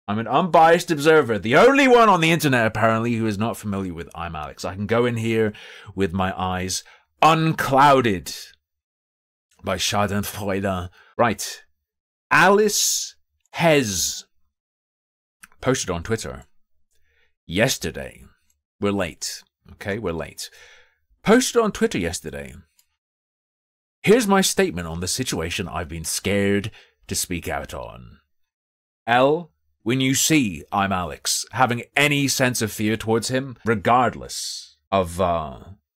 I'm an unbiased observer. The only one on the internet, apparently, who is not familiar with ImAllexx. I can go in here with my eyes unclouded by Schadenfreude. Right. Alice Hez posted on Twitter yesterday. We're late. Okay, we're late. Posted on Twitter yesterday. Here's my statement on the situation I've been scared to speak out on. L, when you see ImAllexx's having any sense of fear towards him, regardless of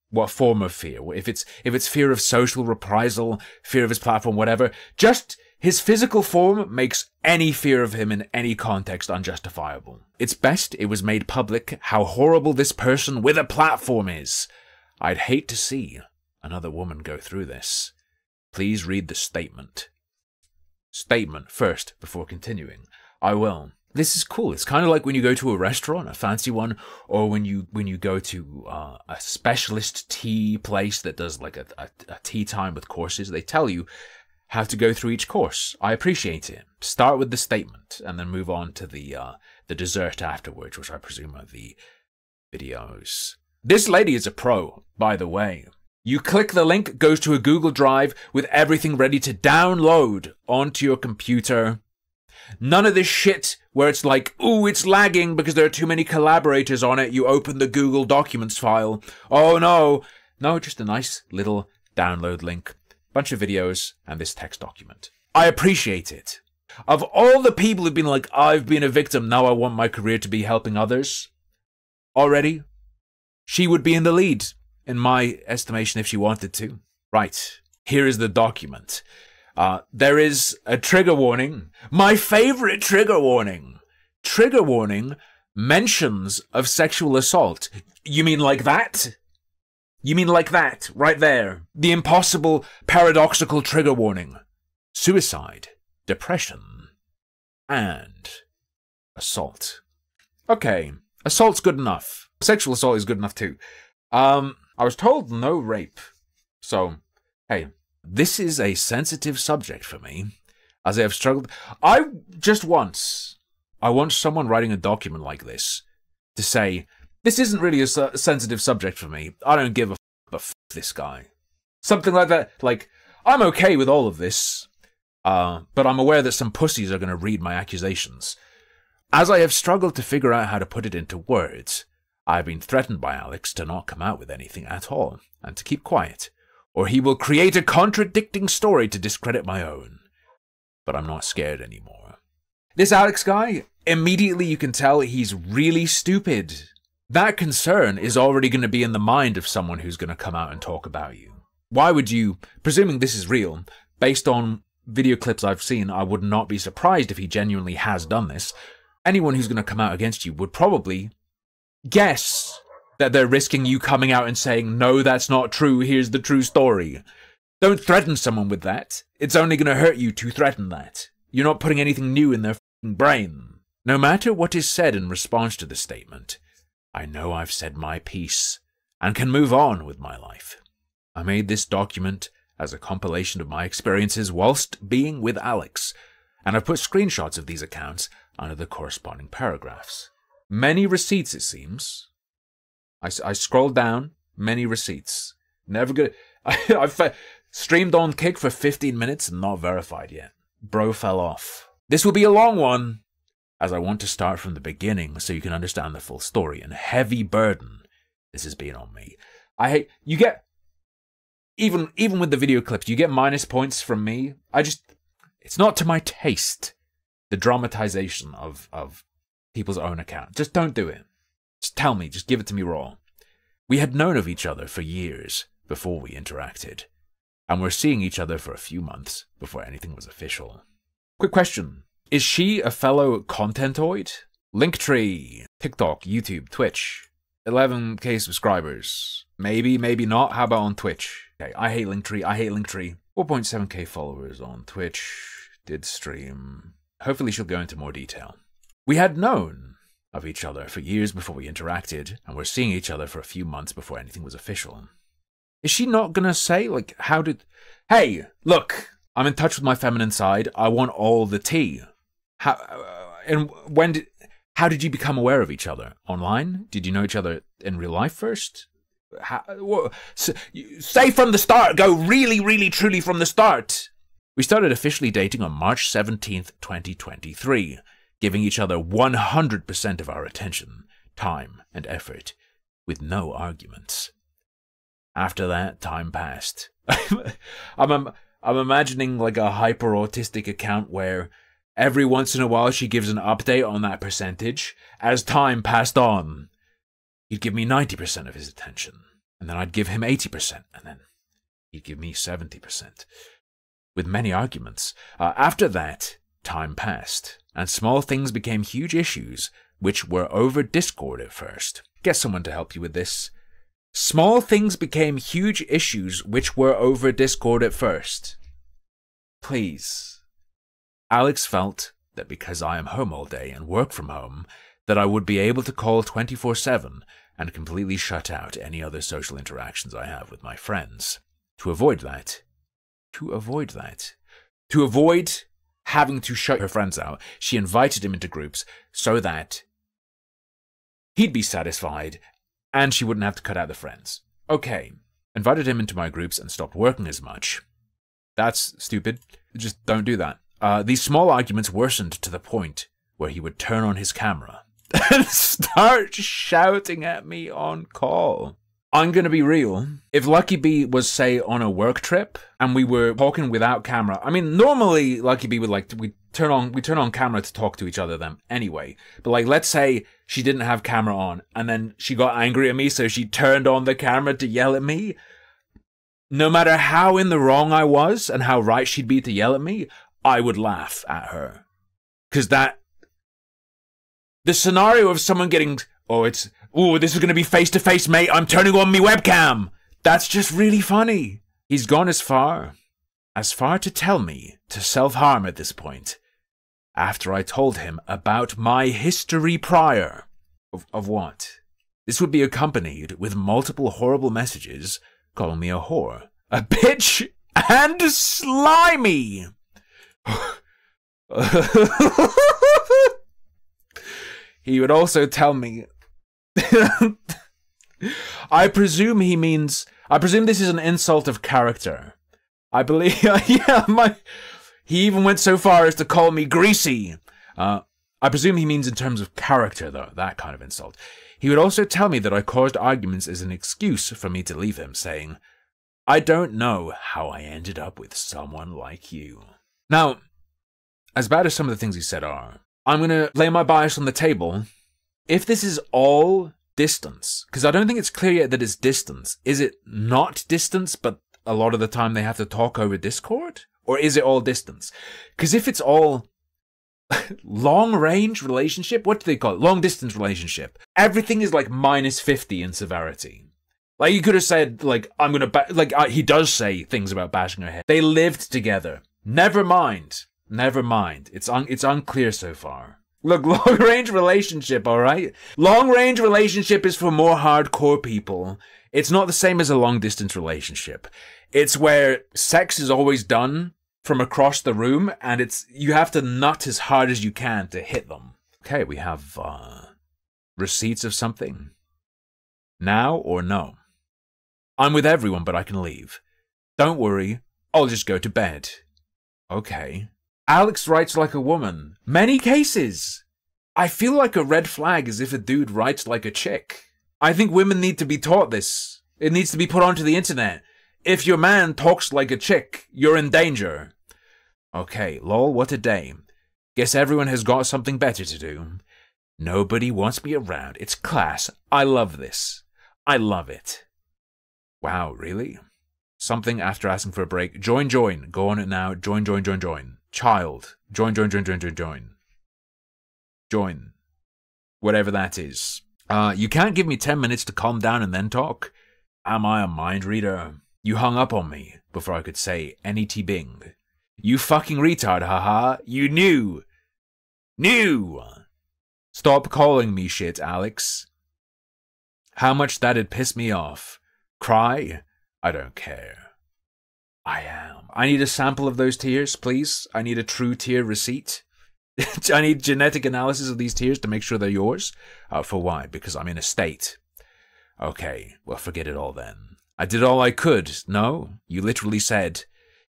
what form of fear, if it's fear of social reprisal, fear of his platform, whatever, just his physical form makes any fear of him in any context unjustifiable. It's best it was made public how horrible this person with a platform is. I'd hate to see another woman go through this. Please read the statement. Statement first, before continuing. I will. This is cool. It's kind of like when you go to a restaurant, a fancy one, or when you go to a specialist tea place that does like a tea time with courses. They tell you how to go through each course. I appreciate it. Start with the statement and then move on to the dessert afterwards, which I presume are the videos. This lady is a pro, by the way. You click the link, goes to a Google Drive with everything ready to download onto your computer. None of this shit where it's like, ooh, it's lagging because there are too many collaborators on it. You open the Google Documents file. Oh no. No, just a nice little download link. Bunch of videos and this text document. I appreciate it. Of all the people who've been like, I've been a victim, now I want my career to be helping others. Already, she would be in the lead, in my estimation, if she wanted to. Right, here is the document. There is a trigger warning. My favorite trigger warning. Trigger warning, mentions of sexual assault. You mean like that? You mean like that, right there. The impossible, paradoxical trigger warning. Suicide, depression, and assault. Okay, assault's good enough. Sexual assault is good enough too. I was told no rape. So, hey, this is a sensitive subject for me, as I have struggled. I want someone writing a document like this to say, this isn't really a sensitive subject for me. I don't give a f this guy. Something like that. Like, I'm okay with all of this, but I'm aware that some pussies are going to read my accusations. As I have struggled to figure out how to put it into words, I have been threatened by Alex to not come out with anything at all, and to keep quiet, or he will create a contradicting story to discredit my own. But I'm not scared anymore. This Alex guy, immediately you can tell he's really stupid. That concern is already going to be in the mind of someone who's going to come out and talk about you. Why would you, presuming this is real, based on video clips I've seen, I would not be surprised if he genuinely has done this. Anyone who's going to come out against you would probably guess that they're risking you coming out and saying, no, that's not true, here's the true story. Don't threaten someone with that. It's only going to hurt you to threaten that. You're not putting anything new in their f***ing brain. No matter what is said in response to the statement, I know I've said my piece, and can move on with my life. I made this document as a compilation of my experiences whilst being with Alex, and I've put screenshots of these accounts under the corresponding paragraphs. Many receipts, it seems. I scrolled down, many receipts. Never good. I've streamed on Kick for 15 minutes and not verified yet. Bro fell off. This will be a long one, as I want to start from the beginning so you can understand the full story, and heavy burden this has been on me. You get, even with the video clips, you get minus points from me. It's not to my taste, the dramatization of people's own account. Just don't do it. Just tell me, just give it to me raw. We had known of each other for years before we interacted, and we're seeing each other for a few months before anything was official. Quick question. Is she a fellow contentoid? Linktree, TikTok, YouTube, Twitch. 11k subscribers. Maybe, maybe not. How about on Twitch? Okay, I hate Linktree. 4.7k followers on Twitch. Did stream. Hopefully she'll go into more detail. We had known of each other for years before we interacted, and we're seeing each other for a few months before anything was official. Is she not gonna say, like, hey, look, I'm in touch with my feminine side, I want all the tea. And how did you become aware of each other? Online? Did you know each other in real life first? Say from the start. Go really, really, truly from the start. We started officially dating on March 17th, 2023, giving each other 100% of our attention, time, and effort, with no arguments. After that, time passed. I'm imagining like a hyper-autistic account where every once in a while she gives an update on that percentage. As time passed on, he'd give me 90% of his attention, and then I'd give him 80%, and then he'd give me 70%. With many arguments. After that, time passed, and small things became huge issues, which were over Discord at first. Get someone to help you with this. Small things became huge issues, which were over Discord at first. Please. Alex felt that because I am home all day and work from home, that I would be able to call 24/7 and completely shut out any other social interactions I have with my friends. To avoid having to shut her friends out, she invited him into groups so that he'd be satisfied and she wouldn't have to cut out the friends. Okay, invited him into my groups and stopped working as much. That's stupid. Just don't do that. These small arguments worsened to the point where he would turn on his camera and start shouting at me on call. I'm going to be real. If Lucky B was, say, on a work trip and we were talking without camera, I mean, normally Lucky B would we turn on camera to talk to each other then anyway. But like, let's say she didn't have camera on and then she got angry at me, so she turned on the camera to yell at me. No matter how in the wrong I was and how right she'd be to yell at me, I would laugh at her. Because the scenario of someone getting, this is going to be face-to-face, mate, I'm turning on my webcam. That's just really funny. He's gone as far to tell me to self-harm at this point, after I told him about my history prior. Of what? This would be accompanied with multiple horrible messages calling me a whore, a bitch, and slimy. He would also tell me I presume this is an insult of character. I believe, he even went so far as to call me greasy. I presume he means in terms of character, though, that kind of insult. He would also tell me that I caused arguments as an excuse for me to leave him, saying, I don't know how I ended up with someone like you. Now, as bad as some of the things he said are, I'm going to lay my bias on the table. If this is all distance, because I don't think it's clear yet that it's distance. Is it not distance, but a lot of the time they have to talk over Discord? Or is it all distance? Because if it's all long-range relationship, what do they call it? Long-distance relationship. Everything is like -50 in severity. Like, you could have said, like, he does say things about bashing her head. They lived together. Never mind. It's unclear so far. Look, long-range relationship, alright? Long-range relationship is for more hardcore people. It's not the same as a long-distance relationship. It's where sex is always done from across the room, and you have to nut as hard as you can to hit them. Okay, we have, receipts of something. Now or no? I'm with everyone, but I can leave. Don't worry, I'll just go to bed. Okay. Alex writes like a woman. Many cases. I feel like a red flag is if a dude writes like a chick. I think women need to be taught this. It needs to be put onto the internet. If your man talks like a chick, you're in danger. Okay, lol, what a day. Guess everyone has got something better to do. Nobody wants me around. It's class. I love this. I love it. Wow, really? Something after asking for a break. Join. Go on it now. Join. Child. Join. Join. Whatever that is. You can't give me 10 minutes to calm down and then talk? Am I a mind reader? You hung up on me before I could say any T-bing. You fucking retard, haha. You knew. Stop calling me shit, Alex. How much that'd piss me off. Cry? I don't care. I am. I need a sample of those tears, please. I need a true tear receipt. I need genetic analysis of these tears to make sure they're yours. For why? Because I'm in a state. Okay, well, forget it all then. I did all I could. No, you literally said,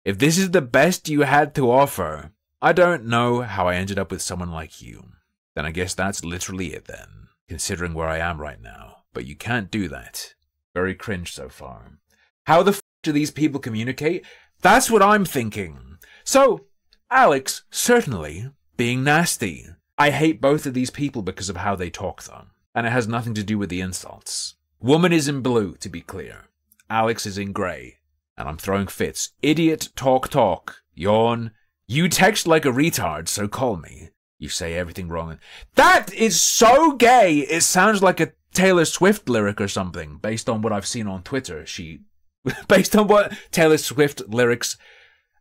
if this is the best you had to offer, I don't know how I ended up with someone like you. Then I guess that's literally it then, considering where I am right now. But you can't do that. Very cringe so far. How the f*** do these people communicate? That's what I'm thinking. So, Alex, certainly, being nasty. I hate both of these people because of how they talk though. And it has nothing to do with the insults. Woman is in blue, to be clear. Alex is in grey. And I'm throwing fits. Idiot, talk. Yawn. You text like a retard, so call me. You say everything wrong. That is so gay! It sounds like a Taylor Swift lyric or something, based on what I've seen on Twitter. Based on what Taylor Swift lyrics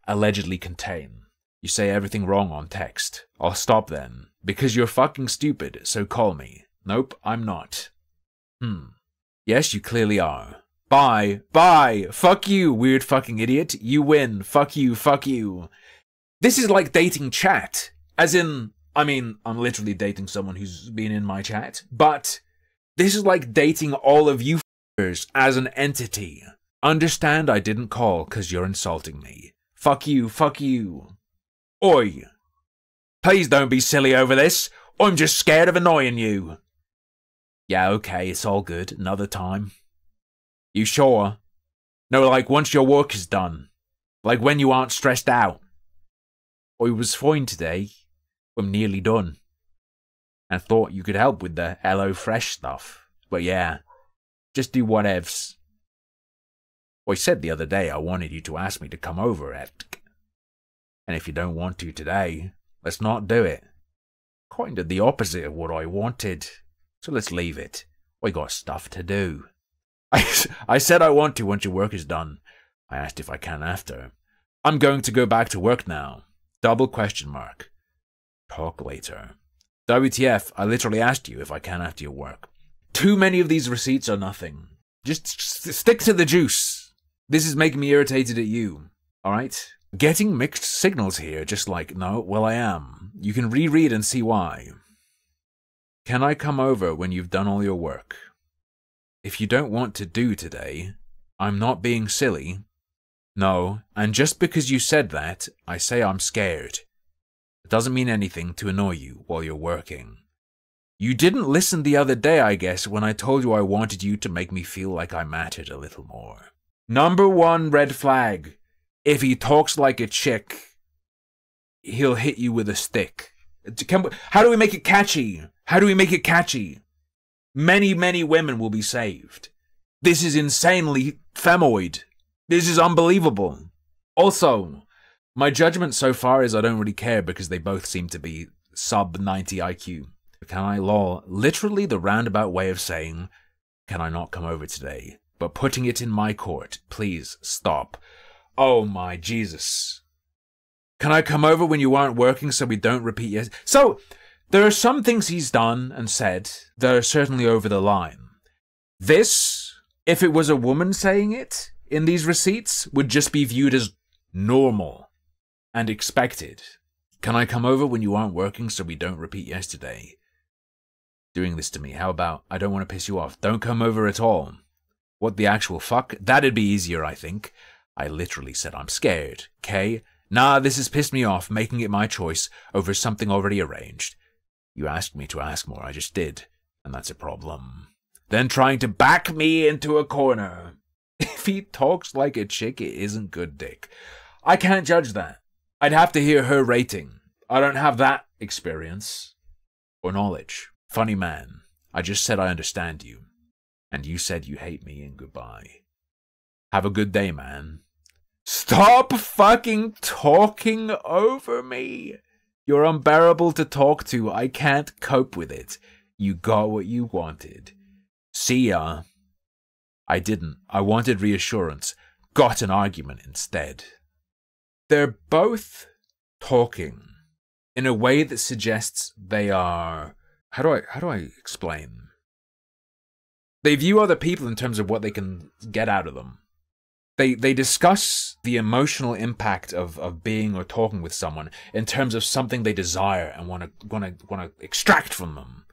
allegedly contain. You say everything wrong on text. I'll stop then. Because you're fucking stupid, so call me. Nope, I'm not. Yes, you clearly are. Bye. Fuck you, weird fucking idiot. You win. Fuck you. This is like dating chat. As in, I mean, I'm literally dating someone who's been in my chat. But this is like dating all of you f***ers as an entity. Understand I didn't call because you're insulting me. Fuck you. Oi. Please don't be silly over this. I'm just scared of annoying you. Yeah, okay, it's all good. Another time. You sure? No, like once your work is done. Like when you aren't stressed out. I was fine today. I'm nearly done. And thought you could help with the HelloFresh stuff. But yeah, just do whatevs. I said the other day I wanted you to ask me to come over at... And if you don't want to today, let's not do it. Kind of the opposite of what I wanted. So let's leave it. I got stuff to do. I said I want to once your work is done. I asked if I can after. I'm going to go back to work now. Double question mark. Talk later. WTF, I literally asked you if I can after your work. Too many of these receipts are nothing. Just stick to the juice. This is making me irritated at you. Alright? Getting mixed signals here, just like, no, well I am. You can reread and see why. Can I come over when you've done all your work? If you don't want to do today, I'm not being silly. No, and just because you said that, I say I'm scared. It doesn't mean anything to annoy you while you're working. You didn't listen the other day, I guess, when I told you I wanted you to make me feel like I mattered a little more. Number 1 red flag. If he talks like a chick, he'll hit you with a stick. How do we make it catchy? Many, many women will be saved. This is insanely femoid. This is unbelievable. Also, my judgment so far is I don't really care because they both seem to be sub 90 IQ. Can I lol? Literally the roundabout way of saying, can I not come over today? But putting it in my court. Please stop. Oh my Jesus. Can I come over when you aren't working so we don't repeat yes? So, there are some things he's done and said that are certainly over the line. This, if it was a woman saying it in these receipts, would just be viewed as normal and expected. Can I come over when you aren't working so we don't repeat yesterday? Doing this to me, how about I don't want to piss you off. Don't come over at all. What the actual fuck? That'd be easier, I think. I literally said I'm scared, okay? Nah, this has pissed me off, making it my choice over something already arranged. You asked me to ask more, I just did, and that's a problem. Then trying to back me into a corner. If he talks like a chick, it isn't good dick. I can't judge that. I'd have to hear her rating. I don't have that experience or knowledge. Funny man, I just said I understand you, and you said you hate me and goodbye. Have a good day, man. Stop fucking talking over me. You're unbearable to talk to. I can't cope with it. You got what you wanted. See ya. I didn't. I wanted reassurance. Got an argument instead. They're both talking in a way that suggests they are... How do I explain? They view other people in terms of what they can get out of them. They discuss the emotional impact of being or talking with someone in terms of something they desire and want to extract from them.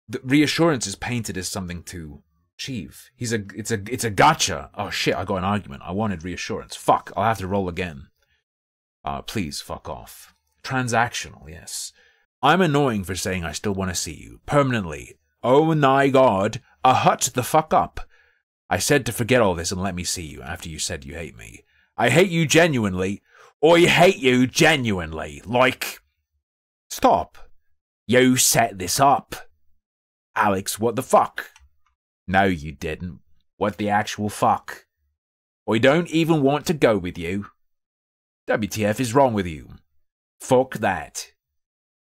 The reassurance is painted as something to achieve. It's a gotcha. Oh shit, I got an argument. I wanted reassurance. Fuck, I'll have to roll again. Please fuck off. Transactional, yes. I'm annoying for saying I still want to see you permanently. Oh my god, hut the fuck up. I said to forget all this and let me see you after you said you hate me. I hate you genuinely. I hate you genuinely. Like, stop. You set this up. Alex, what the fuck? No, you didn't. What the actual fuck? I don't even want to go with you. WTF is wrong with you? Fuck that.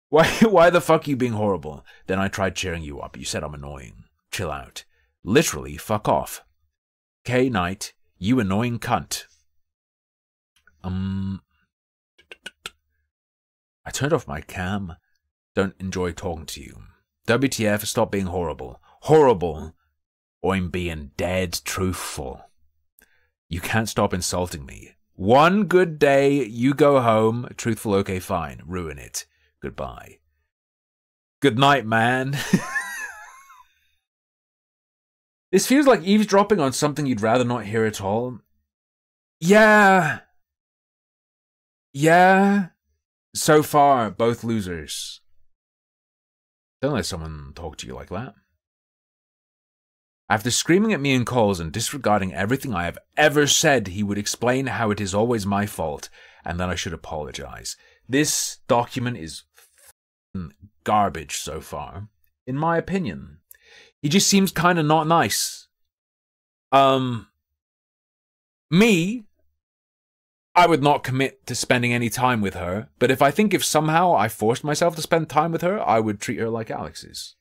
Why the fuck are you being horrible? Then I tried cheering you up. You said I'm annoying. Chill out. Literally, fuck off. K Knight, you annoying cunt. I turned off my cam. Don't enjoy talking to you. WTF, stop being horrible. Horrible. I'm being dead truthful. You can't stop insulting me. One good day, you go home. Truthful, okay, fine. Ruin it. Goodbye. Good night, man. This feels like eavesdropping on something you'd rather not hear at all. Yeah. Yeah. So far, both losers. Don't let someone talk to you like that. After screaming at me in calls and disregarding everything I have ever said, he would explain how it is always my fault and that I should apologize. This document is garbage so far, in my opinion. He just seems kind of not nice. Me, I would not commit to spending any time with her, but if somehow I forced myself to spend time with her, I would treat her like Alex's.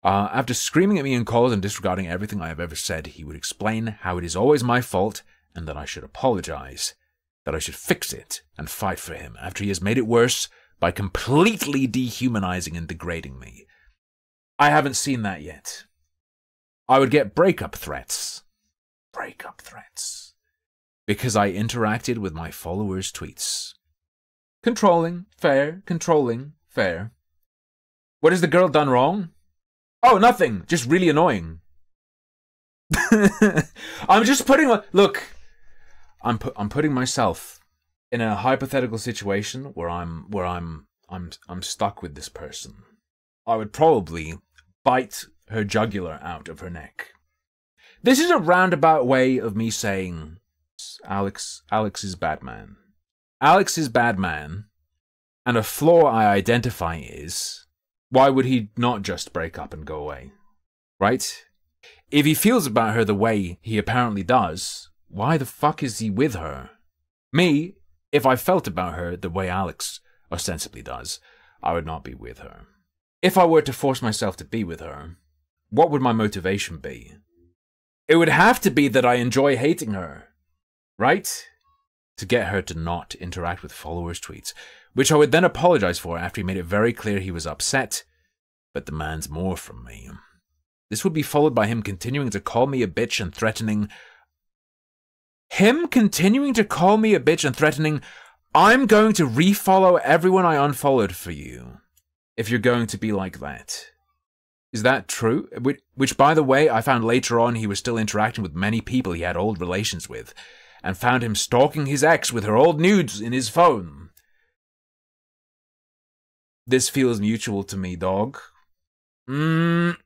After screaming at me in calls and disregarding everything I have ever said, he would explain how it is always my fault and that I should apologize, that I should fix it and fight for him after he has made it worse by completely dehumanizing and degrading me. I haven't seen that yet. I would get breakup threats. Breakup threats. Because I interacted with my followers' tweets. Controlling, fair, controlling, fair. What has the girl done wrong? Oh, nothing. Just really annoying. I'm just putting look. I'm putting myself in a hypothetical situation where I'm stuck with this person. I would probably bite her jugular out of her neck. This is a roundabout way of me saying Alex is bad man. Alex is bad man, and a flaw I identify is, why would he not just break up and go away? Right? If he feels about her the way he apparently does, why the fuck is he with her? Me, if I felt about her the way Alex ostensibly does, I would not be with her. If I were to force myself to be with her, what would my motivation be? It would have to be that I enjoy hating her, right? To get her to not interact with followers' tweets, which I would then apologize for after he made it very clear he was upset, but demands more from me. This would be followed by him continuing to call me a bitch and threatening... I'm going to refollow everyone I unfollowed for you, if you're going to be like that. Is that true? Which, by the way, I found later on he was still interacting with many people he had old relations with, and found him stalking his ex with her old nudes in his phone. This feels mutual to me, dog. Regarding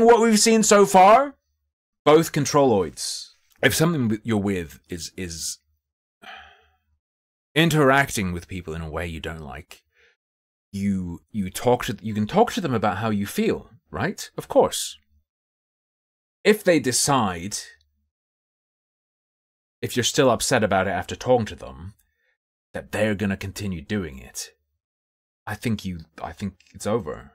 what we've seen so far, both controloids. If something you're with is interacting with people in a way you don't like, you can talk to them about how you feel, right? Of course. If they decide, if you're still upset about it after talking to them, that they're gonna continue doing it, I think it's over.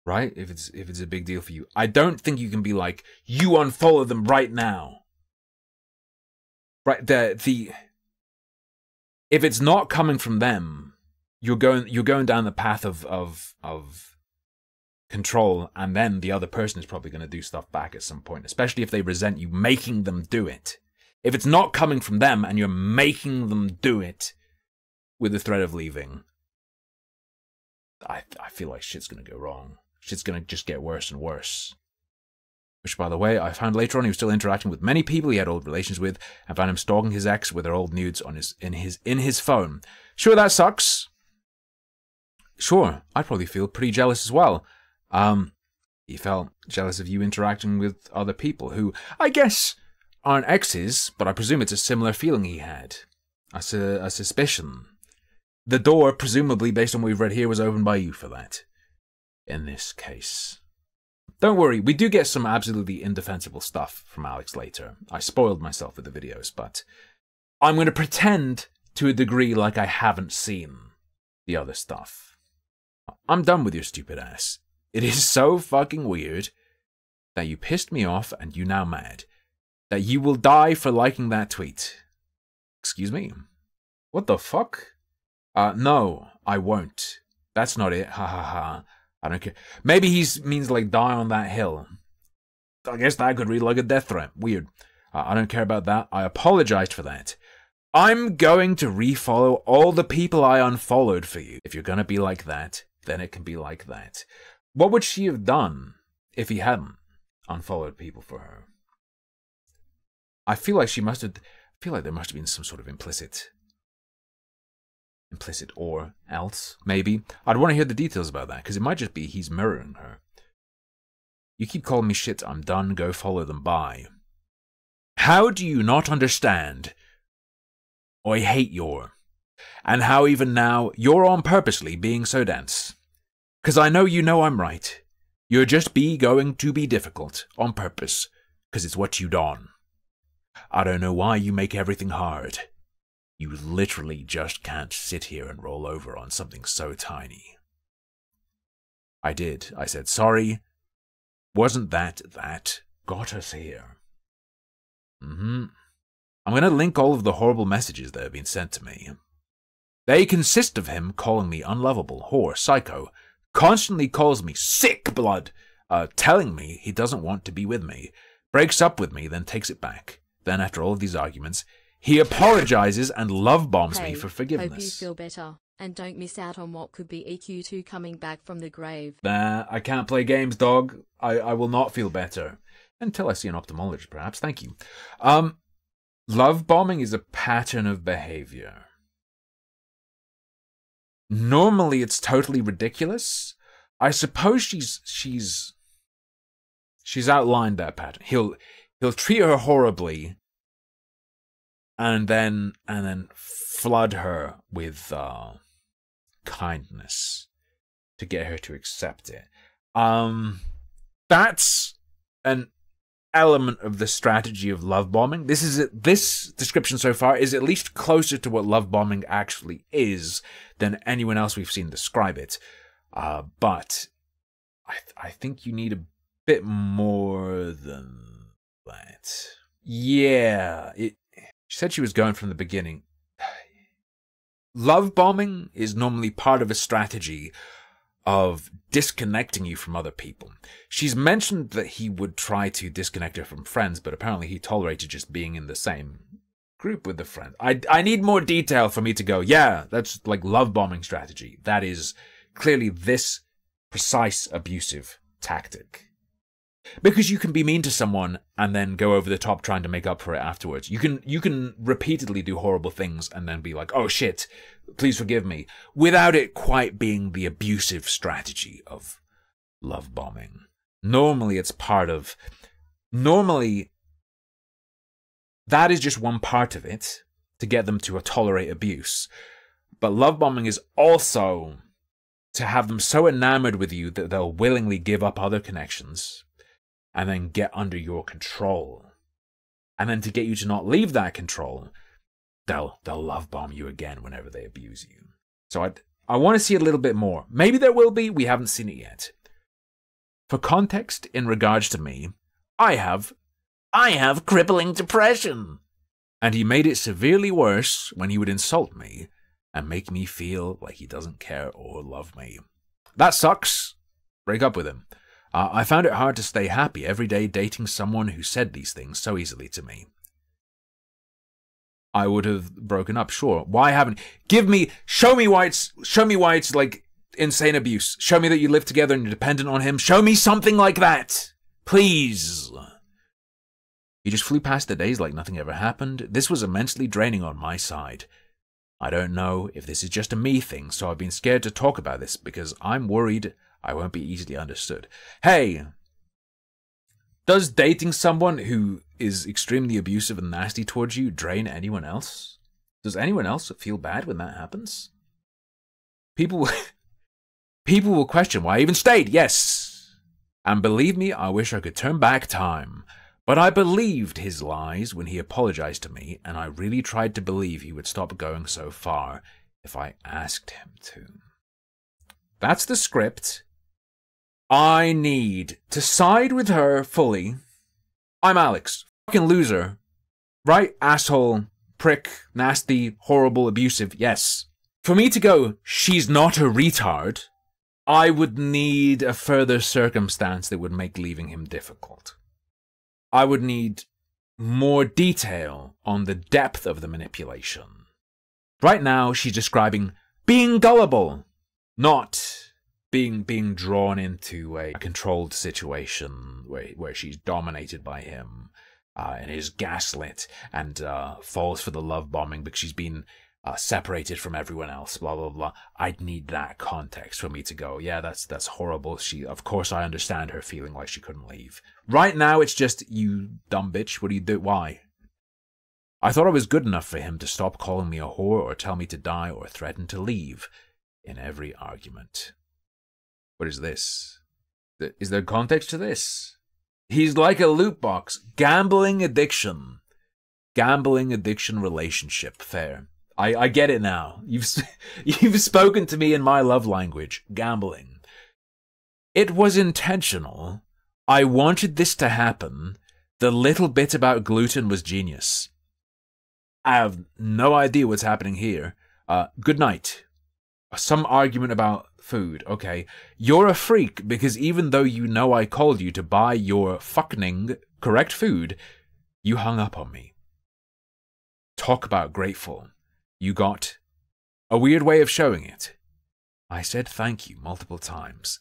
Right? If it's a big deal for you. I don't think you can be like, you unfollow them right now. Right? If it's not coming from them, you're going down the path of control, and then the other person is probably going to do stuff back at some point, especially if they resent you making them do it. If it's not coming from them and you're making them do it with the threat of leaving, I feel like shit's going to go wrong. Shit's going to just get worse and worse. Which, by the way, I found later on he was still interacting with many people he had old relations with, and found him stalking his ex with their old nudes on in his phone. Sure, that sucks. Sure, I'd probably feel pretty jealous as well. He felt jealous of you interacting with other people who, I guess, aren't exes, but I presume it's a similar feeling he had. A suspicion. The door, presumably based on what we've read here, was opened by you for that. In this case. Don't worry, we do get some absolutely indefensible stuff from Alex later. I spoiled myself with the videos, but I'm going to pretend to a degree like I haven't seen the other stuff. I'm done with your stupid ass. It is so fucking weird that you pissed me off and you're now mad. That you will die for liking that tweet. Excuse me? What the fuck? No, I won't. That's not it. Ha ha ha. I don't care. Maybe he means like die on that hill. I guess that could read like a death threat. Weird. I don't care about that. I apologized for that. I'm going to refollow all the people I unfollowed for you. If you're gonna be like that, then it can be like that. What would she have done if he hadn't unfollowed people for her? I feel like there must have been some sort of implicit or else, maybe. I'd want to hear the details about that, because it might just be he's mirroring her. You keep calling me shit, I'm done, go follow them, bye. How do you not understand? I hate your. And how even now, you're on purposely being so dense. Because I know you know I'm right. You're just going to be difficult, on purpose, because it's what you done. I don't know why you make everything hard. You literally just can't sit here and roll over on something so tiny. I did. I said, sorry. Wasn't that got us here? I'm going to link all of the horrible messages that have been sent to me. They consist of him calling me unlovable, whore, psycho, constantly calls me sick blood, telling me he doesn't want to be with me, breaks up with me, then takes it back. Then, after all of these arguments, he apologizes and love bombs me for forgiveness. Hope you feel better, and don't miss out on what could be EQ2 coming back from the grave. Nah, I can't play games, dog. I will not feel better. Until I see an ophthalmologist, perhaps. Thank you. Love bombing is a pattern of behavior. Normally, it's totally ridiculous. I suppose she's outlined that pattern. He'll treat her horribly, and then flood her with kindness to get her to accept it. That's an element of the strategy of love bombing. This description so far is at least closer to what love bombing actually is than anyone else we've seen describe it. But I think you need a bit more than that. Yeah, she said she was going from the beginning. Love bombing is normally part of a strategy of disconnecting you from other people. She's mentioned that he would try to disconnect her from friends, but apparently he tolerated just being in the same group with the friend. I need more detail for me to go, yeah, that's like love bombing strategy. That is clearly this precise abusive tactic. Because you can be mean to someone and then go over the top trying to make up for it afterwards. You can repeatedly do horrible things and then be like, oh shit, please forgive me, without it quite being the abusive strategy of love bombing. Normally that is just one part of it to get them to tolerate abuse. But love bombing is also to have them so enamored with you that they'll willingly give up other connections and then get under your control. And then to get you to not leave that control, they'll love bomb you again whenever they abuse you. So I want to see a little bit more. Maybe there will be, we haven't seen it yet. For context, in regards to me, I have crippling depression. And he made it severely worse when he would insult me and make me feel like he doesn't care or love me. That sucks. Break up with him. I found it hard to stay happy every day dating someone who said these things so easily to me. I would have broken up, sure. Why haven't... Show me why it's like insane abuse. Show me that you live together and you're dependent on him. Show me something like that. Please. He just flew past the days like nothing ever happened. This was immensely draining on my side. I don't know if this is just a me thing, so I've been scared to talk about this because I'm worried I won't be easily understood. Hey, does dating someone who is extremely abusive and nasty towards you drain anyone else? Does anyone else feel bad when that happens? People will question why I even stayed, yes. And believe me, I wish I could turn back time. But I believed his lies when he apologized to me, and I really tried to believe he would stop going so far if I asked him to. That's the script. I need to side with her fully. I'm Alex. Fucking loser. Right? Asshole. Prick. Nasty. Horrible. Abusive. Yes. For me to go, she's not a retard, I would need a further circumstance that would make leaving him difficult. I would need more detail on the depth of the manipulation. Right now, she's describing being gullible, not being drawn into a controlled situation where she's dominated by him and is gaslit and falls for the love bombing because she's been separated from everyone else, blah, blah, blah. I'd need that context for me to go, yeah, that's horrible. Of course, I understand her feeling like she couldn't leave. Right now, it's just, you dumb bitch, what do you do? Why? I thought I was good enough for him to stop calling me a whore or tell me to die or threaten to leave in every argument. What is this? Is there context to this? He's like a loot box. Gambling addiction. Gambling addiction relationship. Fair. I get it now. You've spoken to me in my love language. Gambling. It was intentional. I wanted this to happen. The little bit about gluten was genius. I have no idea what's happening here. Good night. Some argument about food. Okay. You're a freak because even though you know I called you to buy your fucking correct food, you hung up on me. Talk about grateful. You got a weird way of showing it. I said thank you multiple times.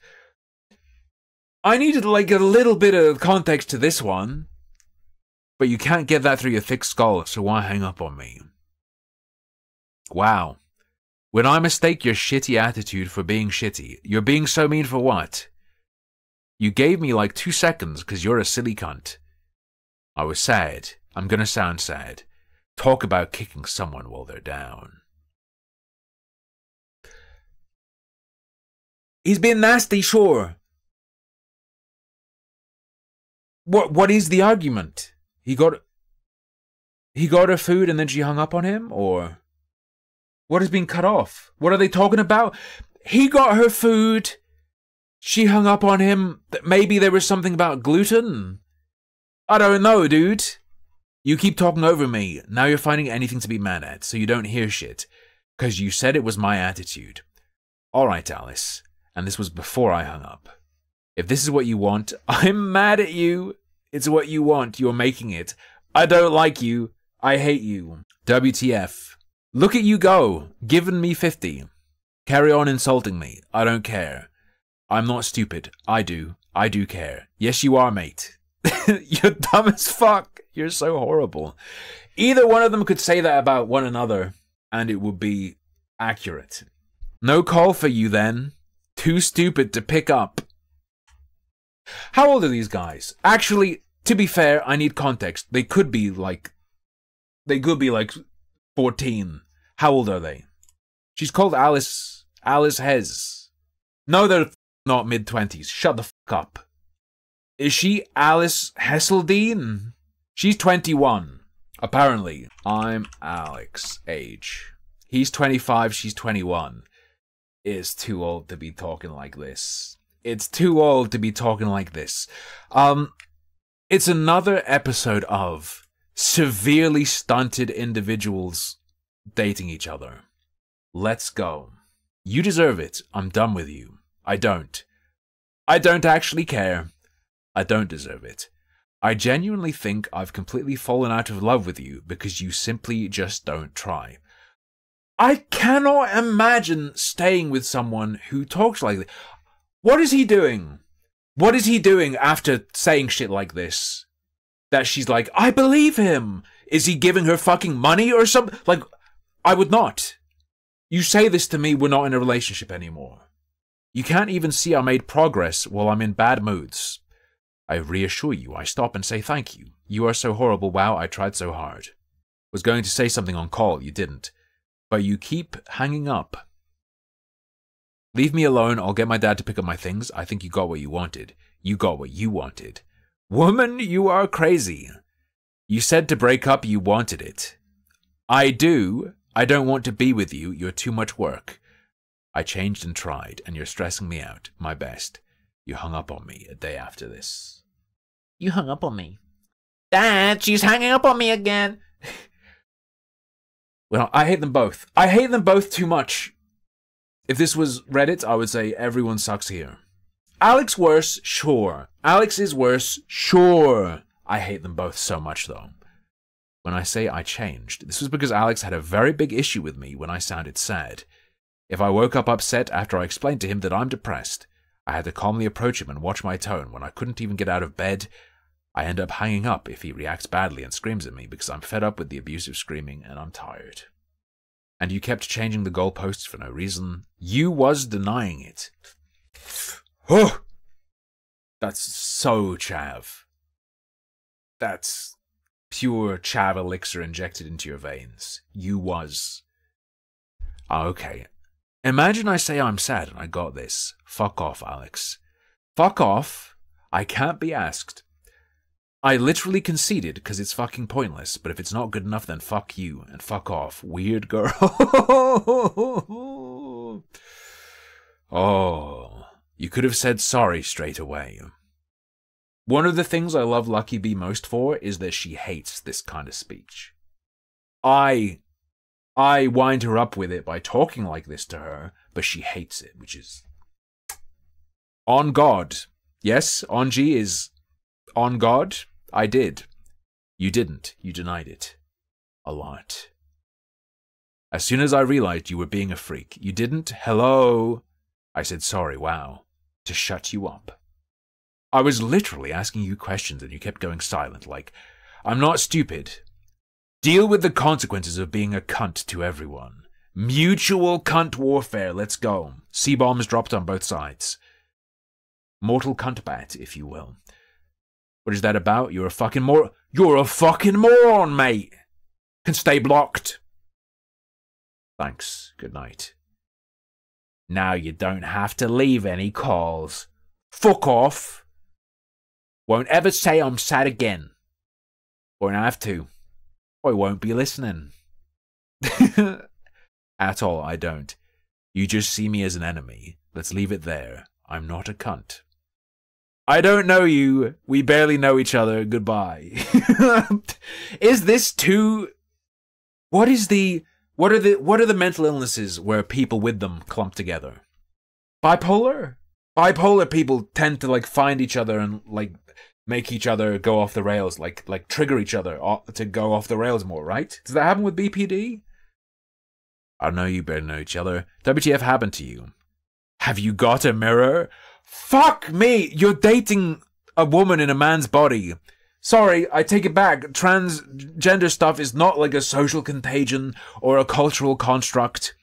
I needed like a little bit of context to this one, but you can't get that through your thick skull, so why hang up on me? Wow. When I mistake your shitty attitude for being shitty, you're being so mean for what? You gave me like 2 seconds because you're a silly cunt. I was sad. I'm gonna sound sad. Talk about kicking someone while they're down. He's been nasty, sure. What is the argument? He got her food and then she hung up on him, or what has been cut off? What are they talking about? He got her food. She hung up on him. Maybe there was something about gluten. I don't know, dude. You keep talking over me. Now you're finding anything to be mad at, so you don't hear shit. Because you said it was my attitude. Alright, Alice. And this was before I hung up. If this is what you want, I'm mad at you. It's what you want. You're making it. I don't like you. I hate you. WTF. Look at you go. Giving me 50. Carry on insulting me. I don't care. I'm not stupid. I do. I do care. Yes, you are, mate. You're dumb as fuck. You're so horrible. Either one of them could say that about one another, and it would be accurate. No call for you then. Too stupid to pick up. How old are these guys? Actually, to be fair, I need context. They could be like 14. How old are they? She's called Alice Hez. No, they're not mid-20s. Shut the fuck up. Is she Alice Hesseldine? She's 21, apparently. I'm Alex, age. He's 25, she's 21. It's too old to be talking like this. It's too old to be talking like this. It's another episode of severely stunted individuals dating each other. Let's go. You deserve it. I'm done with you. I don't. I don't actually care. I don't deserve it. I genuinely think I've completely fallen out of love with you because you simply just don't try. I cannot imagine staying with someone who talks like this. What is he doing? What is he doing after saying shit like this? That she's like, I believe him. Is he giving her fucking money or something? Like, I would not. You say this to me, we're not in a relationship anymore. You can't even see I made progress while I'm in bad moods. I reassure you, I stop and say thank you. You are so horrible, wow, I tried so hard. Was going to say something on call, you didn't. But you keep hanging up. Leave me alone, I'll get my dad to pick up my things. I think you got what you wanted. You got what you wanted. Woman, you are crazy. You said to break up, you wanted it. I do. I don't want to be with you, you're too much work. I changed and tried, and you're stressing me out. My best. You hung up on me a day after this. You hung up on me. Dad, she's hanging up on me again. Well, I hate them both. I hate them both too much. If this was Reddit, I would say everyone sucks here. Alex worse, sure. Alex is worse, sure. I hate them both so much, though. When I say I changed, this was because Alex had a very big issue with me when I sounded sad. If I woke up upset after I explained to him that I'm depressed, I had to calmly approach him and watch my tone. When I couldn't even get out of bed, I end up hanging up if he reacts badly and screams at me because I'm fed up with the abusive screaming and I'm tired. And you kept changing the goalposts for no reason. You was denying it. Oh, that's so chav. That's pure chav elixir injected into your veins. You was. Okay. Imagine I say I'm sad and I got this. Fuck off, Alex. Fuck off. I can't be asked. I literally conceded because it's fucking pointless, but if it's not good enough, then fuck you and fuck off, weird girl. Oh, you could have said sorry straight away. One of the things I love Lucky Bee most for is that she hates this kind of speech. I wind her up with it by talking like this to her, but she hates it, which is on God. Yes, on G is on God. I did. You didn't. You denied it. A lot. As soon as I realized you were being a freak, you didn't. Hello. I said sorry, wow. To shut you up. I was literally asking you questions and you kept going silent, like, I'm not stupid. Deal with the consequences of being a cunt to everyone. Mutual cunt warfare, let's go. C-bombs dropped on both sides. Mortal cunt bat, if you will. What is that about? You're a fucking moron, mate. Can stay blocked. Thanks. Good night. Now you don't have to leave any calls. Fuck off. Won't ever say I'm sad again. Won't have to. I won't be listening. At all, I don't. You just see me as an enemy. Let's leave it there. I'm not a cunt. I don't know you. We barely know each other. Goodbye. Is this too... What are the mental illnesses where people with them clump together? Bipolar? Bipolar people tend to find each other and make each other go off the rails, like trigger each other to go off the rails more, right? Does that happen with BPD? I know you better know each other. WTF happened to you? Have you got a mirror? Fuck me! You're dating a woman in a man's body. Sorry, I take it back. Transgender stuff is not like a social contagion or a cultural construct.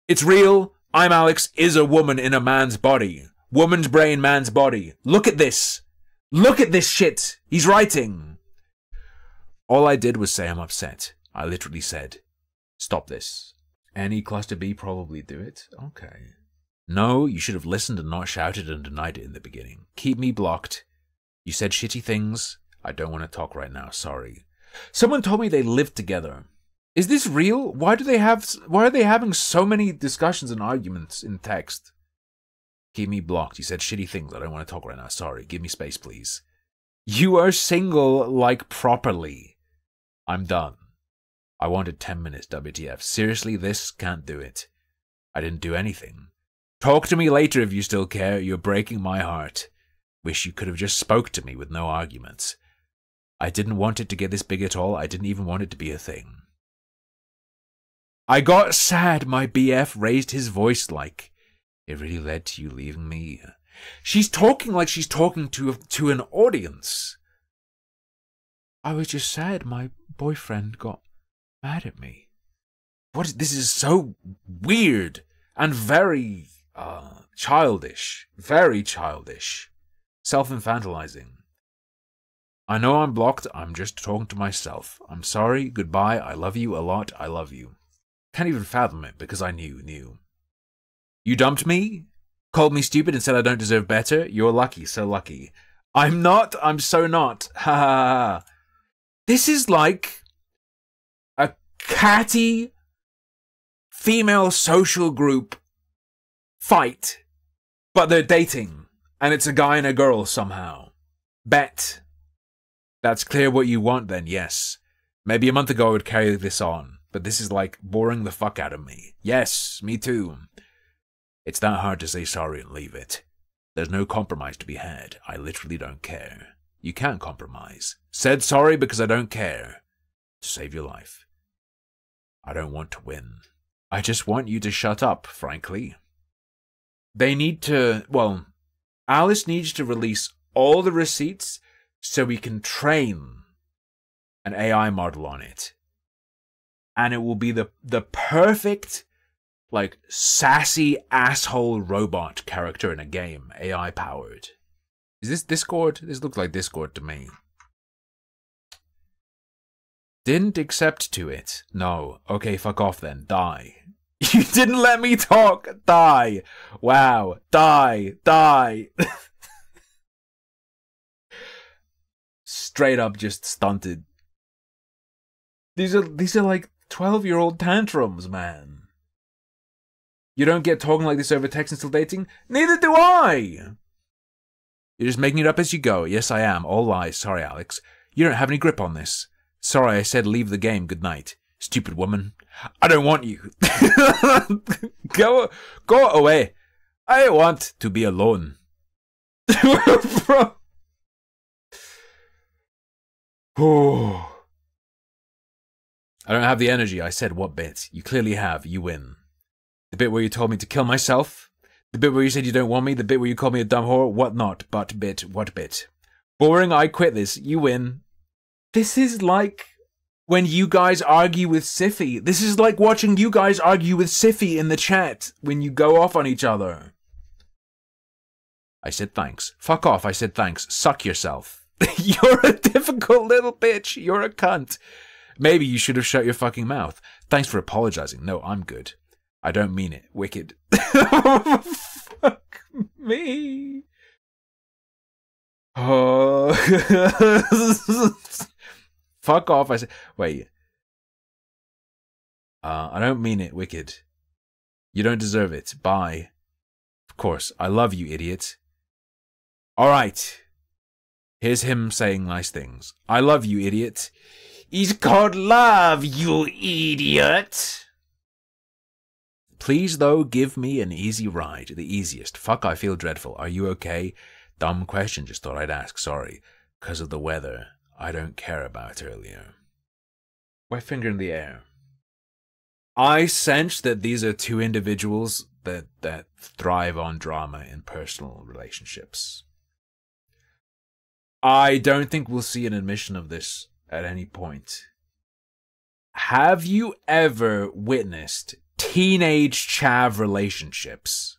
It's real. ImAllexx is a woman in a man's body. Woman's brain, man's body. Look at this. Look at this shit. He's writing. All I did was say I'm upset. I literally said, stop this. Any cluster B probably do it? Okay. No, you should have listened and not shouted and denied it in the beginning. Keep me blocked. You said shitty things. I don't want to talk right now. Sorry. Someone told me they lived together. Is this real? Why are they having so many discussions and arguments in text? Keep me blocked. You said shitty things. I don't want to talk right now. Sorry. Give me space, please. You are single, properly. I'm done. I wanted 10 minutes, WTF. Seriously, this can't do it. I didn't do anything. Talk to me later if you still care. You're breaking my heart. Wish you could have just spoke to me with no arguments. I didn't want it to get this big at all. I didn't even want it to be a thing. I got sad my BF raised his voice like, it really led to you leaving me. She's talking like she's talking to an audience. I was just sad my boyfriend got mad at me. This is so weird and very childish. Very childish. Self-infantilizing. I know I'm blocked. I'm just talking to myself. I'm sorry. Goodbye. I love you a lot. I love you. Can't even fathom it because I knew. You dumped me? Called me stupid and said I don't deserve better? You're lucky. So lucky. I'm not. I'm so not. Ha ha ha. This is like a catty female social group fight, but they're dating, and it's a guy and a girl somehow. Bet. That's clear what you want then, yes. Maybe a month ago I would carry this on, but this is like boring the fuck out of me. Yes, me too. It's that hard to say sorry and leave it. There's no compromise to be had. I literally don't care. You can't compromise. Said sorry because I don't care. To save your life. I don't want to win. I just want you to shut up, frankly. They need to, well, Alice needs to release all the receipts so we can train an AI model on it. And it will be the perfect, like, sassy asshole robot character in a game, AI powered. Is this Discord? This looks like Discord to me. Didn't accept to it. No. Okay, fuck off then. Die. You didn't let me talk. Die. Wow. Die. Die. Straight up just stunted. These are like 12-year-old tantrums, man. You don't get talking like this over text and still dating? Neither do I! You're just making it up as you go. Yes, I am. All lies. Sorry, Alex. You don't have any grip on this. Sorry, I said leave the game. Good night. Stupid woman. I don't want you. Go away. I want to be alone. Bro. Oh. I don't have the energy. I said what bit? You clearly have. You win. The bit where you told me to kill myself? The bit where you said you don't want me? The bit where you called me a dumb whore? What not? But bit. What bit? Boring. I quit this. You win. This is like when you guys argue with Siffy. This is like watching you guys argue with Siffy in the chat when you go off on each other. I said thanks. Fuck off. I said thanks. Suck yourself. You're a difficult little bitch. You're a cunt. Maybe you should have shut your fucking mouth. Thanks for apologizing. No, I'm good. I don't mean it. Wicked. Fuck me. Oh. Fuck off. I said, wait. I don't mean it. Wicked. You don't deserve it. Bye. Of course. I love you, idiot. Alright. Here's him saying nice things. I love you, idiot. It's called love, you idiot. Please, though, give me an easy ride. The easiest. Fuck, I feel dreadful. Are you okay? Dumb question, just thought I'd ask. Sorry. 'Cause of the weather. I don't care about earlier. White finger in the air. I sense that these are two individuals that thrive on drama in personal relationships. I don't think we'll see an admission of this at any point. Have you ever witnessed teenage chav relationships?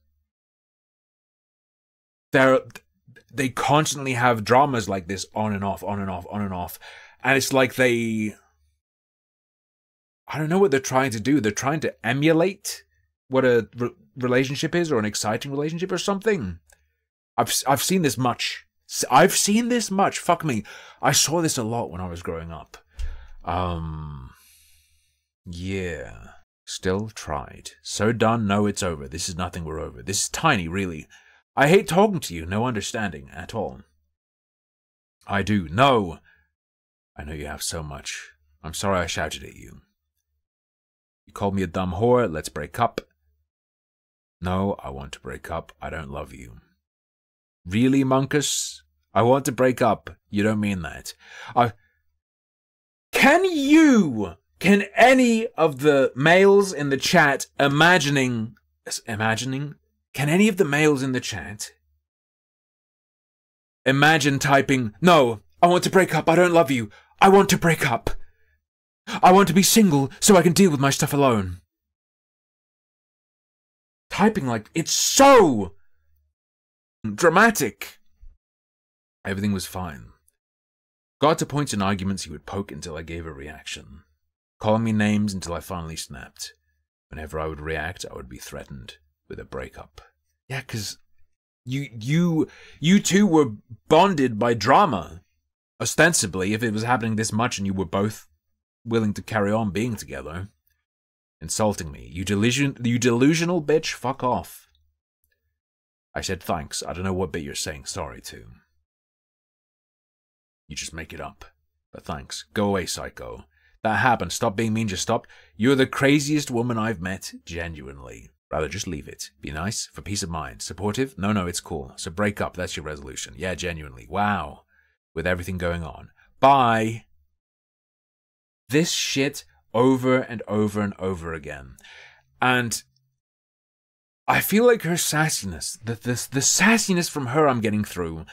They constantly have dramas like this on and off, on and off, on and off. And it's like I don't know what they're trying to do. They're trying to emulate what a relationship is, or an exciting relationship or something. I've seen this much. I've seen this much. Fuck me. I saw this a lot when I was growing up. Yeah. Still tried. So done. No, it's over. This is nothing. We're over. This is tiny, really. I hate talking to you. No understanding at all. I do. No. I know you have so much. I'm sorry I shouted at you. You called me a dumb whore. Let's break up. No, I want to break up. I don't love you. Really, Monkus? I want to break up. You don't mean that. Can any of the males in the chat imagining, can any of the males in the chat imagine typing, no, I want to break up, I don't love you, I want to break up. I want to be single so I can deal with my stuff alone. Typing like, it's so dramatic. Everything was fine. Got to points and arguments he would poke until I gave a reaction. Calling me names until I finally snapped. Whenever I would react, I would be threatened with a breakup. Yeah, because you two were bonded by drama. Ostensibly, if it was happening this much and you were both willing to carry on being together. Insulting me. You delusional bitch, fuck off. I said thanks. I don't know what bit you're saying sorry to. You just make it up. But thanks. Go away, psycho. That happened. Stop being mean. Just stop. You're the craziest woman I've met. Genuinely. Rather just leave it. Be nice. For peace of mind. Supportive? No, it's cool. So break up. That's your resolution. Yeah, genuinely. Wow. With everything going on. Bye. This shit over and over and over again. And I feel like her sassiness, the sassiness from her I'm getting through,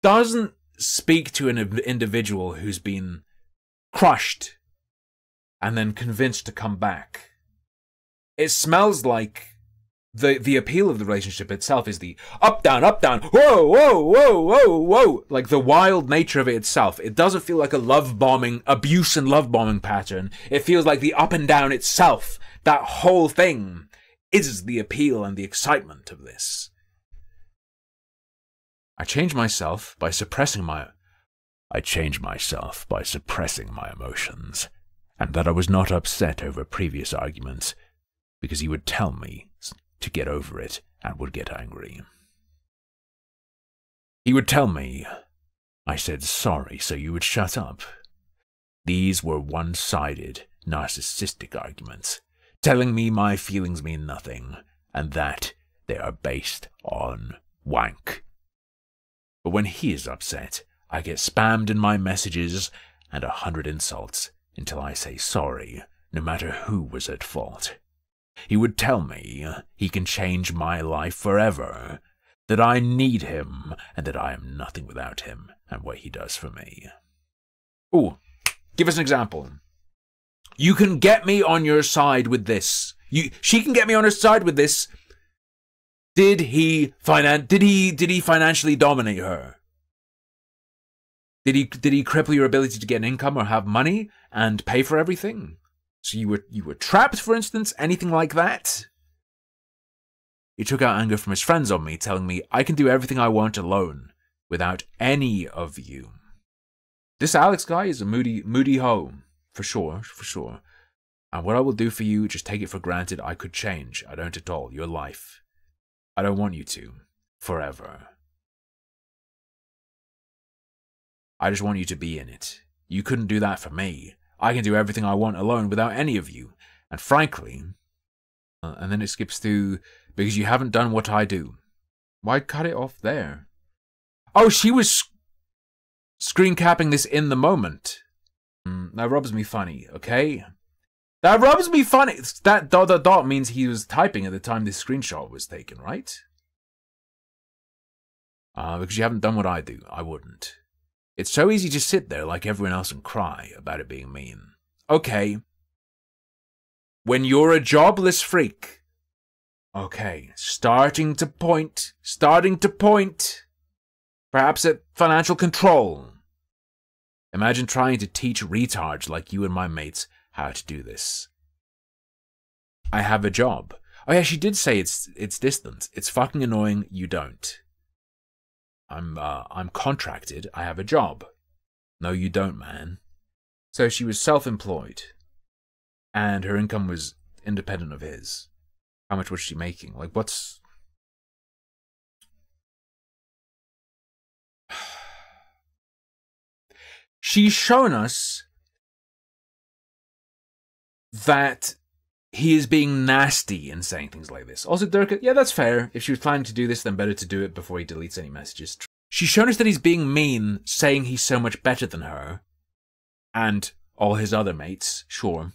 doesn't speak to an individual who's been crushed and then convinced to come back. It smells like the appeal of the relationship itself is the up, down, whoa, whoa, whoa, whoa, whoa. Like the wild nature of it itself. It doesn't feel like a abuse and love bombing pattern. It feels like the up and down itself. That whole thing is the appeal and the excitement of this. I changed myself by suppressing my emotions, and that I was not upset over previous arguments, because he would tell me to get over it and would get angry. He would tell me I said sorry so you would shut up. These were one-sided, narcissistic arguments, telling me my feelings mean nothing, and that they are based on wank. But when he is upset, I get spammed in my messages and 100 insults until I say sorry, no matter who was at fault. He would tell me he can change my life forever, that I need him, and that I am nothing without him and what he does for me. Ooh, give us an example. You can get me on your side with this. She can get me on her side with this. Did he financially dominate her? Did he cripple your ability to get an income or have money and pay for everything? So you were trapped, for instance, anything like that? He took out anger from his friends on me, telling me I can do everything I want alone, without any of you. This Alex guy is a moody hoe, for sure. And what I will do for you, just take it for granted I could change. I don't at all. Your life. I don't want you to. Forever. I just want you to be in it. You couldn't do that for me. I can do everything I want alone without any of you. And frankly... and then it skips to... because you haven't done what I do. Why cut it off there? Oh, she was screen capping this in the moment. That rubs me funny, okay? That rubs me funny. That ... means he was typing at the time this screenshot was taken, right? Because you haven't done what I do. I wouldn't. It's so easy to sit there like everyone else and cry about it being mean. Okay. When you're a jobless freak. Okay, starting to point. Perhaps at financial control. Imagine trying to teach retards like you and my mates how to do this. I have a job. Oh yeah, she did say it's distant. It's fucking annoying, you don't. I'm contracted, I have a job. No, you don't, man. So she was self-employed. And her income was independent of his. How much was she making? Like, what's... She's shown us that he is being nasty in saying things like this. Also, Durka, yeah, that's fair. If she was planning to do this, then better to do it before he deletes any messages. She's shown us that he's being mean, saying he's so much better than her. And all his other mates, sure.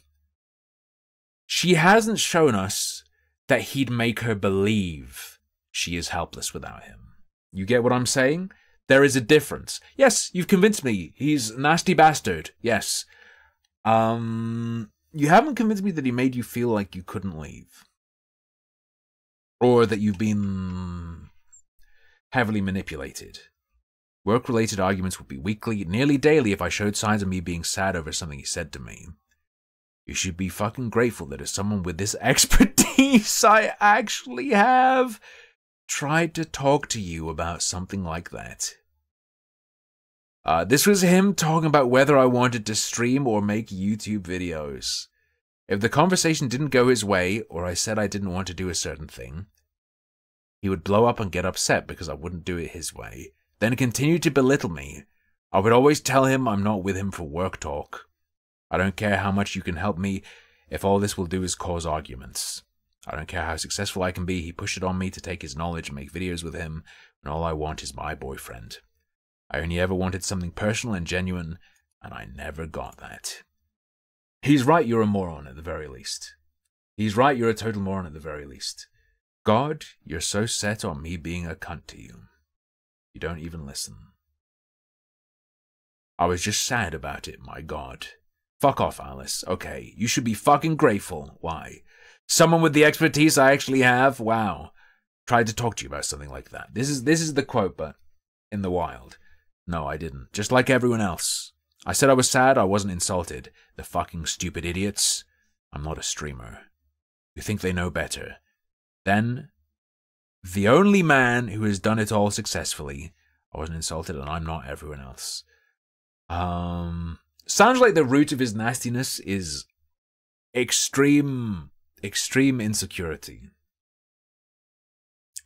She hasn't shown us that he'd make her believe she is helpless without him. You get what I'm saying? There is a difference. Yes, you've convinced me. He's a nasty bastard. Yes. You haven't convinced me that he made you feel like you couldn't leave. Or that you've been heavily manipulated. Work-related arguments would be weekly, nearly daily if I showed signs of me being sad over something he said to me. You should be fucking grateful that as someone with this expertise, I actually have tried to talk to you about something like that. This was him talking about whether I wanted to stream or make YouTube videos. If the conversation didn't go his way, or I said I didn't want to do a certain thing, he would blow up and get upset because I wouldn't do it his way, then continue to belittle me. I would always tell him I'm not with him for work talk. I don't care how much you can help me if all this will do is cause arguments. I don't care how successful I can be, he pushed it on me to take his knowledge and make videos with him, and all I want is my boyfriend. I only ever wanted something personal and genuine, and I never got that. He's right, you're a moron at the very least. He's right, you're a total moron at the very least. God, you're so set on me being a cunt to you. You don't even listen. I was just sad about it, my God. Fuck off, Alice. Okay, you should be fucking grateful. Why? Someone with the expertise I actually have? Wow. Tried to talk to you about something like that. This is the quote, but in the wild. No, I didn't. Just like everyone else. I said I was sad, I wasn't insulted. The fucking stupid idiots. I'm not a streamer. You think they know better. Then, the only man who has done it all successfully, I wasn't insulted and I'm not everyone else. Sounds like the root of his nastiness is extreme insecurity.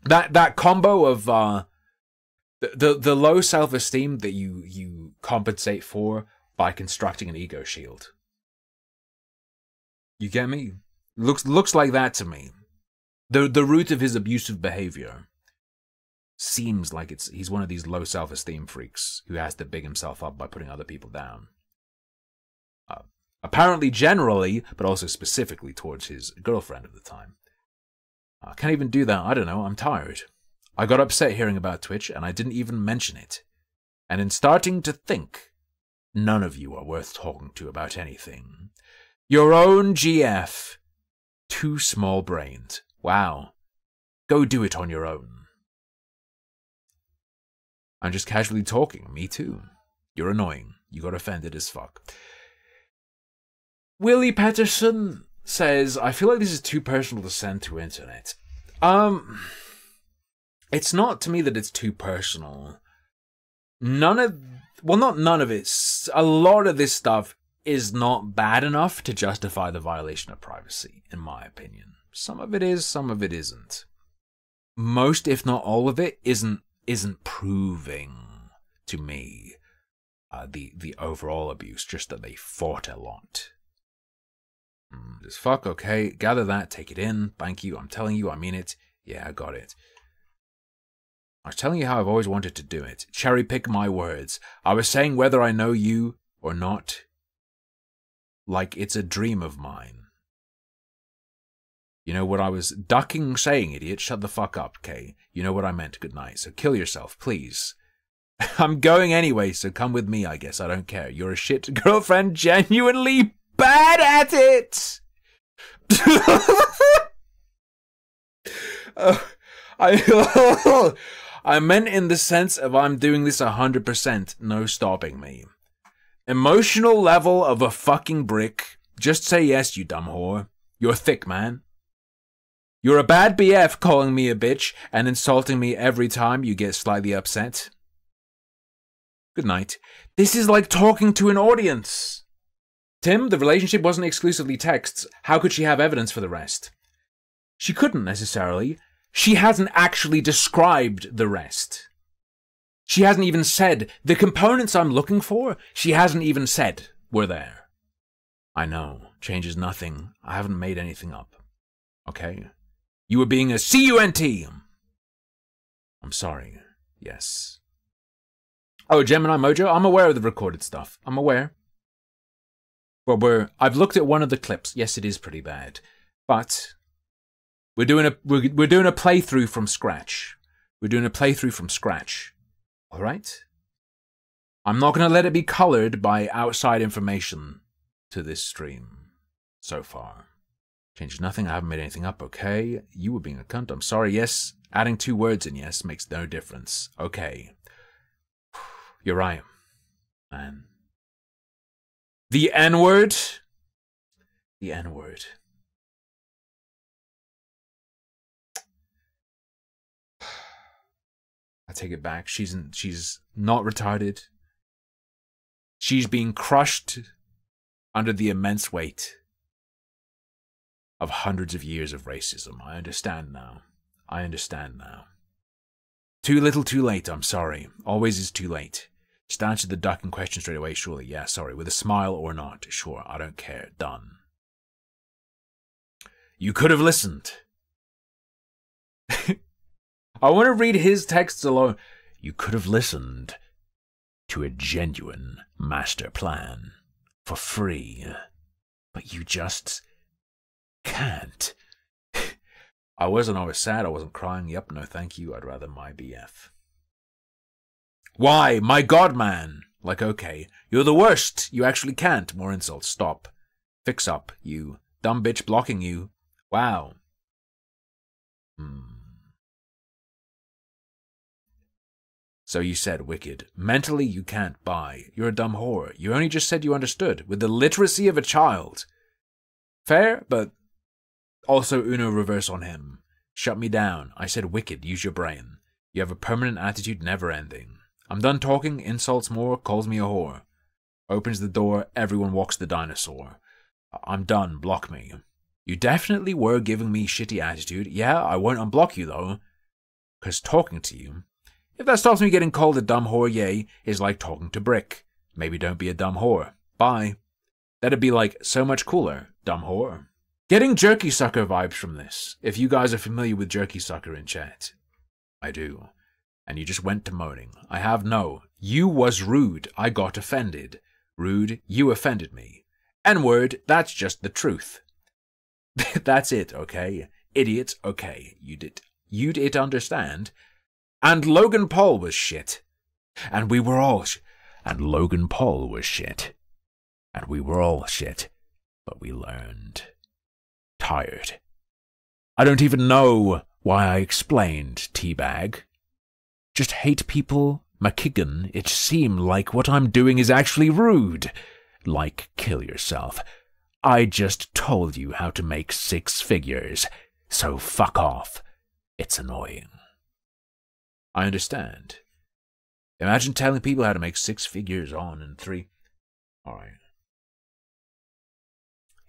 That combo of the low self-esteem that you compensate for by constructing an ego shield. You get me? Looks like that to me. The root of his abusive behavior seems like he's one of these low self-esteem freaks who has to big himself up by putting other people down. Apparently generally, but also specifically towards his girlfriend at the time. I can't even do that, I don't know, I'm tired. I got upset hearing about Twitch, and I didn't even mention it. And in starting to think, none of you are worth talking to about anything. Your own GF. Too small-brained. Wow. Go do it on your own. I'm just casually talking, me too. You're annoying. You got offended as fuck. Willie Patterson says, I feel like this is too personal to send to internet. It's not to me that it's too personal. Not none of it. A lot of this stuff is not bad enough to justify the violation of privacy, in my opinion. Some of it is, some of it isn't. Most, if not all of it, isn't proving to me the overall abuse, just that they fought a lot. Just fuck, okay, gather that, take it in, thank you, I'm telling you, I mean it, yeah, I got it. I was telling you how I've always wanted to do it, cherry pick my words. I was saying whether I know you or not, like it's a dream of mine. You know what I was ducking saying, idiot, shut the fuck up, okay? You know what I meant, good night, so kill yourself, please. I'm going anyway, so come with me, I guess, I don't care. You're a shit girlfriend, genuinely bad at it! I meant in the sense of I'm doing this 100%, no stopping me. Emotional level of a fucking brick. Just say yes, you dumb whore. You're thick, man. You're a bad BF calling me a bitch and insulting me every time you get slightly upset. Good night. This is like talking to an audience. Tim, the relationship wasn't exclusively texts. How could she have evidence for the rest? She couldn't necessarily. She hasn't actually described the rest. She hasn't even said the components I'm looking for. She hasn't even said were there. I know. changes nothing. I haven't made anything up. Okay? You were being a C-U-N-T. I'm sorry. Yes. Oh, Gemini Mojo, I'm aware of the recorded stuff. I'm aware. Well, I've looked at one of the clips. Yes, it is pretty bad. But we're doing a playthrough from scratch. We're doing a playthrough from scratch. All right? I'm not going to let it be colored by outside information to this stream so far. Changes nothing. I haven't made anything up. Okay. You were being a cunt. I'm sorry. Yes. Adding 2 words in yes makes no difference. Okay. You're right, man. The N-word. The N-word. I take it back. She's not retarded. She's being crushed under the immense weight of hundreds of years of racism. I understand now. I understand now. Too little, too late. I'm sorry. Always is too late. Just answer the ducking question straight away, surely. Yeah, sorry. With a smile or not. Sure, I don't care. Done. You could have listened. I want to read his texts alone. You could have listened to a genuine master plan for free. But you just can't. I wasn't always sad. I wasn't crying. Yep, no thank you. I'd rather my BF. Why? My God, man. Like, okay. You're the worst. You actually can't. More insults. Stop. Fix up, you. Dumb bitch blocking you. Wow. So you said, wicked. Mentally, you can't buy. You're a dumb whore. You only just said you understood. With the literacy of a child. Fair, but also Uno reverse on him. Shut me down. I said wicked. Use your brain. You have a permanent attitude, never ending. I'm done talking. Insults more. Calls me a whore. Opens the door. Everyone walks the dinosaur. I'm done. Block me. You definitely were giving me shitty attitude. Yeah, I won't unblock you though. 'Cause talking to you, if that stops me getting called a dumb whore, yay, is like talking to Brick. Maybe don't be a dumb whore. Bye. That'd be like so much cooler, dumb whore. Getting Jerky Sucker vibes from this, if you guys are familiar with Jerky Sucker in chat. I do. And you just went to moaning. I have no. You was rude. I got offended. Rude, you offended me. N-word, that's just the truth. That's it, okay? Idiots, okay. You'd it understand. And Logan Paul was shit. And we were all and Logan Paul was shit. And we were all shit. But we learned. Tired. I don't even know why I explained, Teabag. Just hate people, McKigan. It seemed like what I'm doing is actually rude. Like, kill yourself. I just told you how to make 6 figures, so fuck off. It's annoying. I understand. Imagine telling people how to make 6 figures on and 3. Alright.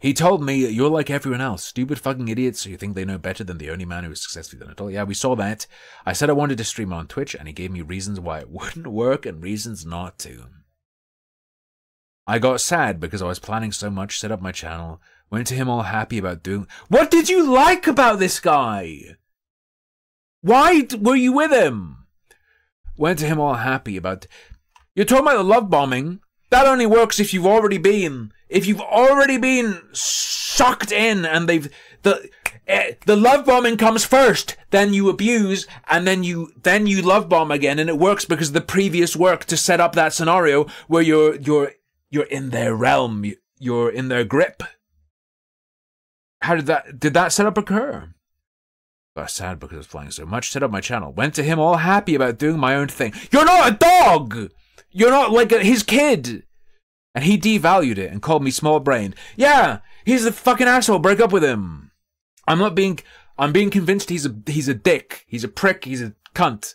He told me, you're like everyone else. Stupid fucking idiots who think they know better than the only man who is successfully done it all. Yeah, we saw that. I said I wanted to stream on Twitch, and he gave me reasons why it wouldn't work and reasons not to. I got sad because I was planning so much, set up my channel, went to him all happy about doing... What did you like about this guy? Why were you with him? Went to him all happy about... You're talking about the love bombing. That only works if you've already been... If you've already been sucked in and they've... The love bombing comes first, then you abuse, and then you love bomb again, and it works because of the previous work to set up that scenario where you're in their realm, you're in their grip. How did that setup occur? Got sad because I was playing so much, set up my channel, went to him all happy about doing my own thing. You're not a dog! You're not like his kid! And he devalued it and called me small-brained. Yeah, he's a fucking asshole, break up with him. I'm being convinced he's a dick, he's a prick, he's a cunt.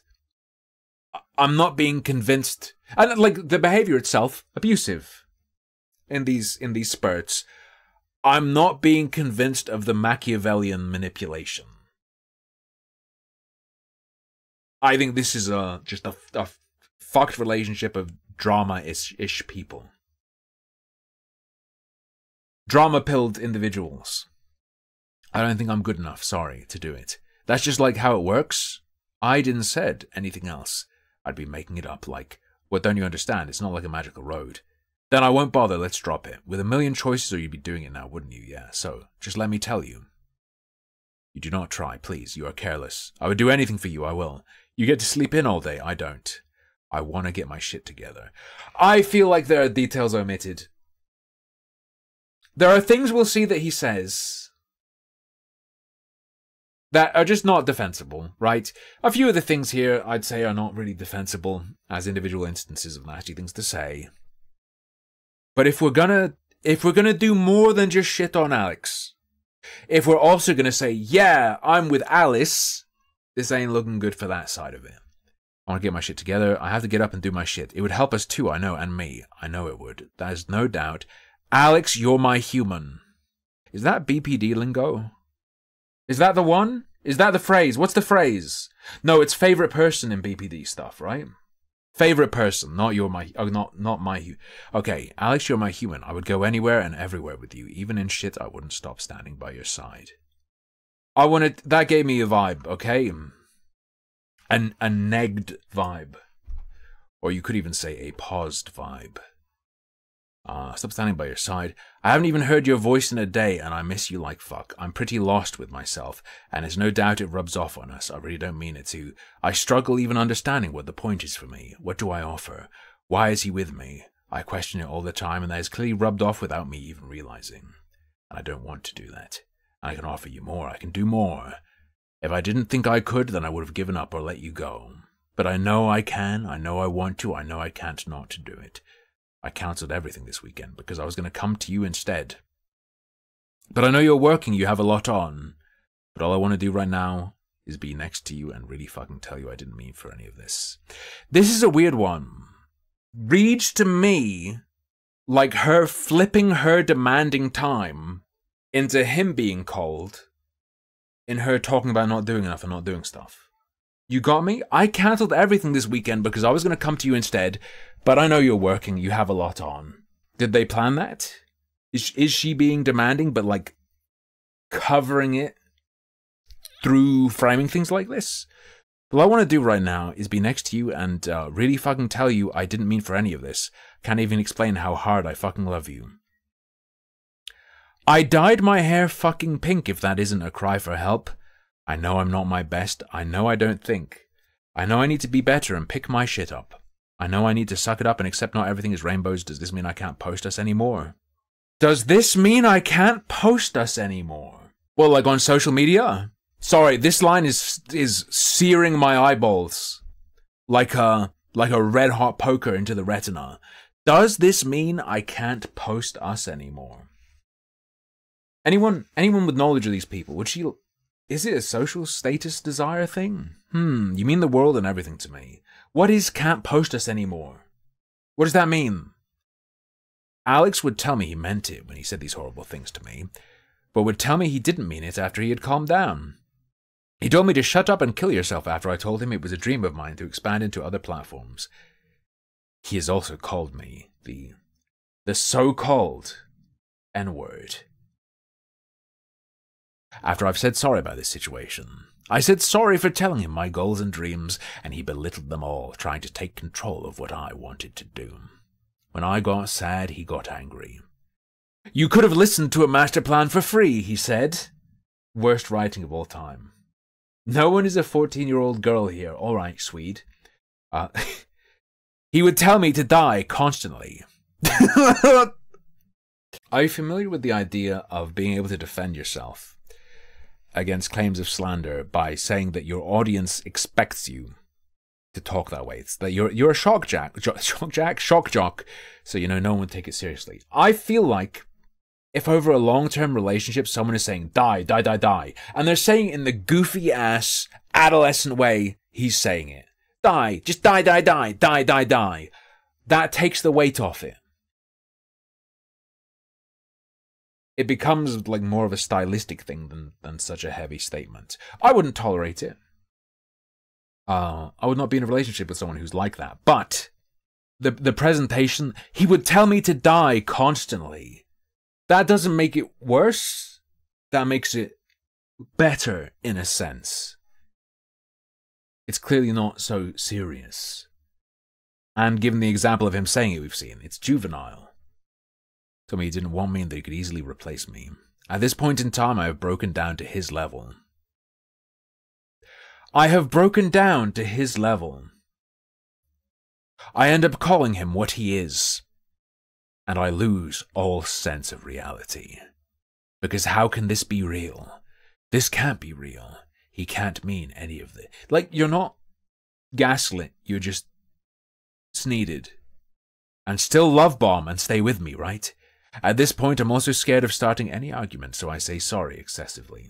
I'm not being convinced. And like the behavior itself, abusive. In these spurts. I'm not being convinced of the Machiavellian manipulation. I think this is just a fucked relationship of drama-ish people. drama-pilled individuals. I don't think I'm good enough, sorry, to do it. That's just like how it works. I didn't said anything else. I'd be making it up like, what don't you understand? It's not like a magical road. Then I won't bother, let's drop it. With a million choices, or you'd be doing it now, wouldn't you? Yeah, so, just let me tell you. You do not try, please. You are careless. I would do anything for you, I will. You get to sleep in all day, I don't. I want to get my shit together. I feel like there are details omitted. There are things we'll see that he says that are just not defensible, right? A few of the things here I'd say are not really defensible as individual instances of nasty things to say. But if we're gonna do more than just shit on Alex, if we're also gonna say, yeah, I'm with Alice, this ain't looking good for that side of it. I want to get my shit together. I have to get up and do my shit. It would help us too, I know, and me. I know it would. There's no doubt. Alex, you're my human. Is that BPD lingo? Is that the one? Is that the phrase? What's the phrase? No, it's favorite person in BPD stuff, right? Favorite person, not you're my... Oh, not my... Okay, Alex, you're my human. I would go anywhere and everywhere with you. Even in shit, I wouldn't stop standing by your side. That gave me a vibe, okay? A negged vibe. Or you could even say a paused vibe. Stop standing by your side. I haven't even heard your voice in a day, and I miss you like fuck. I'm pretty lost with myself, and there's no doubt it rubs off on us. I really don't mean it to. I struggle even understanding what the point is for me. What do I offer? Why is he with me? I question it all the time, and that is clearly rubbed off without me even realizing. And I don't want to do that. I can offer you more. I can do more. If I didn't think I could, then I would have given up or let you go. But I know I can. I know I want to. I know I can't not to do it. I cancelled everything this weekend because I was going to come to you instead. But I know you're working, you have a lot on. But all I want to do right now is be next to you and really fucking tell you I didn't mean for any of this. This is a weird one. Reads to me like her flipping her demanding time into him being cold in her talking about not doing enough and not doing stuff. You got me? I cancelled everything this weekend because I was going to come to you instead, but I know you're working, you have a lot on. Did they plan that? Is she being demanding, but like covering it through framing things like this? What I want to do right now is be next to you and really fucking tell you I didn't mean for any of this. Can't even explain how hard I fucking love you. I dyed my hair fucking pink if that isn't a cry for help. I know I'm not my best. I know I don't think. I know I need to be better and pick my shit up. I know I need to suck it up and accept not everything is rainbows. Does this mean I can't post us anymore? Does this mean I can't post us anymore? Well, like on social media? Sorry, this line is searing my eyeballs like a red hot poker into the retina. Does this mean I can't post us anymore? Anyone with knowledge of these people, would she... Is it a social status desire thing? You mean the world and everything to me. What is can't post us anymore? What does that mean? Alex would tell me he meant it when he said these horrible things to me, but would tell me he didn't mean it after he had calmed down. He told me to shut up and kill yourself after I told him it was a dream of mine to expand into other platforms. He has also called me the so-called N-word. After I've said sorry about this situation, I said sorry for telling him my goals and dreams, and he belittled them all, trying to take control of what I wanted to do. When I got sad, he got angry. You could have listened to a master plan for free, he said. Worst writing of all time. No one is a 14-year-old girl here. All right, Swede. He would tell me to die constantly. Are you familiar with the idea of being able to defend yourself against claims of slander by saying that your audience expects you to talk that way? It's that you're a shock jock, so no one would take it seriously. I feel like if over a long-term relationship someone is saying die, die, die, die, and they're saying it in the goofy-ass adolescent way he's saying it, die, just die, die, die, die, die, die, that takes the weight off it. It becomes like more of a stylistic thing than such a heavy statement. I wouldn't tolerate it. I would not be in a relationship with someone who's like that. But the presentation, he would tell me to die constantly. That doesn't make it worse. That makes it better in a sense. It's clearly not so serious. And given the example of him saying it we've seen, it's juvenile. Told me he didn't want me and that he could easily replace me. At this point in time, I have broken down to his level. I have broken down to his level. I end up calling him what he is. And I lose all sense of reality. Because how can this be real? This can't be real. He can't mean any of this. Like, you're not gaslit. You're just sneeded. And still love bomb and stay with me, right? At this point, I'm also scared of starting any argument, so I say sorry excessively.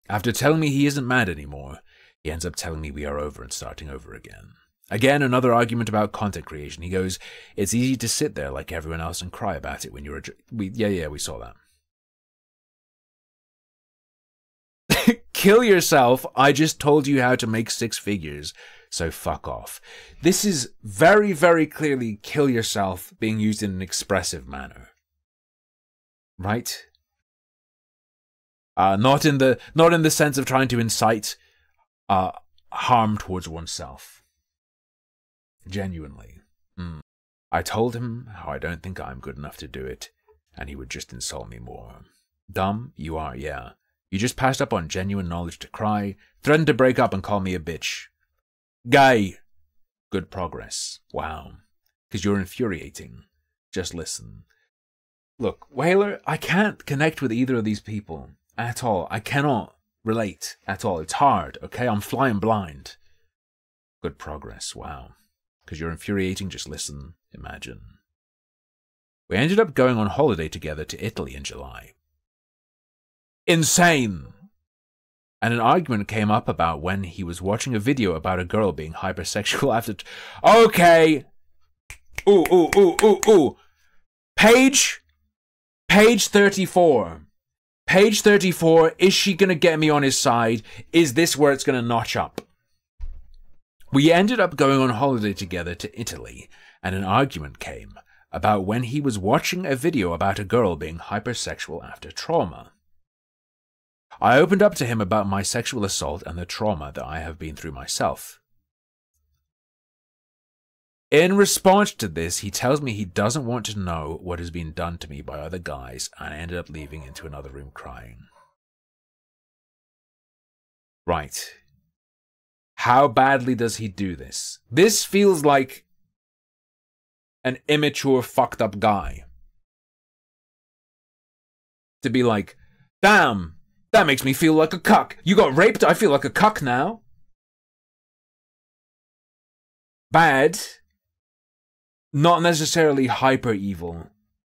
After telling me he isn't mad anymore, he ends up telling me we are over and starting over again. Again, another argument about content creation. He goes, it's easy to sit there like everyone else and cry about it when you're we saw that. Kill yourself. I just told you how to make 6 figures, so fuck off. This is very, very clearly kill yourself being used in an expressive manner. Right? Not in the sense of trying to incite harm towards oneself. Genuinely. I told him how I don't think I'm good enough to do it, and he would just insult me more. Dumb? You are, yeah. You just passed up on genuine knowledge to cry, threatened to break up and call me a bitch. Gay. Good progress. Wow. Because you're infuriating. Just listen. Look, Whaler, I can't connect with either of these people at all. I cannot relate at all. It's hard, okay? I'm flying blind. Good progress. Wow. Because you're infuriating, just listen. Imagine. We ended up going on holiday together to Italy in July. Insane! And an argument came up about when he was watching a video about a girl being hypersexual after... Okay! Ooh. Page 34. Page 34, is she gonna get me on his side? Is this where it's gonna notch up? We ended up going on holiday together to Italy, and an argument came about when he was watching a video about a girl being hypersexual after trauma. I opened up to him about my sexual assault and the trauma that I have been through myself. In response to this, he tells me he doesn't want to know what has been done to me by other guys, and I ended up leaving into another room crying. Right. How badly does he do this? This feels like an immature, fucked up guy. To be like, damn, that makes me feel like a cuck. You got raped, I feel like a cuck now. Bad. Not necessarily hyper evil.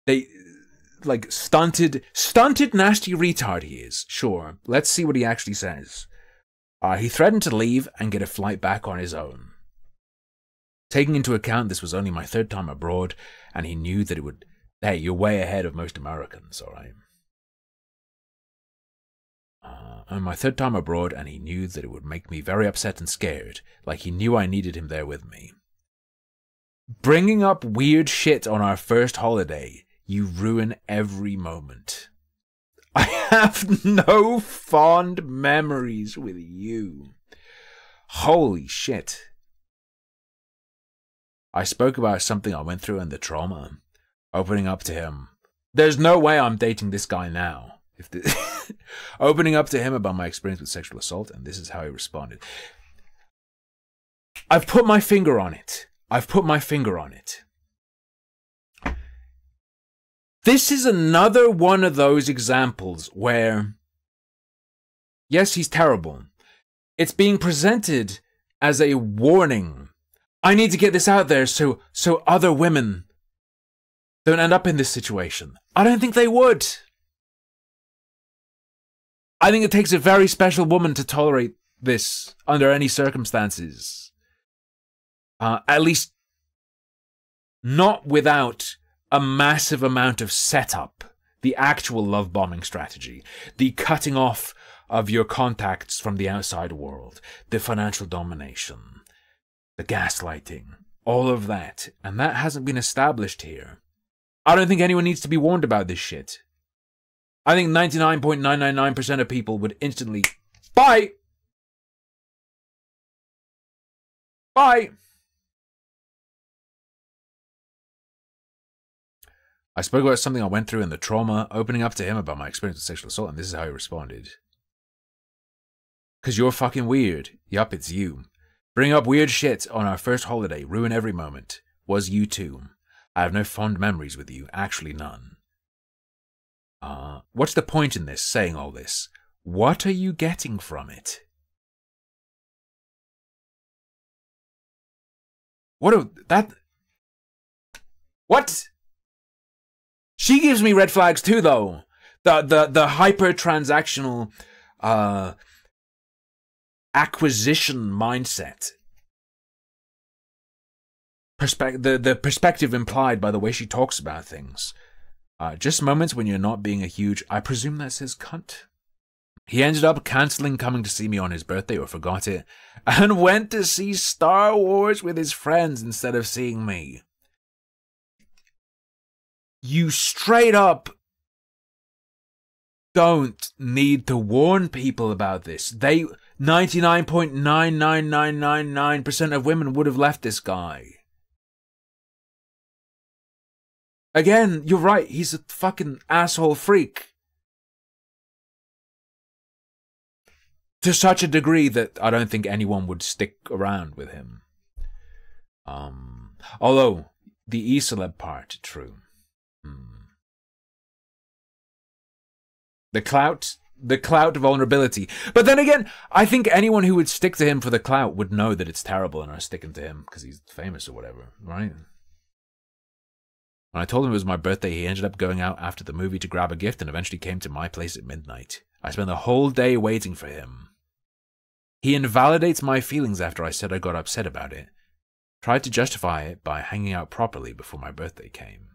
They, like, stunted, nasty retard he is. Sure. Let's see what he actually says. He threatened to leave and get a flight back on his own. Taking into account this was only my 3rd time abroad, and he knew that it would... Hey, you're way ahead of most Americans, alright? My 3rd time abroad, and he knew that it would make me very upset and scared, like he knew I needed him there with me. Bringing up weird shit on our first holiday, you ruin every moment. I have no fond memories with you. Holy shit. I spoke about something I went through and the trauma, opening up to him. There's no way I'm dating this guy now. Opening up to him about my experience with sexual assault, and this is how he responded. I've put my finger on it. This is another one of those examples where, yes, he's terrible. It's being presented as a warning. I need to get this out there so other women don't end up in this situation. I don't think they would. I think it takes a very special woman to tolerate this under any circumstances. At least not without a massive amount of setup, the actual love bombing strategy, the cutting off of your contacts from the outside world, the financial domination, the gaslighting, all of that. And that hasn't been established here. I don't think anyone needs to be warned about this shit. I think 99.999% of people would instantly, bye! Bye! I spoke about something I went through and the trauma, opening up to him about my experience with sexual assault, and this is how he responded. Cause you're fucking weird. Yup, it's you. Bring up weird shit on our first holiday, ruin every moment. Was you too. I have no fond memories with you, actually none. What's the point in this, saying all this? What are you getting from it? What? She gives me red flags too, though. The hyper transactional acquisition mindset. The perspective implied by the way she talks about things. Just moments when you're not being a huge, I presume that says cunt. He ended up cancelling coming to see me on his birthday or forgot it, and went to see Star Wars with his friends instead of seeing me. You straight up don't need to warn people about this. 99.99999% of women would have left this guy. Again, you're right, he's a fucking asshole freak. To such a degree that I don't think anyone would stick around with him. Although, the e-celeb part, true. The clout vulnerability. But then again, I think anyone who would stick to him for the clout would know that it's terrible and are sticking to him because he's famous or whatever, right? When I told him it was my birthday, he ended up going out after the movie to grab a gift and eventually came to my place at midnight. I spent the whole day waiting for him. He invalidates my feelings after I said I got upset about it. Tried to justify it by hanging out properly before my birthday came.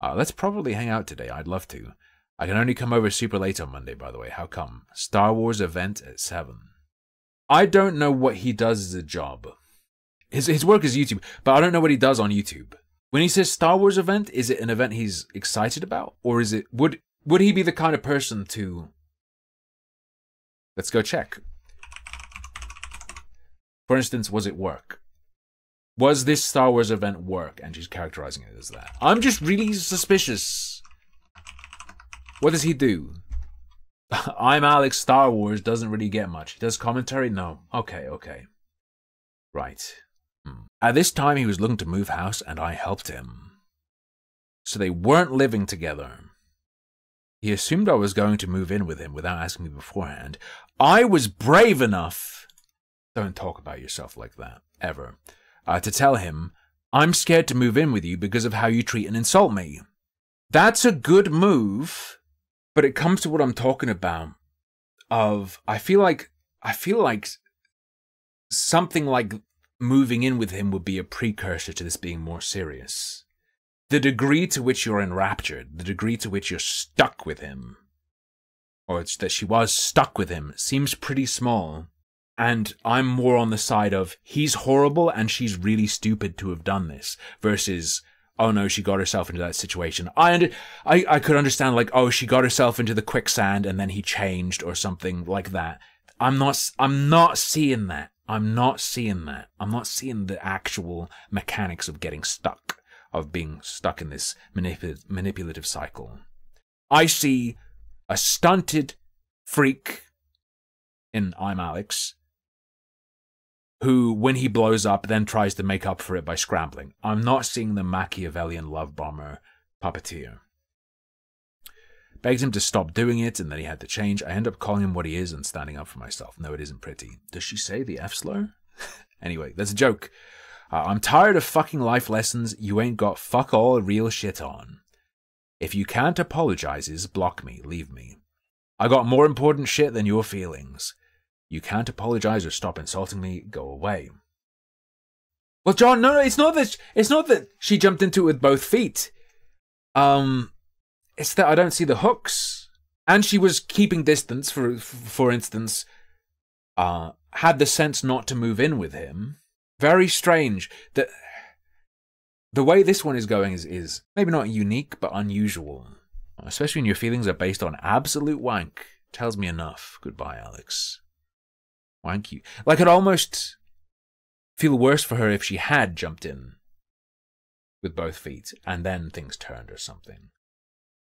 Let's probably hang out today, I'd love to. I can only come over super late on Monday, by the way. How come? Star Wars event at 7. I don't know what he does as a job. His work is YouTube, but I don't know what he does on YouTube. When he says Star Wars event, is it an event he's excited about? Or is it... Would he be the kind of person to... Let's go check. For instance, was it work? Was this Star Wars event work? And she's characterizing it as that. I'm just really suspicious. What does he do? ImAllexx's Star Wars doesn't really get much. He does commentary? No. Okay. Right. At this time, he was looking to move house, and I helped him. So they weren't living together. He assumed I was going to move in with him without asking me beforehand. I was brave enough... Don't talk about yourself like that, ever. To tell him, I'm scared to move in with you because of how you treat and insult me. That's a good move, but it comes to what I'm talking about. I feel like something like moving in with him would be a precursor to this being more serious. The degree to which you're enraptured, the degree to which you're stuck with him, or it's that she was stuck with him, seems pretty small. And I'm more on the side of, he's horrible and she's really stupid to have done this, versus, oh no, she got herself into that situation. I could understand, like, oh, she got herself into the quicksand and then he changed or something like that. I'm not seeing that. I'm not seeing the actual mechanics of getting stuck, of being stuck in this manipulative cycle. I see a stunted freak in ImAllexx's who, when he blows up, then tries to make up for it by scrambling. I'm not seeing the Machiavellian love bomber puppeteer. Begged him to stop doing it, and then he had to change. I end up calling him what he is and standing up for myself. No, it isn't pretty. Does she say the F slur? Anyway, that's a joke. I'm tired of fucking life lessons. You ain't got fuck all real shit on. If you can't apologizes, block me, leave me. I got more important shit than your feelings. You can't apologize or stop insulting me, go away. Well, John, no, it's not that she jumped into it with both feet. It's that I don't see the hooks. And she was keeping distance, for instance, had the sense not to move in with him. Very strange. The way this one is going is maybe not unique, but unusual. Especially when your feelings are based on absolute wank. Tells me enough. Goodbye, Alex. Wank you. Like, I'd almost feel worse for her if she had jumped in with both feet and then things turned or something.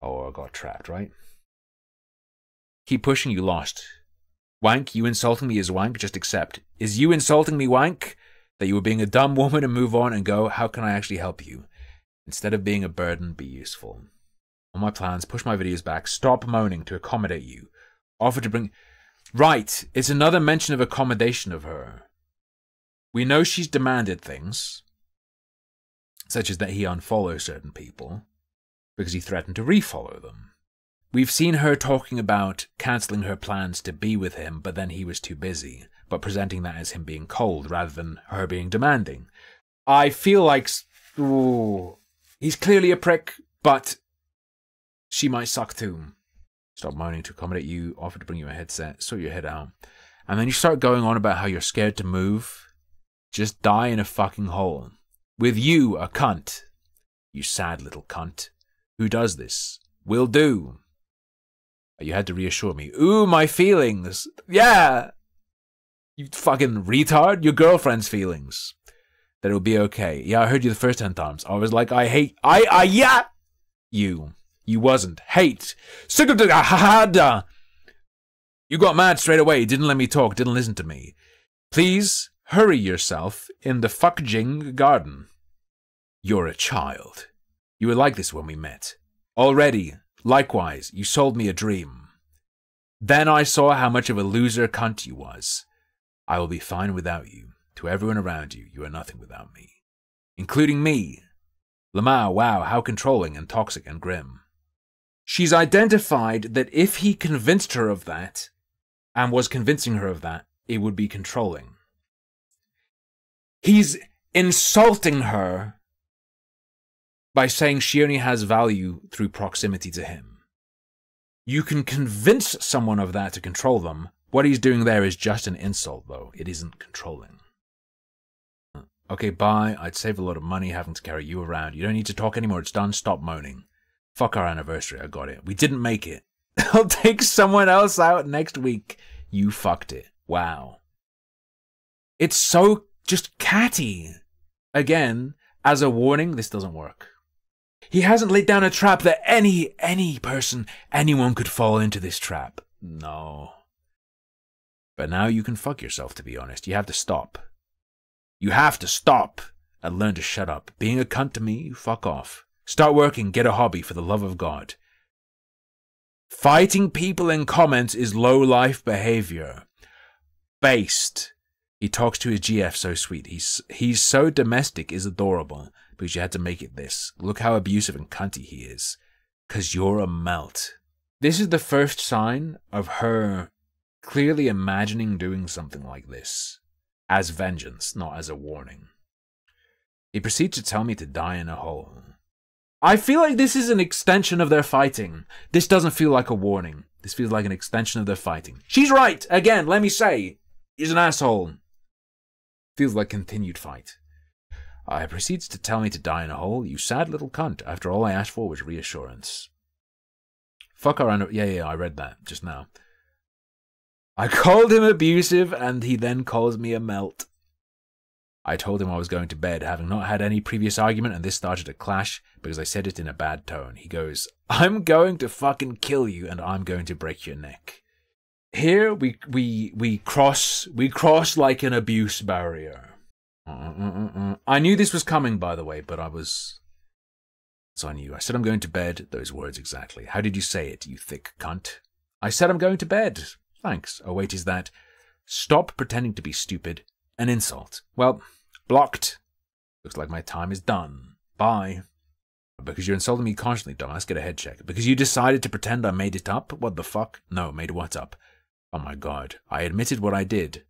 Or got trapped, right? Keep pushing, you lost. Wank, you insulting me is wank, just accept. Is you insulting me wank? That you were being a dumb woman and move on and go, how can I actually help you? Instead of being a burden, be useful. On my plans, push my videos back, stop moaning to accommodate you. Offer to bring... Right, it's another mention of accommodation of her. We know she's demanded things, such as that he unfollow certain people, because he threatened to refollow them. We've seen her talking about cancelling her plans to be with him, but then he was too busy, but presenting that as him being cold rather than her being demanding. I feel like... Ooh, he's clearly a prick, but she might suck too. Stop moaning to accommodate you, offer to bring you a headset, sort your head out. And then you start going on about how you're scared to move. Just die in a fucking hole. With you, a cunt. You sad little cunt. Who does this? Will do. You had to reassure me. Ooh, my feelings. Yeah. You fucking retard. Your girlfriend's feelings. That it'll be okay. Yeah, I heard you the first 10 times. I was like, yeah. You. You wasn't. Hate. Sick of the... You got mad straight away. Didn't let me talk. Didn't listen to me. Please hurry yourself in the fuckjing garden. You're a child. You were like this when we met. Already. Likewise, you sold me a dream. Then I saw how much of a loser cunt you was. I will be fine without you. To everyone around you, you are nothing without me. Including me. Lamau, wow, how controlling and toxic and grim. She's identified that if he convinced her of that, and was convincing her of that, it would be controlling. He's insulting her by saying she only has value through proximity to him. You can convince someone of that to control them. What he's doing there is just an insult, though. It isn't controlling. Okay, bye. I'd save a lot of money having to carry you around. You don't need to talk anymore. It's done. Stop moaning. Fuck our anniversary. I got it. We didn't make it. I'll take someone else out next week. You fucked it. Wow. It's so just catty. Again, as a warning, this doesn't work. He hasn't laid down a trap that anyone could fall into this trap. No. But now you can fuck yourself, to be honest. You have to stop. You have to stop and learn to shut up. Being a cunt to me, fuck off. Start working, get a hobby for the love of God. Fighting people in comments is low-life behavior. Based. He talks to his GF so sweet. He's so domestic is adorable. Because you had to make it this. Look how abusive and cunty he is. 'Cause you're a melt. This is the first sign of her clearly imagining doing something like this. As vengeance, not as a warning. He proceeds to tell me to die in a hole. I feel like this is an extension of their fighting. This doesn't feel like a warning. This feels like an extension of their fighting. She's right! Again, let me say. He's an asshole. Feels like continued fight. He proceeds to tell me to die in a hole. You sad little cunt. After all I asked for was reassurance. Fuck our... Yeah, I read that just now. I called him abusive, and he then calls me a melt. I told him I was going to bed, having not had any previous argument, and this started a clash, because I said it in a bad tone. He goes, I'm going to fucking kill you, and I'm going to break your neck. Here, we cross like an abuse barrier. I knew this was coming, by the way, but So I knew. I said I'm going to bed. Those words exactly. How did you say it, you thick cunt? I said I'm going to bed. Thanks. Oh, wait, is that... Stop pretending to be stupid. An insult. Well, blocked. Looks like my time is done. Bye. Because you're insulting me constantly, dumbass. Get a head check. Because you decided to pretend I made it up? What the fuck? No, made what up? Oh my god. I admitted what I did.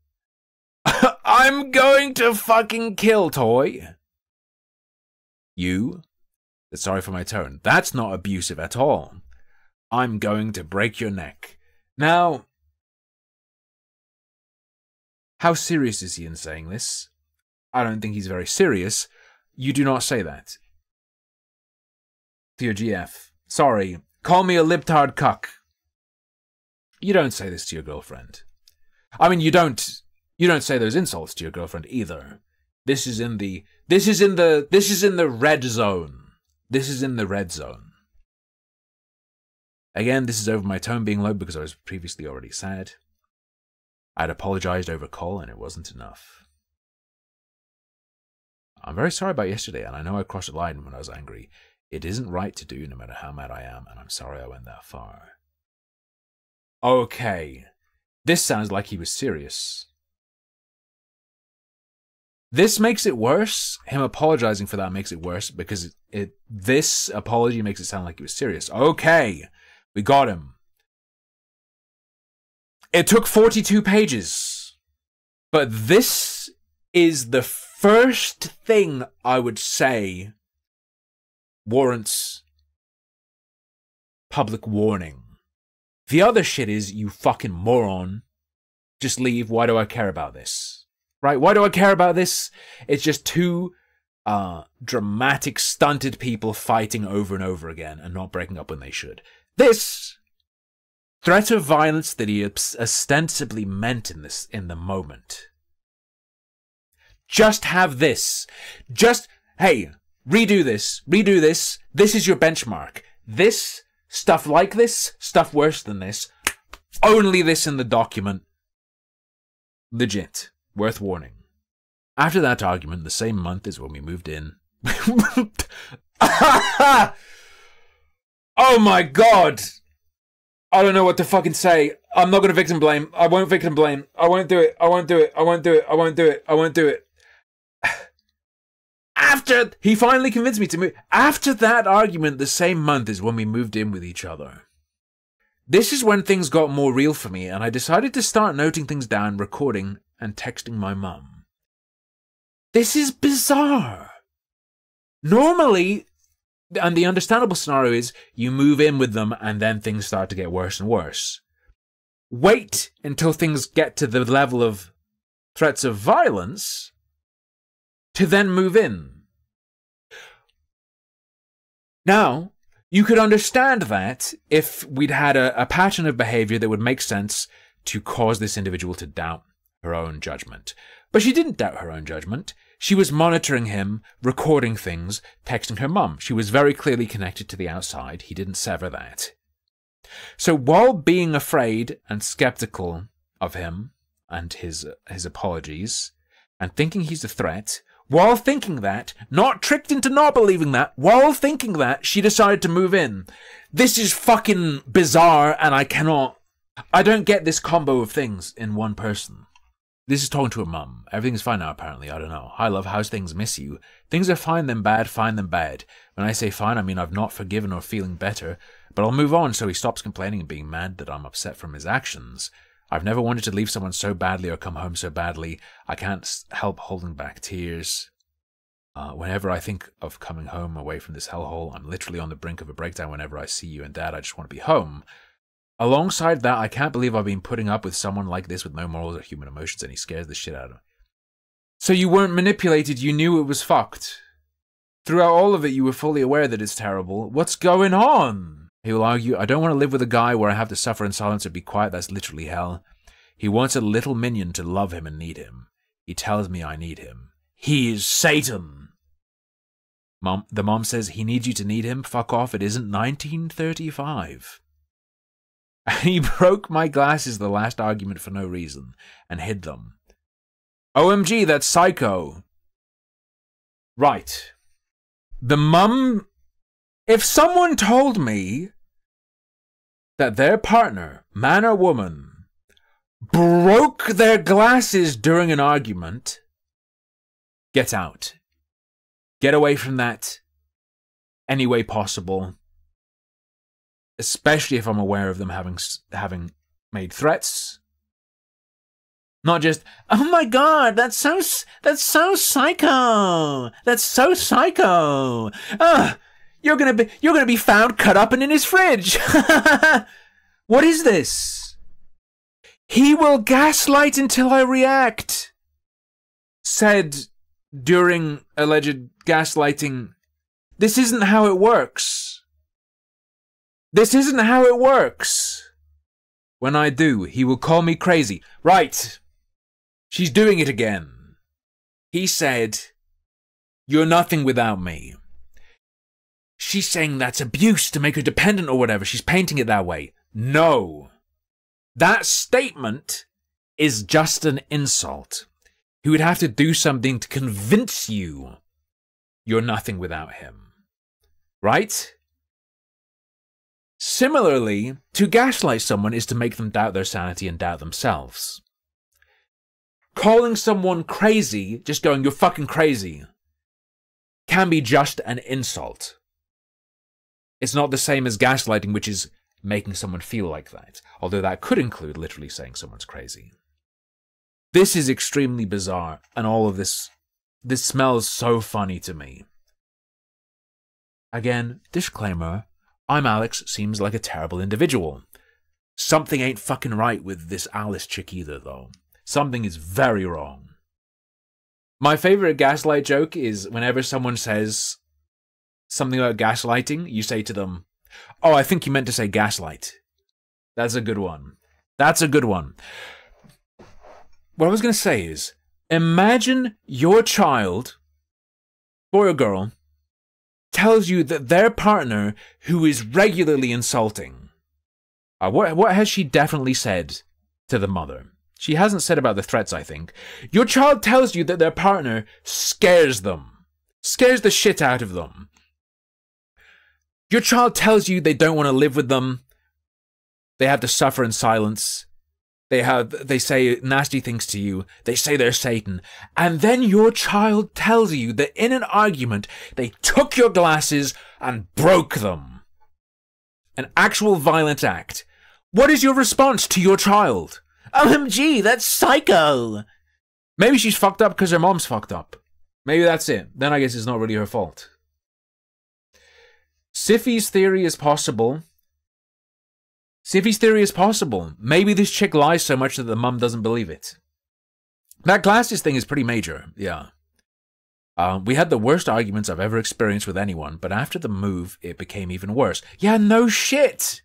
I'm going to fucking kill, toy. You? Sorry for my tone. That's not abusive at all. I'm going to break your neck. Now, how serious is he in saying this? I don't think he's very serious. You do not say that. To your GF. Sorry, Call me a libtard cuck. You don't say this to your girlfriend. I mean, you don't say those insults to your girlfriend either. This is in the red zone. This is in the red zone. Again, this is over my tone being low because I was previously already sad. I'd apologized over call and it wasn't enough. I'm very sorry about yesterday, and I know I crossed a line when I was angry. It isn't right to do, no matter how mad I am, and I'm sorry I went that far. Okay. This sounds like he was serious. This makes it worse. Him apologizing for that makes it worse because this apology makes it sound like he was serious. Okay. We got him. It took 42 pages. But this is the first thing I would say warrants public warning. The other shit is, you fucking moron. Just leave. Why do I care about this? Right? Why do I care about this? It's just two dramatic, stunted people fighting over and over again and not breaking up when they should. This threat of violence that he ostensibly meant in the moment. Just have this. Just, hey, redo this. This is your benchmark. This, stuff like this, stuff worse than this, only this in the document. Legit. Worth warning. After that argument, the same month is when we moved in. Oh my god! I don't know what to fucking say. I'm not gonna victim blame. I won't victim blame. I won't do it. I won't do it. I won't do it. I won't do it. I won't do it. After he finally convinced me to move. After that argument, the same month is when we moved in with each other. This is when things got more real for me, and I decided to start noting things down, recording, and texting my mum. This is bizarre. Normally, and the understandable scenario is, you move in with them and then things start to get worse and worse. Wait until things get to the level of threats of violence to then move in. Now, you could understand that if we'd had a pattern of behavior that would make sense to cause this individual to doubt her own judgment. But she didn't doubt her own judgment. She was monitoring him, recording things, texting her mum. She was very clearly connected to the outside. He didn't sever that. So while being afraid and skeptical of him and his apologies, and thinking he's a threat, while thinking that, not tricked into not believing that, while thinking that, she decided to move in. This is fucking bizarre, and I don't get this combo of things in one person. This is talking to a mum. Everything's fine now, apparently. I don't know. Hi, love. How's things? Miss you. Things are fine, then bad, fine, then bad. When I say fine, I mean I've not forgiven or feeling better, but I'll move on so he stops complaining and being mad that I'm upset from his actions. I've never wanted to leave someone so badly or come home so badly. I can't help holding back tears. Whenever I think of coming home away from this hellhole, I'm literally on the brink of a breakdown whenever I see you and Dad. I just want to be home. Alongside that, I can't believe I've been putting up with someone like this with no morals or human emotions, and he scares the shit out of me. So you weren't manipulated, you knew it was fucked. Throughout all of it, you were fully aware that it's terrible. What's going on? He will argue, I don't want to live with a guy where I have to suffer in silence or be quiet, that's literally hell. He wants a little minion to love him and need him. He tells me I need him. He is Satan. The mom says, he needs you to need him? Fuck off, it isn't 1935. He broke my glasses the last argument for no reason, and hid them. OMG, that's psycho. Right. The mum... If someone told me that their partner, man or woman, broke their glasses during an argument, get out. Get away from that any way possible. Especially if I'm aware of them having made threats. Not just, oh my god, that's so psycho. That's so psycho. You're gonna be found cut up and in his fridge. What is this? He will gaslight until I react. Said during alleged gaslighting. This isn't how it works. This isn't how it works. When I do, he will call me crazy. Right. She's doing it again. He said, "You're nothing without me." She's saying that's abuse to make her dependent or whatever. She's painting it that way. No. That statement is just an insult. He would have to do something to convince you you're nothing without him. Right? Similarly, to gaslight someone is to make them doubt their sanity and doubt themselves. Calling someone crazy, just going, "You're fucking crazy," can be just an insult. It's not the same as gaslighting, which is making someone feel like that, although that could include literally saying someone's crazy. This is extremely bizarre, and all of this smells so funny to me. Again, disclaimer, ImAllexx seems like a terrible individual. Something ain't fucking right with this Alice chick either, though. Something is very wrong. My favorite gaslight joke is whenever someone says something about gaslighting, you say to them, "Oh, I think you meant to say gaslight." That's a good one. That's a good one. What I was going to say is, imagine your child, boy or girl, tells you that their partner, who is regularly insulting, what has she definitely said to the mother? She hasn't said about the threats, I think. Your child tells you that their partner scares them, scares the shit out of them. Your child tells you they don't want to live with them. They have to suffer in silence. They say nasty things to you. They say they're Satan. And then your child tells you that in an argument, they took your glasses and broke them. An actual violent act. What is your response to your child? OMG, that's psycho! Maybe she's fucked up because her mom's fucked up. Maybe that's it. Then I guess it's not really her fault. Siffy's theory is possible. Siffy's theory is possible. Maybe this chick lies so much that the mum doesn't believe it. That glasses thing is pretty major, yeah. We had the worst arguments I've ever experienced with anyone, but after the move, it became even worse. Yeah, no shit!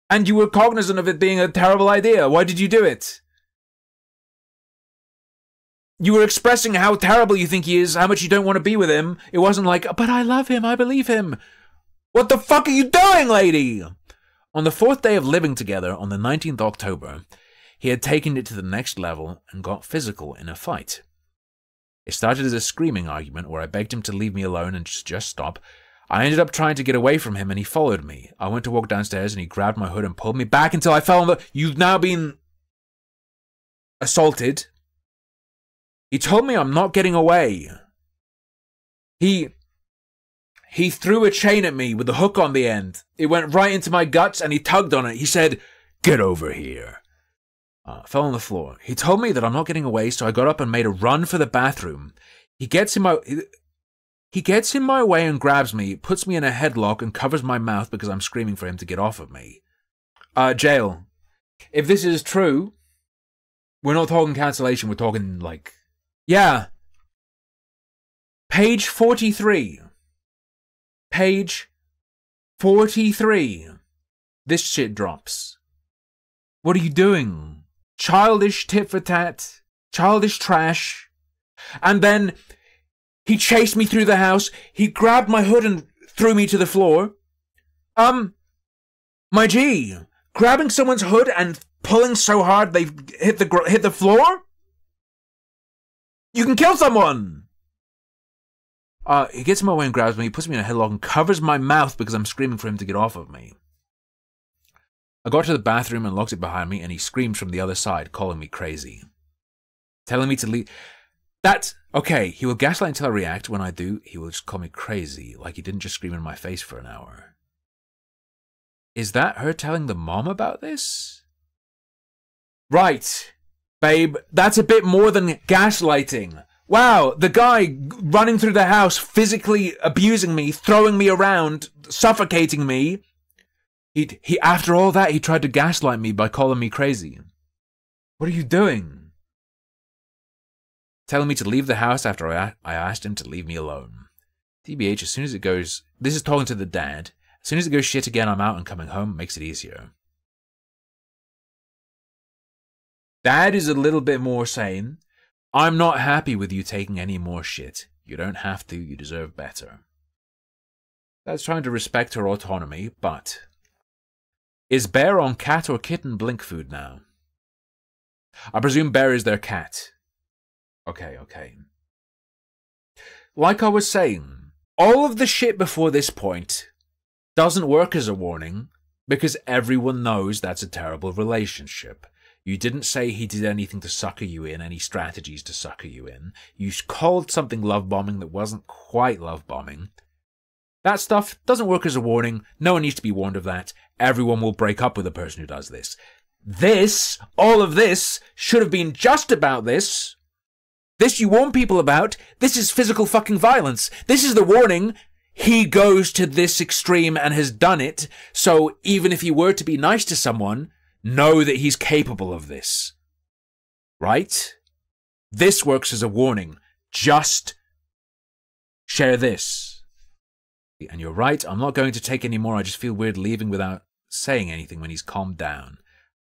And you were cognizant of it being a terrible idea. Why did you do it? You were expressing how terrible you think he is, how much you don't want to be with him. It wasn't like, "But I love him, I believe him." What the fuck are you doing, lady? On the 4th day of living together, on the 19th October, he had taken it to the next level and got physical in a fight. It started as a screaming argument where I begged him to leave me alone and just stop. I ended up trying to get away from him and he followed me. I went to walk downstairs and he grabbed my hood and pulled me back until I fell on the... You've now been assaulted. He told me I'm not getting away. He threw a chain at me with a hook on the end. It went right into my guts and he tugged on it. He said, "Get over here." Fell on the floor. He told me that I'm not getting away, so I got up and made a run for the bathroom. He gets in my way and grabs me, puts me in a headlock and covers my mouth because I'm screaming for him to get off of me. Jail. If this is true, we're not talking cancellation, we're talking like... Yeah. Page 43. Page 43. This shit drops. What are you doing? Childish tit for tat. Childish trash. And then he chased me through the house. He grabbed my hood and threw me to the floor. My G. Grabbing someone's hood and pulling so hard they hit the floor? You can kill someone! He gets in my way and grabs me, puts me in a headlock and covers my mouth because I'm screaming for him to get off of me. I got to the bathroom and locked it behind me and he screams from the other side, calling me crazy. Telling me to leave. That's okay, he will gaslight until I react. When I do, he will just call me crazy, like he didn't just scream in my face for an hour. Is that her telling the mom about this? Right, babe, that's a bit more than gaslighting. Wow, the guy running through the house, physically abusing me, throwing me around, suffocating me. He after all that, he tried to gaslight me by calling me crazy. What are you doing? Telling me to leave the house after I asked him to leave me alone. TBH, as soon as it goes... This is talking to the dad. As As soon as it goes shit again, I'm out and coming home. Makes it easier. Dad is a little bit more sane. I'm not happy with you taking any more shit. You don't have to. You deserve better. That's trying to respect her autonomy, but... Is Bear on cat or kitten blink food now? I presume Bear is their cat. Okay. Like I was saying, all of the shit before this point doesn't work as a warning because everyone knows that's a terrible relationship. You didn't say he did anything to sucker you in, any strategies to sucker you in. You called something love bombing that wasn't quite love bombing. That stuff doesn't work as a warning. No one needs to be warned of that. Everyone will break up with a person who does this. All of this, should have been just about this. This you warn people about. This is physical fucking violence. This is the warning. He goes to this extreme and has done it. So even if you were to be nice to someone, know that he's capable of this. Right? This works as a warning. Just share this. And you're right, I'm not going to take any more. I just feel weird leaving without saying anything when he's calmed down.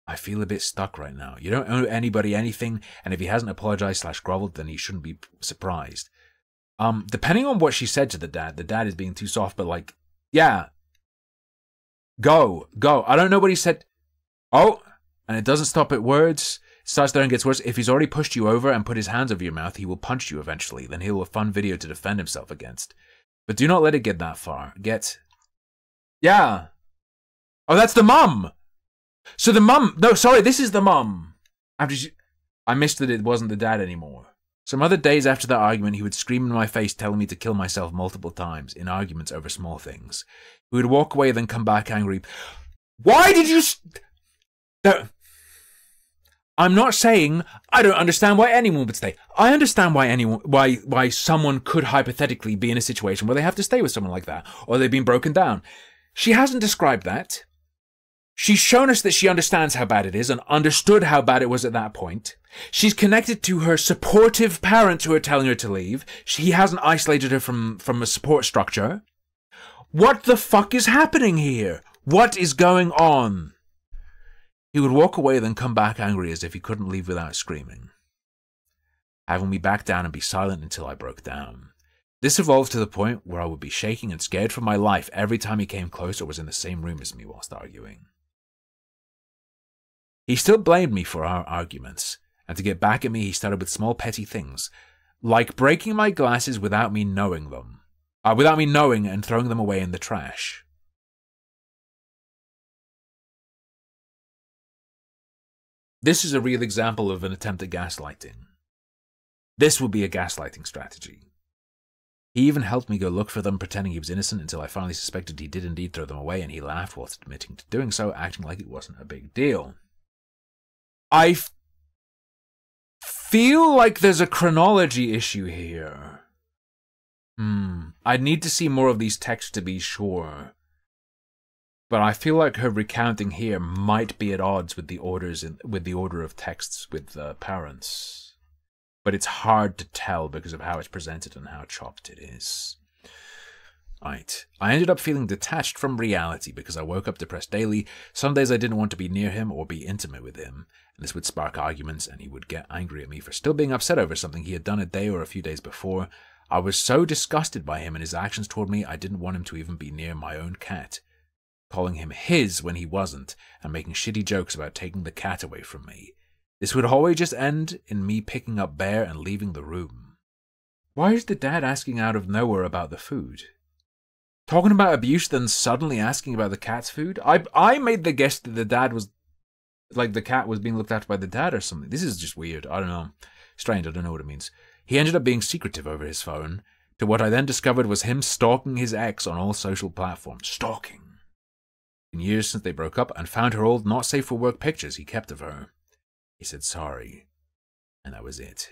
I feel a bit stuck right now. You don't owe anybody anything, and if he hasn't apologized/groveled, then he shouldn't be surprised. Depending on what she said to the dad is being too soft, but like, yeah. Go. I don't know what he said. Oh, and it doesn't stop at words. It starts there and gets worse. If he's already pushed you over and put his hands over your mouth, he will punch you eventually. Then he'll have a fun video to defend himself against. But do not let it get that far. Yeah. Oh, that's the mum! So the mum... No, sorry, this is the mum. I missed that it wasn't the dad anymore. Some other days after that argument, he would scream in my face telling me to kill myself multiple times in arguments over small things. He would walk away, then come back angry. Why did you... No. I'm not saying I don't understand why anyone would stay. I understand why someone could hypothetically be in a situation where they have to stay with someone like that, or they've been broken down. She hasn't described that. She's shown us that she understands how bad it is and understood how bad it was at that point. She's connected to her supportive parents who are telling her to leave. He hasn't isolated her from a support structure. What the fuck is happening here? What is going on? He would walk away, then come back angry as if he couldn't leave without screaming, having me back down and be silent until I broke down. This evolved to the point where I would be shaking and scared for my life every time he came close or was in the same room as me whilst arguing. He still blamed me for our arguments, and to get back at me he started with small petty things, like breaking my glasses without me knowing and throwing them away in the trash. This is a real example of an attempt at gaslighting. This would be a gaslighting strategy. He even helped me go look for them, pretending he was innocent, until I finally suspected he did indeed throw them away, and he laughed whilst admitting to doing so, acting like it wasn't a big deal. I feel like there's a chronology issue here. I'd need to see more of these texts to be sure. But I feel like her recounting here might be at odds with the order of texts with the parents. But it's hard to tell because of how it's presented and how chopped it is. Right. I ended up feeling detached from reality because I woke up depressed daily. Some days I didn't want to be near him or be intimate with him. And this would spark arguments, and he would get angry at me for still being upset over something he had done a day or a few days before. I was so disgusted by him and his actions toward me, I didn't want him to even be near my own cat. Calling him his when he wasn't, and making shitty jokes about taking the cat away from me. This would always just end in me picking up Bear and leaving the room. Why is the dad asking out of nowhere about the food? Talking about abuse, then suddenly asking about the cat's food? I made the guess that the dad was... like the cat was being looked after by the dad or something. This is just weird. I don't know. Strange, I don't know what it means. He ended up being secretive over his phone, to what I then discovered was him stalking his ex on all social platforms. Stalking. In years since they broke up, and found her old not-safe-for-work pictures he kept of her. He said sorry, and that was it.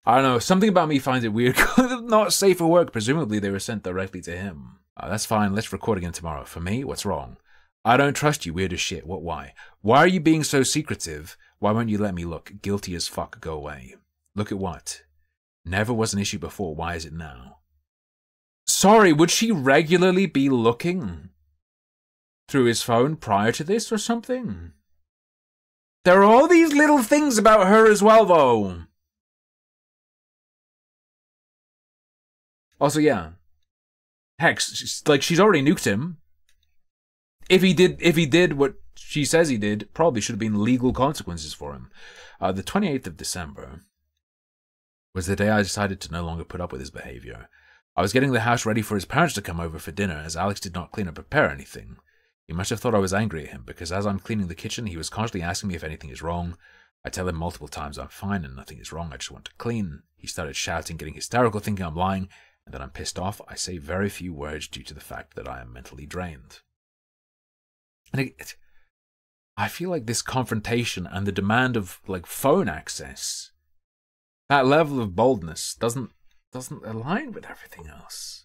I don't know, something about me finds it weird. Not safe for work, presumably they were sent directly to him. That's fine, let's record again tomorrow. For me, what's wrong? I don't trust you, weird as shit. What, why? Why are you being so secretive? Why won't you let me look? Guilty as fuck, go away. Look at what? Never was an issue before, why is it now? Sorry, would she regularly be looking through his phone prior to this or something? There are all these little things about her as well, though. Also, yeah. Heck, she's already nuked him. If he did what she says he did, probably should have been legal consequences for him. The 28th of December was the day I decided to no longer put up with his behavior. I was getting the house ready for his parents to come over for dinner, as Alex did not clean or prepare anything. He must have thought I was angry at him, because as I'm cleaning the kitchen, he was constantly asking me if anything is wrong. I tell him multiple times I'm fine and nothing is wrong, I just want to clean. He started shouting, getting hysterical, thinking I'm lying, and then I'm pissed off. I say very few words due to the fact that I am mentally drained. And I feel like this confrontation and the demand of phone access, that level of boldness doesn't align with everything else.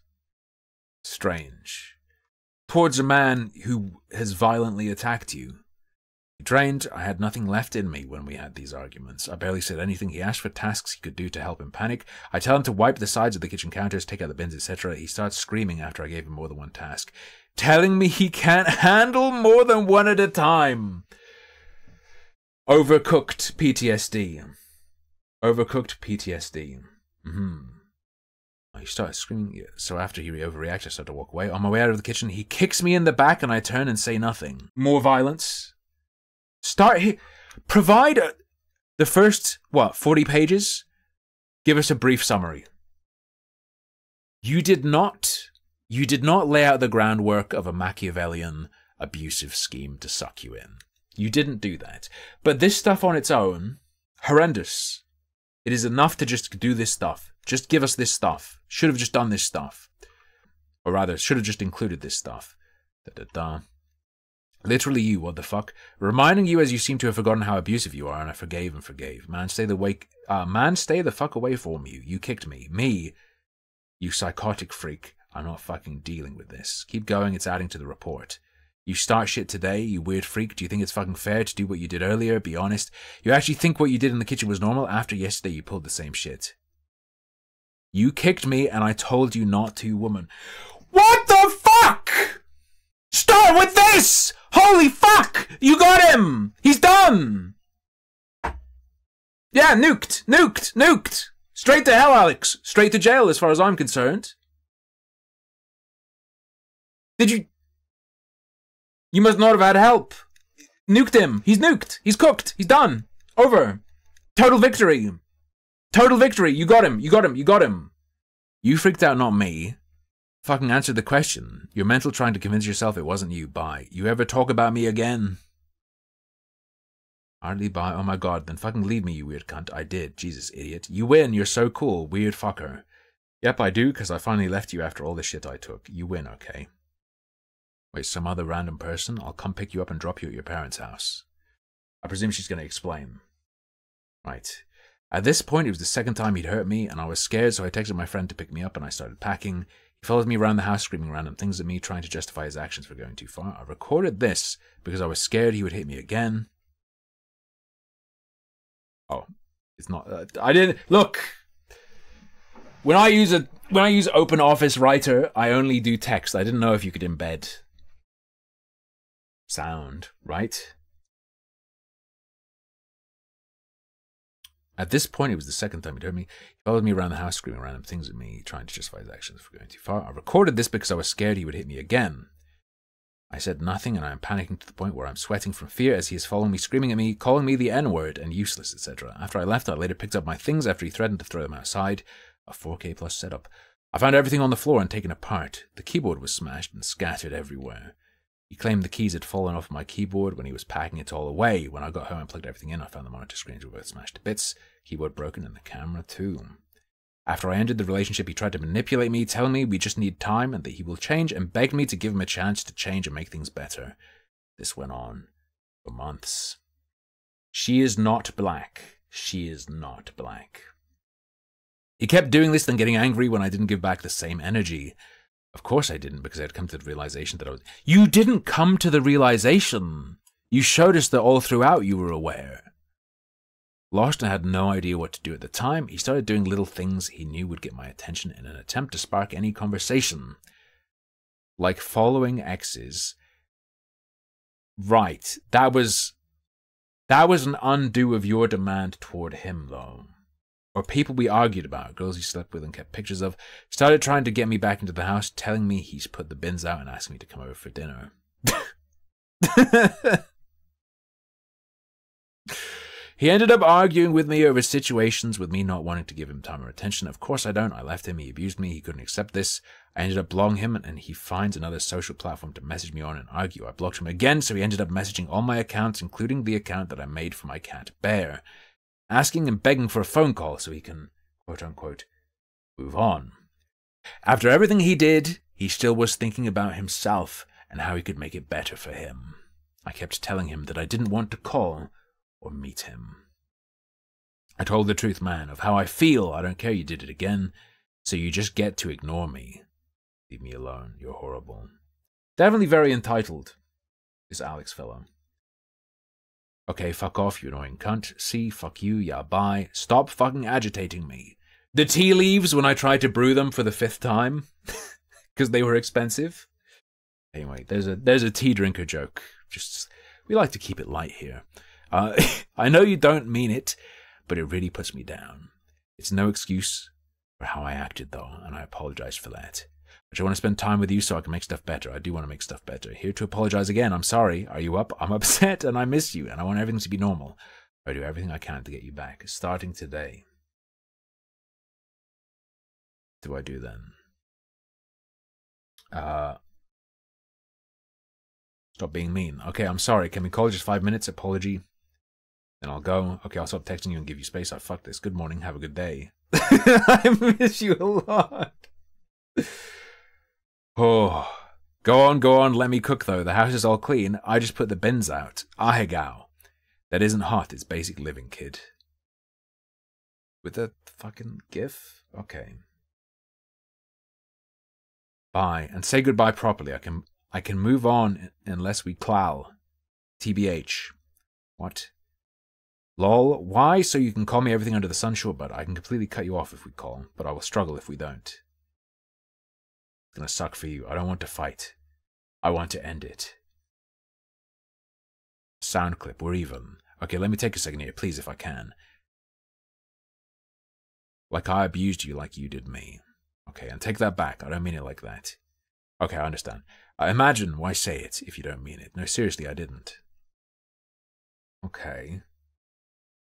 Strange. Towards a man who has violently attacked you. Drained, I had nothing left in me when we had these arguments. I barely said anything. He asked for tasks he could do to help him panic. I tell him to wipe the sides of the kitchen counters, take out the bins, etc. He starts screaming after I gave him more than one task, telling me he can't handle more than one at a time. Overcooked PTSD. Overcooked PTSD. He started screaming, so after he overreacted, I started to walk away. On my way out of the kitchen, he kicks me in the back and I turn and say nothing. More violence. Provide the first, 40 pages? Give us a brief summary. You did not lay out the groundwork of a Machiavellian abusive scheme to suck you in. You didn't do that. But this stuff on its own, horrendous. It is enough to just do this stuff. Just give us this stuff. Should have just done this stuff. Or rather, should have just included this stuff. Literally you, what the fuck? Reminding you as you seem to have forgotten how abusive you are, and I forgave and forgave. Man, stay the fuck away from you. You kicked me. Me. You psychotic freak. I'm not fucking dealing with this. Keep going, it's adding to the report. You start shit today, you weird freak. Do you think it's fucking fair to do what you did earlier? Be honest. You actually think what you did in the kitchen was normal? After yesterday you pulled the same shit. You kicked me and I told you not to, woman. What the fuck? Start with this! Holy fuck! You got him! He's done! Yeah, nuked! Straight to hell, Alex. Straight to jail as far as I'm concerned. Did you... You must not have had help. Nuked him. He's nuked. He's cooked. He's done. Over. Total victory. Total victory. You got him. You freaked out, not me. Fucking answer the question. You're mental trying to convince yourself it wasn't you. Bye. You ever talk about me again? Hardly bye. Oh my god. Then fucking leave me, you weird cunt. I did. Jesus, idiot. You win. You're so cool. Weird fucker. Yep, I do, because I finally left you after all the shit I took. You win, okay? Wait, some other random person? I'll come pick you up and drop you at your parents' house. I presume she's going to explain. Right. At this point, it was the second time he'd hurt me, and I was scared, so I texted my friend to pick me up, and I started packing. He followed me around the house, screaming random things at me, trying to justify his actions for going too far. I recorded this because I was scared he would hit me again. Oh, it's not... I didn't... Look! When I use Open Office Writer, I only do text. I didn't know if you could embed sound, right? At this point, it was the second time he'd heard me. He followed me around the house, screaming random things at me, trying to justify his actions for going too far. I recorded this because I was scared he would hit me again. I said nothing, and I am panicking to the point where I'm sweating from fear as he is following me, screaming at me, calling me the N-word and useless, etc. After I left, I later picked up my things after he threatened to throw them outside. A 4K plus setup. I found everything on the floor and taken apart. The keyboard was smashed and scattered everywhere. He claimed the keys had fallen off my keyboard when he was packing it all away. When I got home and plugged everything in, I found the monitor screens were both smashed to bits, keyboard broken, and the camera too. After I ended the relationship, he tried to manipulate me, telling me we just need time and that he will change, and begged me to give him a chance to change and make things better. This went on for months. She is not black. She is not black. He kept doing this, then getting angry when I didn't give back the same energy. Of course I didn't, because I had come to the realization that I was... You didn't come to the realization! You showed us that all throughout you were aware. Lost and had no idea what to do at the time, he started doing little things he knew would get my attention in an attempt to spark any conversation. Like following exes. Right, that was an undo of your demand toward him, though. Or people we argued about, girls he slept with and kept pictures of, started trying to get me back into the house, telling me he's put the bins out and asking me to come over for dinner. He ended up arguing with me over situations with me not wanting to give him time or attention. Of course I don't. I left him. He abused me. He couldn't accept this. I ended up blocking him, and he finds another social platform to message me on and argue. I blocked him again, so he ended up messaging all my accounts, including the account that I made for my cat, Bear, asking and begging for a phone call so he can, quote-unquote, move on. After everything he did, he still was thinking about himself and how he could make it better for him. I kept telling him that I didn't want to call or meet him. I told the truth, man, of how I feel. I don't care you did it again, so you just get to ignore me. Leave me alone. You're horrible. Definitely very entitled, this Alex fellow. Okay, fuck off, you annoying cunt. See, fuck you, yeah, bye. Stop fucking agitating me. The tea leaves when I tried to brew them for the 5th time, because they were expensive. Anyway, there's a tea drinker joke. Just, we like to keep it light here. I know you don't mean it, but it really puts me down. It's no excuse for how I acted, though, and I apologize for that. But I want to spend time with you so I can make stuff better. I do want to make stuff better. Here to apologize again. I'm sorry. Are you up? I'm upset, and I miss you, and I want everything to be normal. I do everything I can to get you back, starting today. What do I do then? Stop being mean. Okay, I'm sorry. Can we call just 5 minutes? Apology. Then I'll go. Okay, I'll stop texting you and give you space. I fuck this. Good morning. Have a good day. I miss you a lot. Oh. Go on. Let me cook, though. The house is all clean. I just put the bins out. Ahegao. That isn't hot. It's basic living, kid. With the fucking gif? Okay. Bye. And say goodbye properly. I can move on unless we clowl. TBH. What? Lol. Why? So you can call me everything under the sun? Sure, but I can completely cut you off if we call, but I will struggle if we don't. It's gonna suck for you. I don't want to fight. I want to end it. Sound clip. We're even. Okay, let me take a second here, please, if I can. Like I abused you like you did me. Okay, and take that back. I don't mean it like that. Okay, I understand. Imagine, why say it if you don't mean it? No, seriously, I didn't. Okay.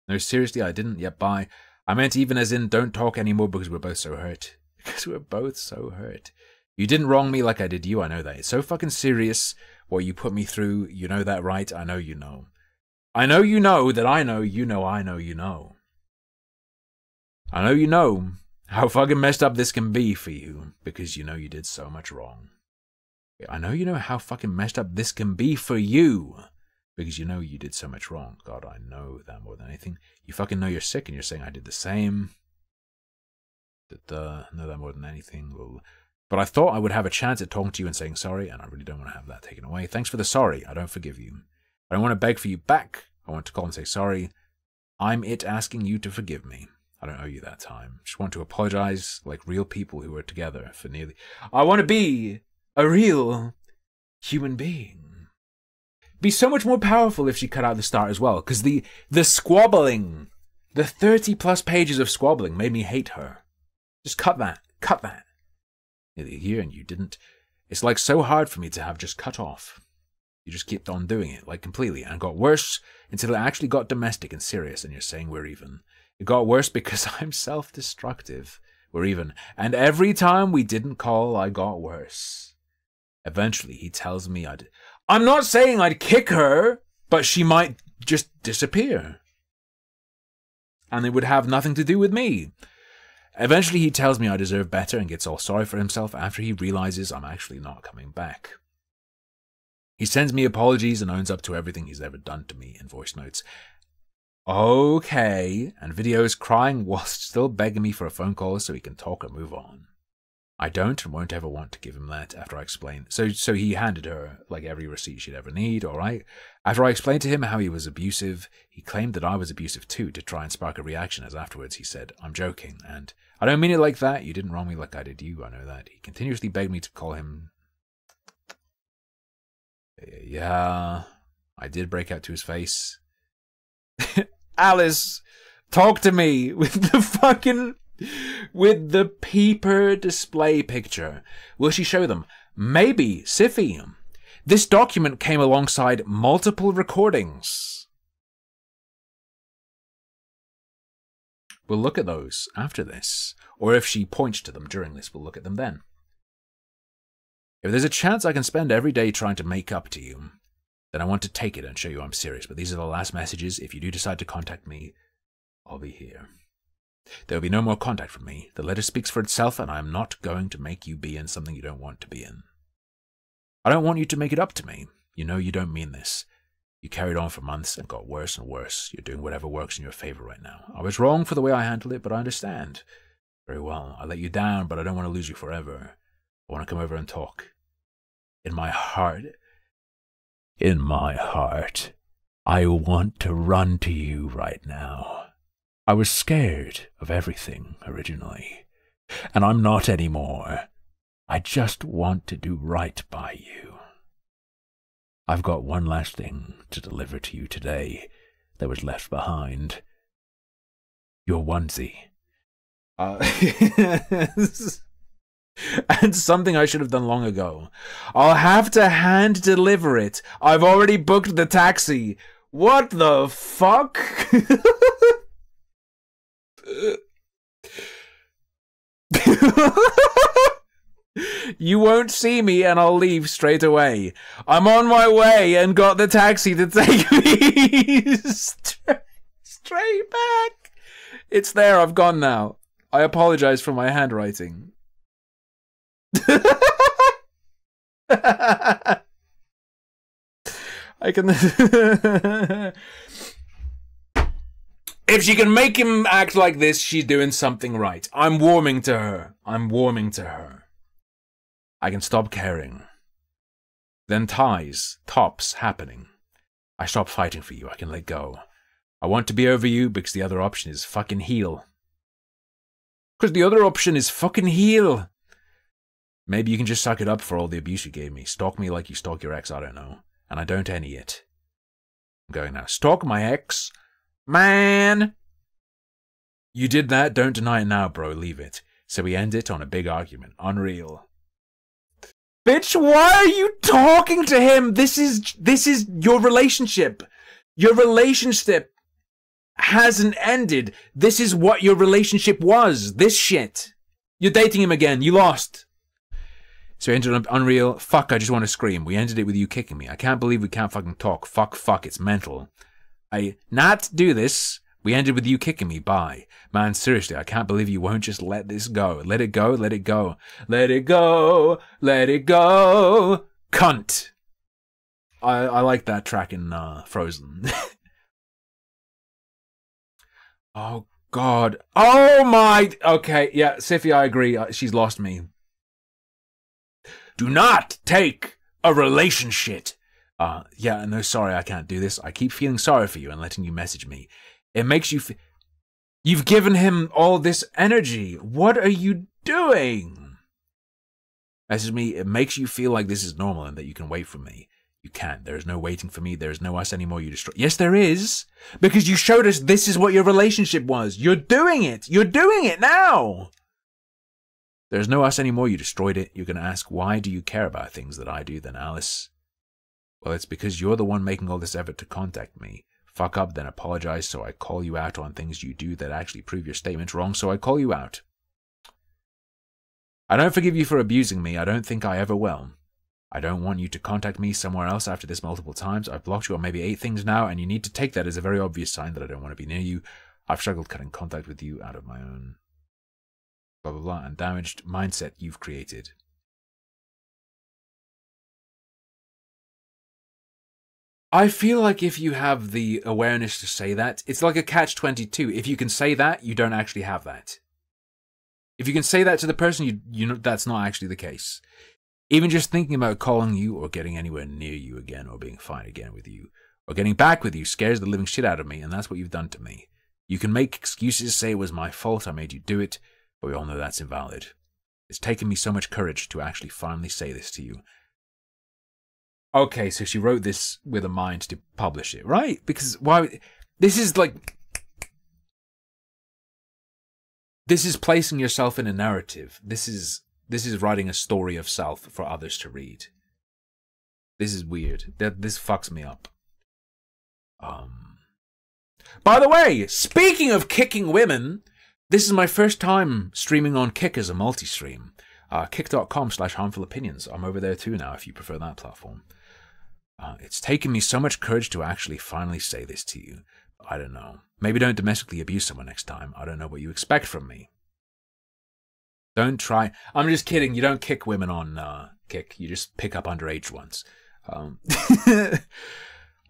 No, seriously, I didn't. Yep, bye. I meant even as in, don't talk anymore because we're both so hurt. Because we're both so hurt. You didn't wrong me like I did you, I know that. It's so fucking serious what you put me through. You know that, right? I know you know. I know you know that I know you know I know you know. I know you know how fucking messed up this can be for you because you know you did so much wrong. I know you know how fucking messed up this can be for you because you know you did so much wrong. God, I know that more than anything. You fucking know you're sick and you're saying I did the same. I know that more than anything. But I thought I would have a chance at talking to you and saying sorry, and I really don't want to have that taken away. Thanks for the sorry. I don't forgive you. I don't want to beg for you back. I want to call and say sorry. I'm it asking you to forgive me. I don't owe you that time. Just want to apologize like real people who were together for nearly... I want to be a real human being. Be so much more powerful if she cut out the start as well, because the squabbling, the 30+ pages of squabbling made me hate her. Just cut that. Cut that. Nearly a year and you didn't. It's like so hard for me to have just cut off. You just kept on doing it, like completely, and got worse until it actually got domestic and serious, and you're saying we're even. It got worse because I'm self-destructive. We're even. And every time we didn't call, I got worse. Eventually, he tells me I'm not saying I'd kick her, but she might just disappear. And it would have nothing to do with me. Eventually, he tells me I deserve better and gets all sorry for himself after he realizes I'm actually not coming back. He sends me apologies and owns up to everything he's ever done to me in voice notes. Okay, and videos crying whilst still begging me for a phone call so he can talk and move on. I don't and won't ever want to give him that after I explain. So he handed her, like, every receipt she'd ever need, all right? After I explained to him how he was abusive, he claimed that I was abusive too, to try and spark a reaction, as afterwards he said, I'm joking, and I don't mean it like that. You didn't wrong me like I did you, I know that. He continuously begged me to call him... Yeah, I did break out to his face. Alice, talk to me with the peeper display picture. Will she show them? Maybe, Siffy. This document came alongside multiple recordings. We'll look at those after this. Or if she points to them during this, we'll look at them then. If there's a chance I can spend every day trying to make up to you, then I want to take it and show you I'm serious. But these are the last messages. If you do decide to contact me, I'll be here. There will be no more contact from me. The letter speaks for itself, and I am not going to make you be in something you don't want to be in. I don't want you to make it up to me. You know you don't mean this. You carried on for months and got worse and worse. You're doing whatever works in your favor right now. I was wrong for the way I handled it, but I understand. Very well. I let you down, but I don't want to lose you forever. I want to come over and talk. In my heart, I want to run to you right now. I was scared of everything originally, and I'm not anymore. I just want to do right by you. I've got one last thing to deliver to you today that was left behind. Your onesie. And something I should have done long ago. I'll have to hand deliver it. I've already booked the taxi. What the fuck? You won't see me and I'll leave straight away. I'm on my way and got the taxi to take me straight back. It's there, I've gone now. I apologize for my handwriting. I can... If she can make him act like this, she's doing something right. I'm warming to her. I can stop caring. Then tops happening. I stop fighting for you. I can let go. I want to be over you because the other option is fucking heal. Because the other option is fucking heal. Maybe you can just suck it up for all the abuse you gave me. Stalk me like you stalk your ex, I don't know. And I don't any it. I'm going now. Stalk my ex? Man! You did that, don't deny it now, bro, leave it. So we end it on a big argument. Unreal. Bitch, why are you talking to him? This is your relationship. Your relationship hasn't ended. This is what your relationship was. This shit. You're dating him again. You lost. So we ended on Unreal. Fuck, I just want to scream. We ended it with you kicking me. I can't believe we can't fucking talk. Fuck, it's mental. I not do this. We ended with you kicking me. Bye. Man, seriously, I can't believe you won't just let this go. Let it go, let it go. Let it go, let it go. Cunt. I like that track in Frozen. Oh, God. Oh, my... Okay, yeah, Siffy, I agree. She's lost me. Do not take a relationship. Yeah, no, sorry, I can't do this. I keep feeling sorry for you and letting you message me. It makes you You've given him all this energy. What are you doing? Message me. It makes you feel like this is normal and that you can wait for me. You can't. There is no waiting for me. There is no us anymore. You destroy. Yes, there is. Because you showed us this is what your relationship was. You're doing it. You're doing it now. There's no us anymore. You destroyed it. You're going to ask, why do you care about things that I do then, Alice? Well, it's because you're the one making all this effort to contact me. Fuck up, then apologize, so I call you out on things you do that actually prove your statement wrong, so I call you out. I don't forgive you for abusing me. I don't think I ever will. I don't want you to contact me somewhere else after this multiple times. I've blocked you on maybe 8 things now, and you need to take that as a very obvious sign that I don't want to be near you. I've struggled cutting contact with you out of my own blah blah blah and damaged mindset you've created. I feel like if you have the awareness to say that, it's like a catch-22. If you can say that, you don't actually have that. If you can say that to the person, you know that's not actually the case. Even just thinking about calling you or getting anywhere near you again or being fine again with you or getting back with you scares the living shit out of me, and that's what you've done to me. You can make excuses, say it was my fault, I made you do it, but we all know that's invalid. It's taken me so much courage to actually finally say this to you. Okay, so she wrote this with a mind to publish it, right? Because why? This is like... This is placing yourself in a narrative. This is writing a story of self for others to read. This is weird. This fucks me up. By the way, speaking of kicking women, this is my first time streaming on Kick as a multi-stream. Kick.com/harmfulopinions. I'm over there too now if you prefer that platform. It's taken me so much courage to actually finally say this to you. I don't know. Maybe don't domestically abuse someone next time. I don't know what you expect from me. Don't try. I'm just kidding. You don't kick women on Kick. You just pick up underage ones.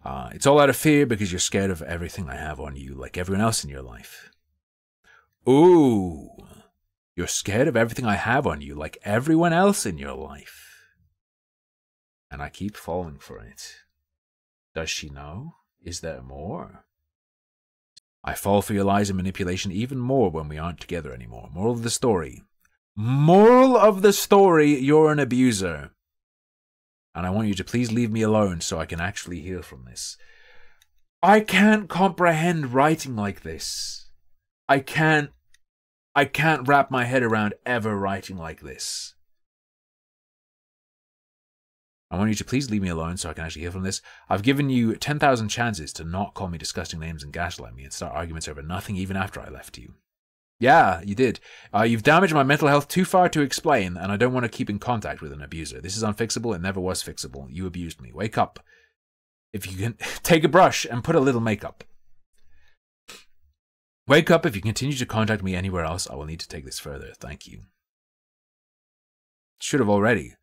It's all out of fear because you're scared of everything I have on you, like everyone else in your life. Ooh. You're scared of everything I have on you, like everyone else in your life. And I keep falling for it. Does she know? Is there more? I fall for your lies and manipulation even more when we aren't together anymore. Moral of the story. Moral of the story, you're an abuser. And I want you to please leave me alone so I can actually heal from this. I can't comprehend writing like this. I can't wrap my head around ever writing like this. I want you to please leave me alone so I can actually heal from this. I've given you 10,000 chances to not call me disgusting names and gaslight me and start arguments over nothing even after I left you. Yeah, you did. You've damaged my mental health too far to explain, and I don't want to keep in contact with an abuser. This is unfixable. It never was fixable. You abused me. Wake up. If you can, take a brush and put a little makeup. Wake up. If you continue to contact me anywhere else, I will need to take this further. Thank you. Should have already.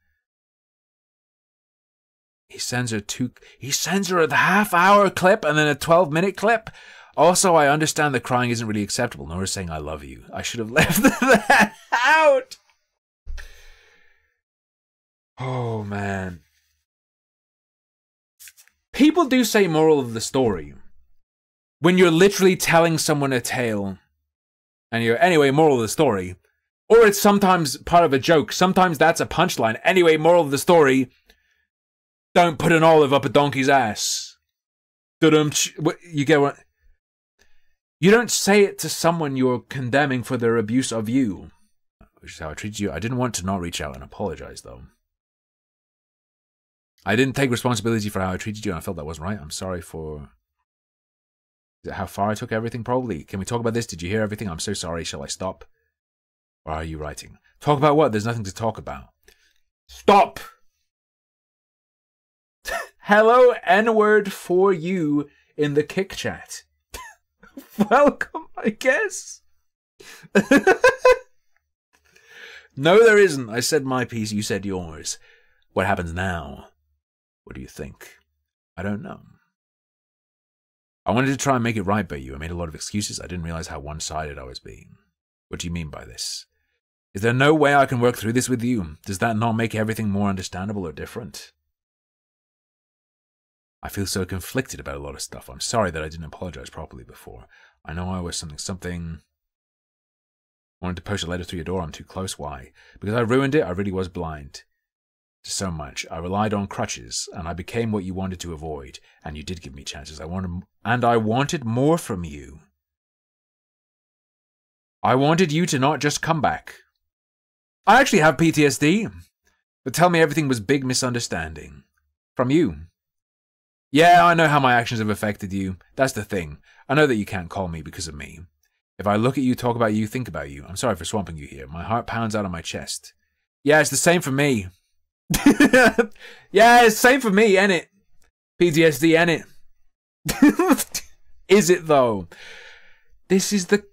He sends her a half-hour clip and then a 12-minute clip. Also, I understand that crying isn't really acceptable, nor is saying I love you. I should have left that out. Oh, man. People do say moral of the story when you're literally telling someone a tale and you're, anyway, moral of the story. Or it's sometimes part of a joke. Sometimes that's a punchline. Anyway, moral of the story. Don't put an olive up a donkey's ass. You get what? You don't say it to someone you're condemning for their abuse of you. Which is how I treated you. I didn't want to not reach out and apologize, though. I didn't take responsibility for how I treated you, and I felt that wasn't right. I'm sorry for... Is it how far I took everything? Probably. Can we talk about this? Did you hear everything? I'm so sorry. Shall I stop? Or are you writing? Talk about what? There's nothing to talk about. Stop! Hello, N-word for you in the Kick chat. Welcome, I guess. No, there isn't. I said my piece, you said yours. What happens now? What do you think? I don't know. I wanted to try and make it right by you. I made a lot of excuses. I didn't realize how one-sided I was being. What do you mean by this? Is there no way I can work through this with you? Does that not make everything more understandable or different? I feel so conflicted about a lot of stuff. I'm sorry that I didn't apologize properly before. I know I was something. Wanted to post a letter through your door. I'm too close. Why? Because I ruined it. I really was blind to so much. I relied on crutches, and I became what you wanted to avoid. And you did give me chances. I wanted more from you. I wanted you to not just come back. I actually have PTSD, but tell me everything was big misunderstanding from you. Yeah, I know how my actions have affected you. That's the thing. I know that you can't call me because of me. If I look at you, talk about you, think about you. I'm sorry for swamping you here. My heart pounds out of my chest. Yeah, it's the same for me. Yeah, it's the same for me, ain't it? PTSD, ain't it? Is it, though? This is the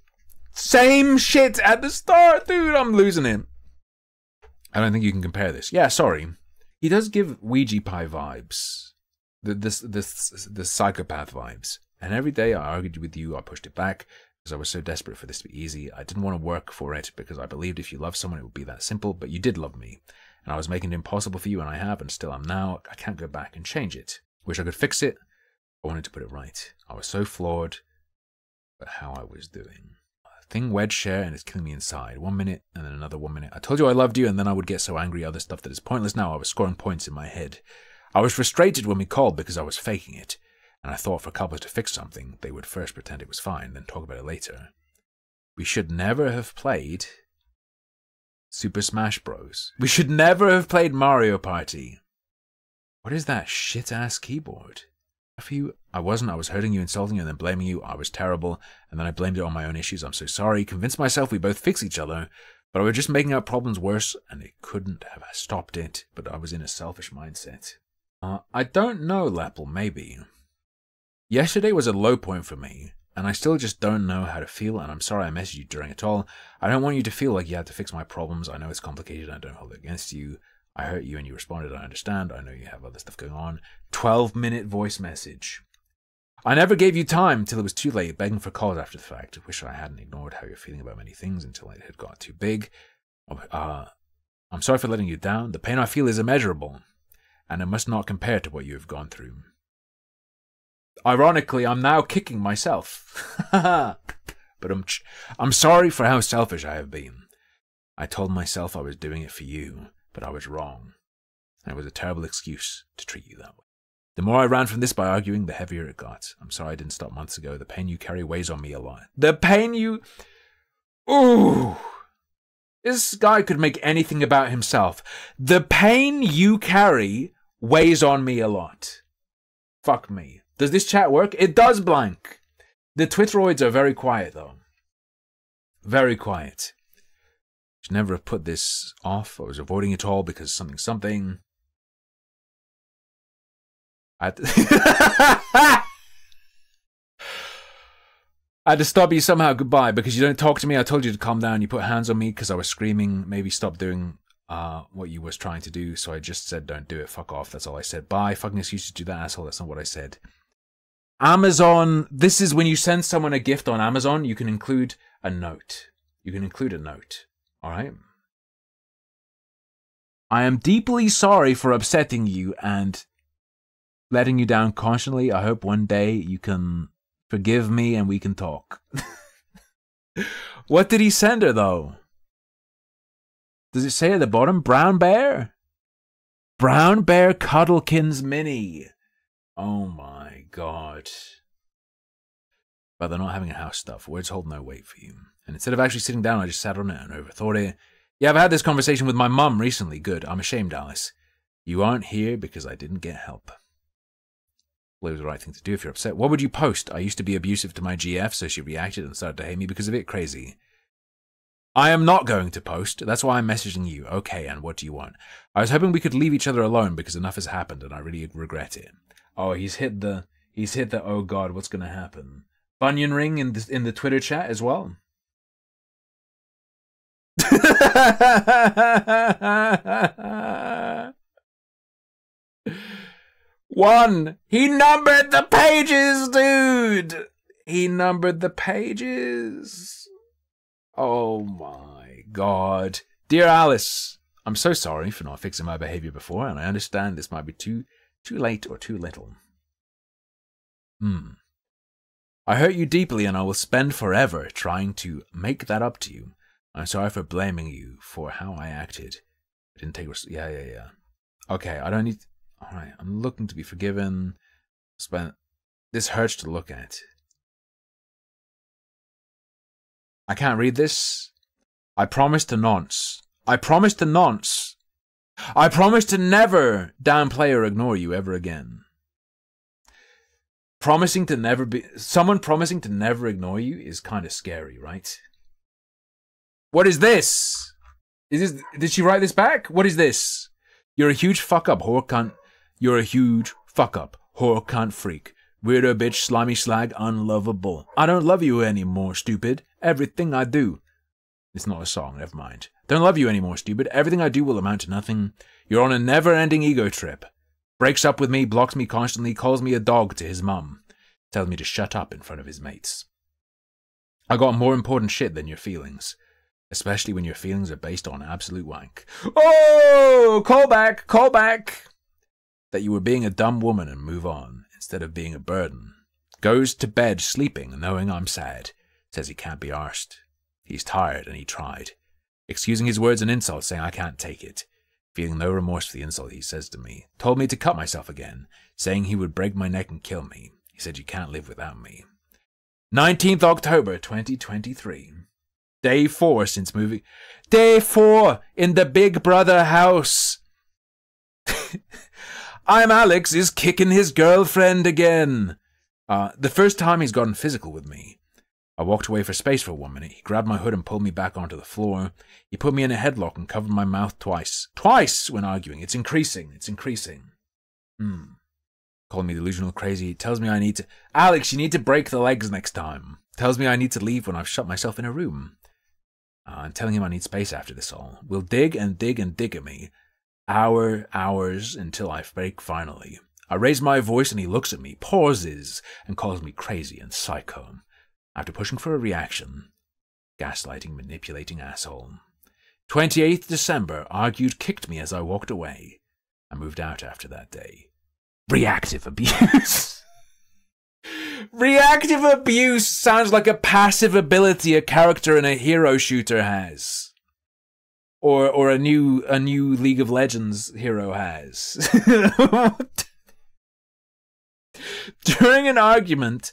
same shit at the start, dude. I'm losing it. I don't think you can compare this. Yeah, sorry. He does give Ouija pie vibes. The psychopath vibes. And every day I argued with you, I pushed it back. because I was so desperate for this to be easy. I didn't want to work for it because I believed if you love someone, it would be that simple, but you did love me. And I was making it impossible for you, and I have, and still am now. I can't go back and change it. Wish I could fix it. I wanted to put it right. I was so flawed, but how I was doing. Thing wedge share, and it's killing me inside. 1 minute, and then another 1 minute. I told you I loved you, and then I would get so angry at other stuff that is pointless now. I was scoring points in my head. I was frustrated when we called because I was faking it, and I thought for couples to fix something, they would first pretend it was fine, then talk about it later. We should never have played Super Smash Bros. We should never have played Mario Party. What is that shit-ass keyboard? I wasn't. I was hurting you, insulting you, and then blaming you. I was terrible, and then I blamed it on my own issues. I'm so sorry. Convinced myself we both fix each other, but I was just making our problems worse, and it couldn't have stopped it, but I was in a selfish mindset. I don't know, Leppel, maybe. Yesterday was a low point for me, and I still just don't know how to feel, and I'm sorry I messaged you during it all. I don't want you to feel like you had to fix my problems. I know it's complicated, and I don't hold it against you. I hurt you and you responded, I understand. I know you have other stuff going on. 12-minute voice message. I never gave you time till it was too late, begging for calls after the fact. Wish I hadn't ignored how you're feeling about many things until it had got too big. I'm sorry for letting you down. The pain I feel is immeasurable, and it must not compare to what you have gone through. Ironically, I'm now kicking myself. But I'm sorry for how selfish I have been. I told myself I was doing it for you, but I was wrong, and it was a terrible excuse to treat you that way. The more I ran from this by arguing, the heavier it got. I'm sorry I didn't stop months ago. The pain you carry weighs on me a lot. The pain you... Ooh! This guy could make anything about himself. The pain you carry weighs on me a lot. Fuck me. Does this chat work? It does, blank. The Twitteroids are very quiet, though. Very quiet. Should never have put this off. I was avoiding it all because something. I had to stop you somehow. Goodbye, because you don't talk to me. I told you to calm down. You put hands on me because I was screaming. Maybe stop doing what you was trying to do. So I just said, don't do it. Fuck off. That's all I said. Bye. Fucking excuse to do that, asshole. That's not what I said. Amazon. This is when you send someone a gift on Amazon. You can include a note. All right. I am deeply sorry for upsetting you and letting you down constantly. I hope one day you can forgive me and we can talk. What did he send her, though? Does it say at the bottom? Brown Bear? Brown Bear Cuddlekins Mini. Oh my god. But they're not having a house stuff. Words hold no weight for you. And instead of actually sitting down, I just sat on it and overthought it. Yeah, I've had this conversation with my mum recently. Good. I'm ashamed, Alice. You aren't here because I didn't get help. Well, it was the right thing to do if you're upset. What would you post? I used to be abusive to my GF, so she reacted and started to hate me because of it. Crazy. I am not going to post. That's why I'm messaging you. Okay, and what do you want? I was hoping we could leave each other alone because enough has happened and I really regret it. Oh, he's hit the oh god, what's going to happen? Bunyan ring in the Twitter chat as well. One. He numbered the pages, dude. He numbered the pages. Oh my god. Dear Alice, I'm so sorry for not fixing my behavior before, and I understand this might be too late or too little. I hurt you deeply, and I will spend forever trying to make that up to you. I'm sorry for blaming you for how I acted. I didn't take... Yeah. Okay, I don't need... Alright, I'm looking to be forgiven. This hurts to look at. I can't read this. I promise to nonce. I promise to nonce. I promise to never downplay or ignore you ever again. Promising to never be... Someone promising to never ignore you is kind of scary, right? What is this? Did she write this back? What is this? You're a huge fuck up, whore cunt. You're a huge fuck up, whore cunt freak. Weirdo bitch, slimy slag, unlovable. I don't love you anymore, stupid. Everything I do. It's not a song, never mind. Don't love you anymore, stupid. Everything I do will amount to nothing. You're on a never-ending ego trip. Breaks up with me, blocks me constantly, calls me a dog to his mum. Tells me to shut up in front of his mates. I got more important shit than your feelings. Especially when your feelings are based on absolute wank. Oh! Call back! Call back! That you were being a dumb woman and move on, instead of being a burden. Goes to bed sleeping, knowing I'm sad. Says he can't be arsed. He's tired and he tried. Excusing his words and insults, saying I can't take it. Feeling no remorse for the insult he says to me. Told me to cut myself again, saying he would break my neck and kill me. He said you can't live without me. 19th October 2023. Day 4 since moving. Day 4 in the Big Brother house. ImAllexx's is kicking his girlfriend again. The first time he's gotten physical with me. I walked away for space for 1 minute. He grabbed my hood and pulled me back onto the floor. He put me in a headlock and covered my mouth twice. Twice when arguing. It's increasing. It's increasing. Called me delusional crazy. Tells me I need to... Alex, you need to break the legs next time. Tells me I need to leave when I've shut myself in a room. I'm telling him I need space after this all. Will dig and dig and dig at me. Hours until I break finally. I raise my voice and he looks at me, pauses, and calls me crazy and psycho. After pushing for a reaction. Gaslighting, manipulating asshole. 28th December, argued, kicked me as I walked away. I moved out after that day. Reactive abuse. Reactive abuse sounds like a passive ability a character in a hero shooter has. Or a new League of Legends hero has. During an argument,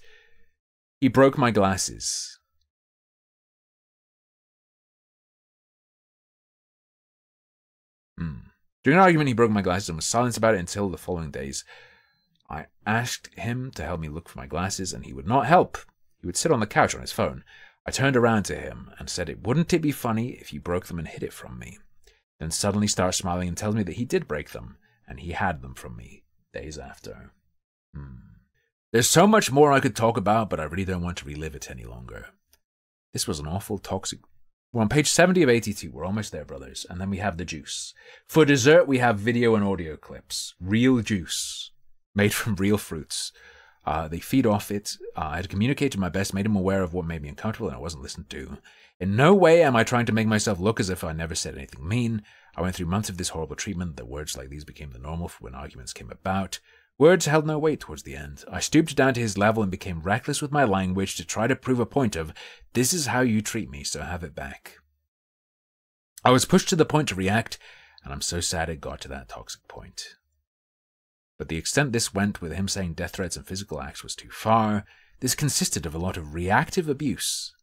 he broke my glasses. During an argument, he broke my glasses and was silent about it until the following days. I asked him to help me look for my glasses, and he would not help. He would sit on the couch on his phone. I turned around to him and said, wouldn't it be funny if you broke them and hid it from me? Then suddenly starts smiling and tells me that he did break them, and he had them from me days after. There's so much more I could talk about, but I really don't want to relive it any longer. This was an awful toxic... We're on page 70 of 82. We're almost there, brothers. And then we have the juice. For dessert, we have video and audio clips. Real juice. Made from real fruits. They feed off it. I had communicated to my best, made him aware of what made me uncomfortable, and I wasn't listened to. In no way am I trying to make myself look as if I never said anything mean. I went through months of this horrible treatment, that words like these became the normal for when arguments came about. Words held no weight towards the end. I stooped down to his level and became reckless with my language to try to prove a point of, this is how you treat me, so have it back. I was pushed to the point to react, and I'm so sad it got to that toxic point. But the extent this went with him saying death threats and physical acts was too far. This consisted of a lot of reactive abuse.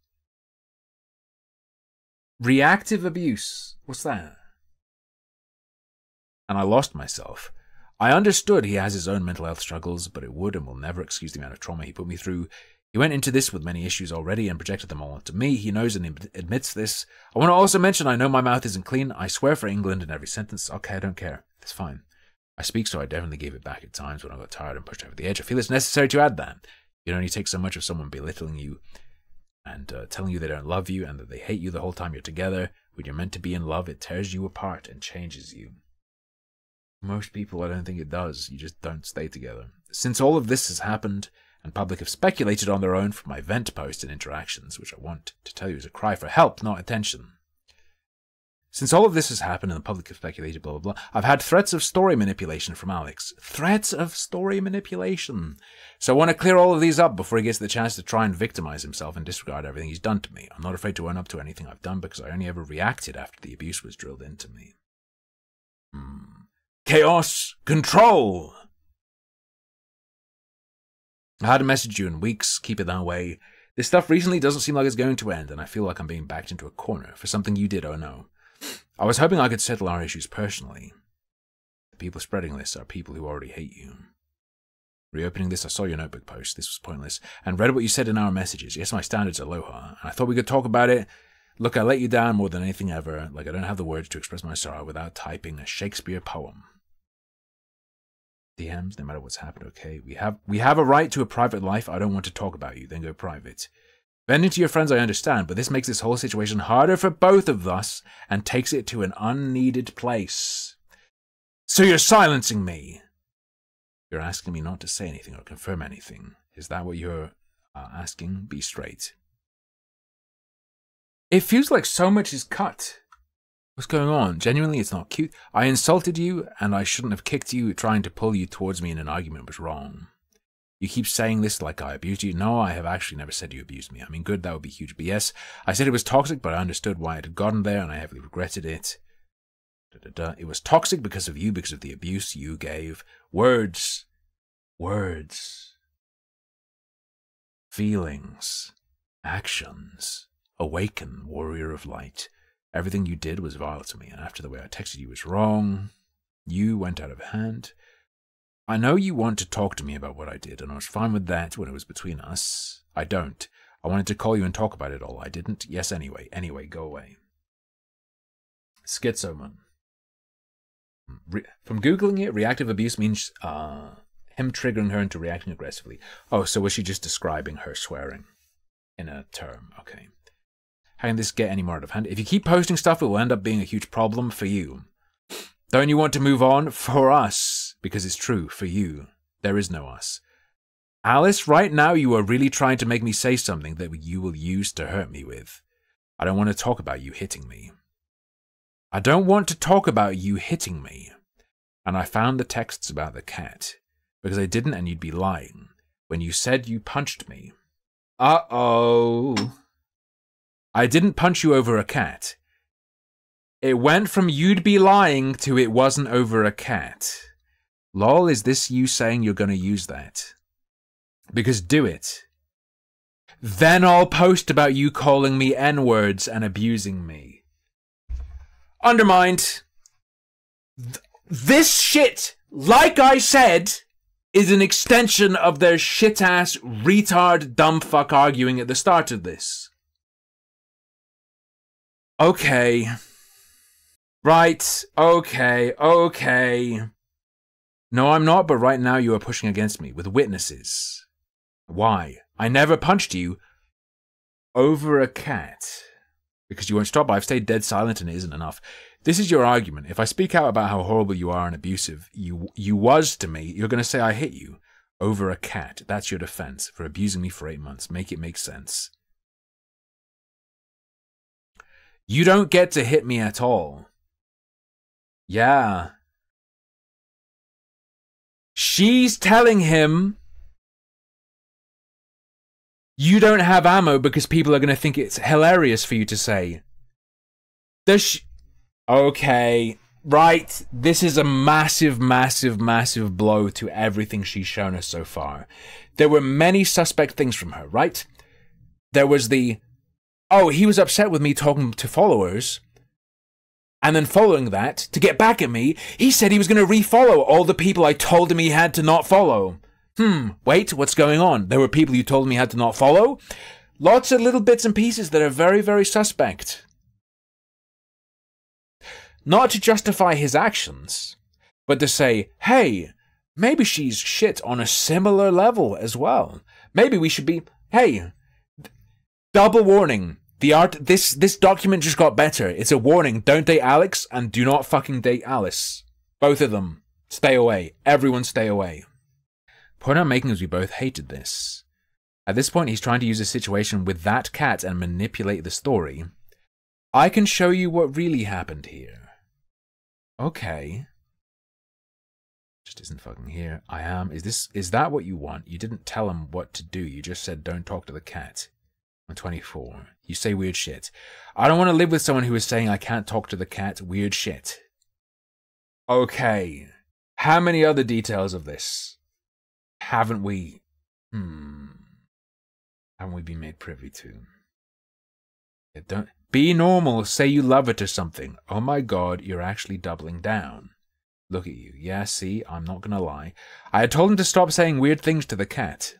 Reactive abuse? What's that? And I lost myself. I understood he has his own mental health struggles, but it would and will never excuse the amount of trauma he put me through. He went into this with many issues already and projected them all onto me. He knows and admits this. I want to also mention I know my mouth isn't clean. I swear for England in every sentence. Okay, I don't care. It's fine. I speak, so I definitely gave it back at times when I got tired and pushed over the edge. I feel it's necessary to add that. You can only take so much of someone belittling you and telling you they don't love you and that they hate you the whole time you're together. When you're meant to be in love, it tears you apart and changes you. Most people, I don't think it does. You just don't stay together. Since all of this has happened, and public have speculated on their own from my vent post and interactions, which I want to tell you is a cry for help, not attention. Since all of this has happened and the public have speculated, blah, blah, blah, I've had threats of story manipulation from Alex. Threats of story manipulation. So I want to clear all of these up before he gets the chance to try and victimize himself and disregard everything he's done to me. I'm not afraid to own up to anything I've done because I only ever reacted after the abuse was drilled into me. Chaos. Control. I hadn't messaged you in weeks. Keep it that way. This stuff recently doesn't seem like it's going to end, and I feel like I'm being backed into a corner for something you did, oh no. I was hoping I could settle our issues personally. The people spreading this are people who already hate you. Reopening this, I saw your notebook post. This was pointless. And read what you said in our messages. Yes, my standards are aloha. And I thought we could talk about it. Look, I let you down more than anything ever. Like, I don't have the words to express my sorrow without typing a Shakespeare poem. DMs, no matter what's happened, okay? We have a right to a private life. I don't want to talk about you. Then go private. Venting to your friends, I understand, but this makes this whole situation harder for both of us and takes it to an unneeded place. So you're silencing me. You're asking me not to say anything or confirm anything. Is that what you're asking? Be straight. It feels like so much is cut. What's going on? Genuinely, it's not cute. I insulted you, and I shouldn't have kicked you. Trying to pull you towards me in an argument was wrong. You keep saying this like I abused you. No, I have actually never said you abused me. I mean, good, that would be huge. But yes, I said it was toxic, but I understood why it had gotten there, and I heavily regretted it. It was toxic because of you, because of the abuse you gave. Words. Words. Feelings. Actions. Awaken, warrior of light. Everything you did was vile to me, and after the way I texted you was wrong. You went out of hand. I know you want to talk to me about what I did, and I was fine with that when it was between us. I don't. I wanted to call you and talk about it all. I didn't. Yes, anyway. Anyway, go away. Schizoman. From Googling it, reactive abuse means him triggering her into reacting aggressively. Oh, so was she just describing her swearing in a term? Okay. How can this get any more out of hand? If you keep posting stuff, it will end up being a huge problem for you. Don't you want to move on? For us. Because it's true, for you. There is no us. Alice, right now you are really trying to make me say something that you will use to hurt me with. I don't want to talk about you hitting me. I don't want to talk about you hitting me. And I found the texts about the cat. Because I didn't, and you'd be lying. When you said you punched me. Uh-oh. I didn't punch you over a cat. It went from you'd be lying to it wasn't over a cat. Lol, is this you saying you're going to use that? Because do it. Then I'll post about you calling me N-words and abusing me. Undermined. This shit, like I said, is an extension of their shit-ass, retard, dumb fuck arguing at the start of this. Okay. Right. Okay. Okay. No, I'm not, but right now you are pushing against me with witnesses. Why? I never punched you over a cat. Because you won't stop. I've stayed dead silent and it isn't enough. This is your argument. If I speak out about how horrible you are and abusive you was to me, you're going to say I hit you over a cat. That's your defense for abusing me for 8 months. Make it make sense. You don't get to hit me at all. Yeah. She's telling him you don't have ammo because people are going to think it's hilarious for you to say. Okay, right. This is a massive, massive, massive blow to everything she's shown us so far. There were many suspect things from her, right? There was the, oh, he was upset with me talking to followers. And then following that, to get back at me, he said he was going to refollow all the people I told him he had to not follow. Wait, what's going on? There were people you told him he had to not follow? Lots of little bits and pieces that are very, very suspect. Not to justify his actions, but to say, hey, maybe she's shit on a similar level as well. Maybe we should be, hey, double warning. This document just got better. It's a warning. Don't date Alex and do not fucking date Alice. Both of them. Stay away. Everyone stay away. Point I'm making is we both hated this. At this point, he's trying to use a situation with that cat and manipulate the story. I can show you what really happened here. Okay. Just isn't fucking here. I am. Is that what you want? You didn't tell him what to do. You just said don't talk to the cat. I'm 24. You say weird shit. I don't want to live with someone who is saying I can't talk to the cat. Weird shit. Okay. How many other details of this haven't we... haven't we been made privy to? Yeah, don't... Be normal. Say you love it or something. Oh my god, you're actually doubling down. Look at you. Yeah, see, I'm not gonna lie. I had told him to stop saying weird things to the cat.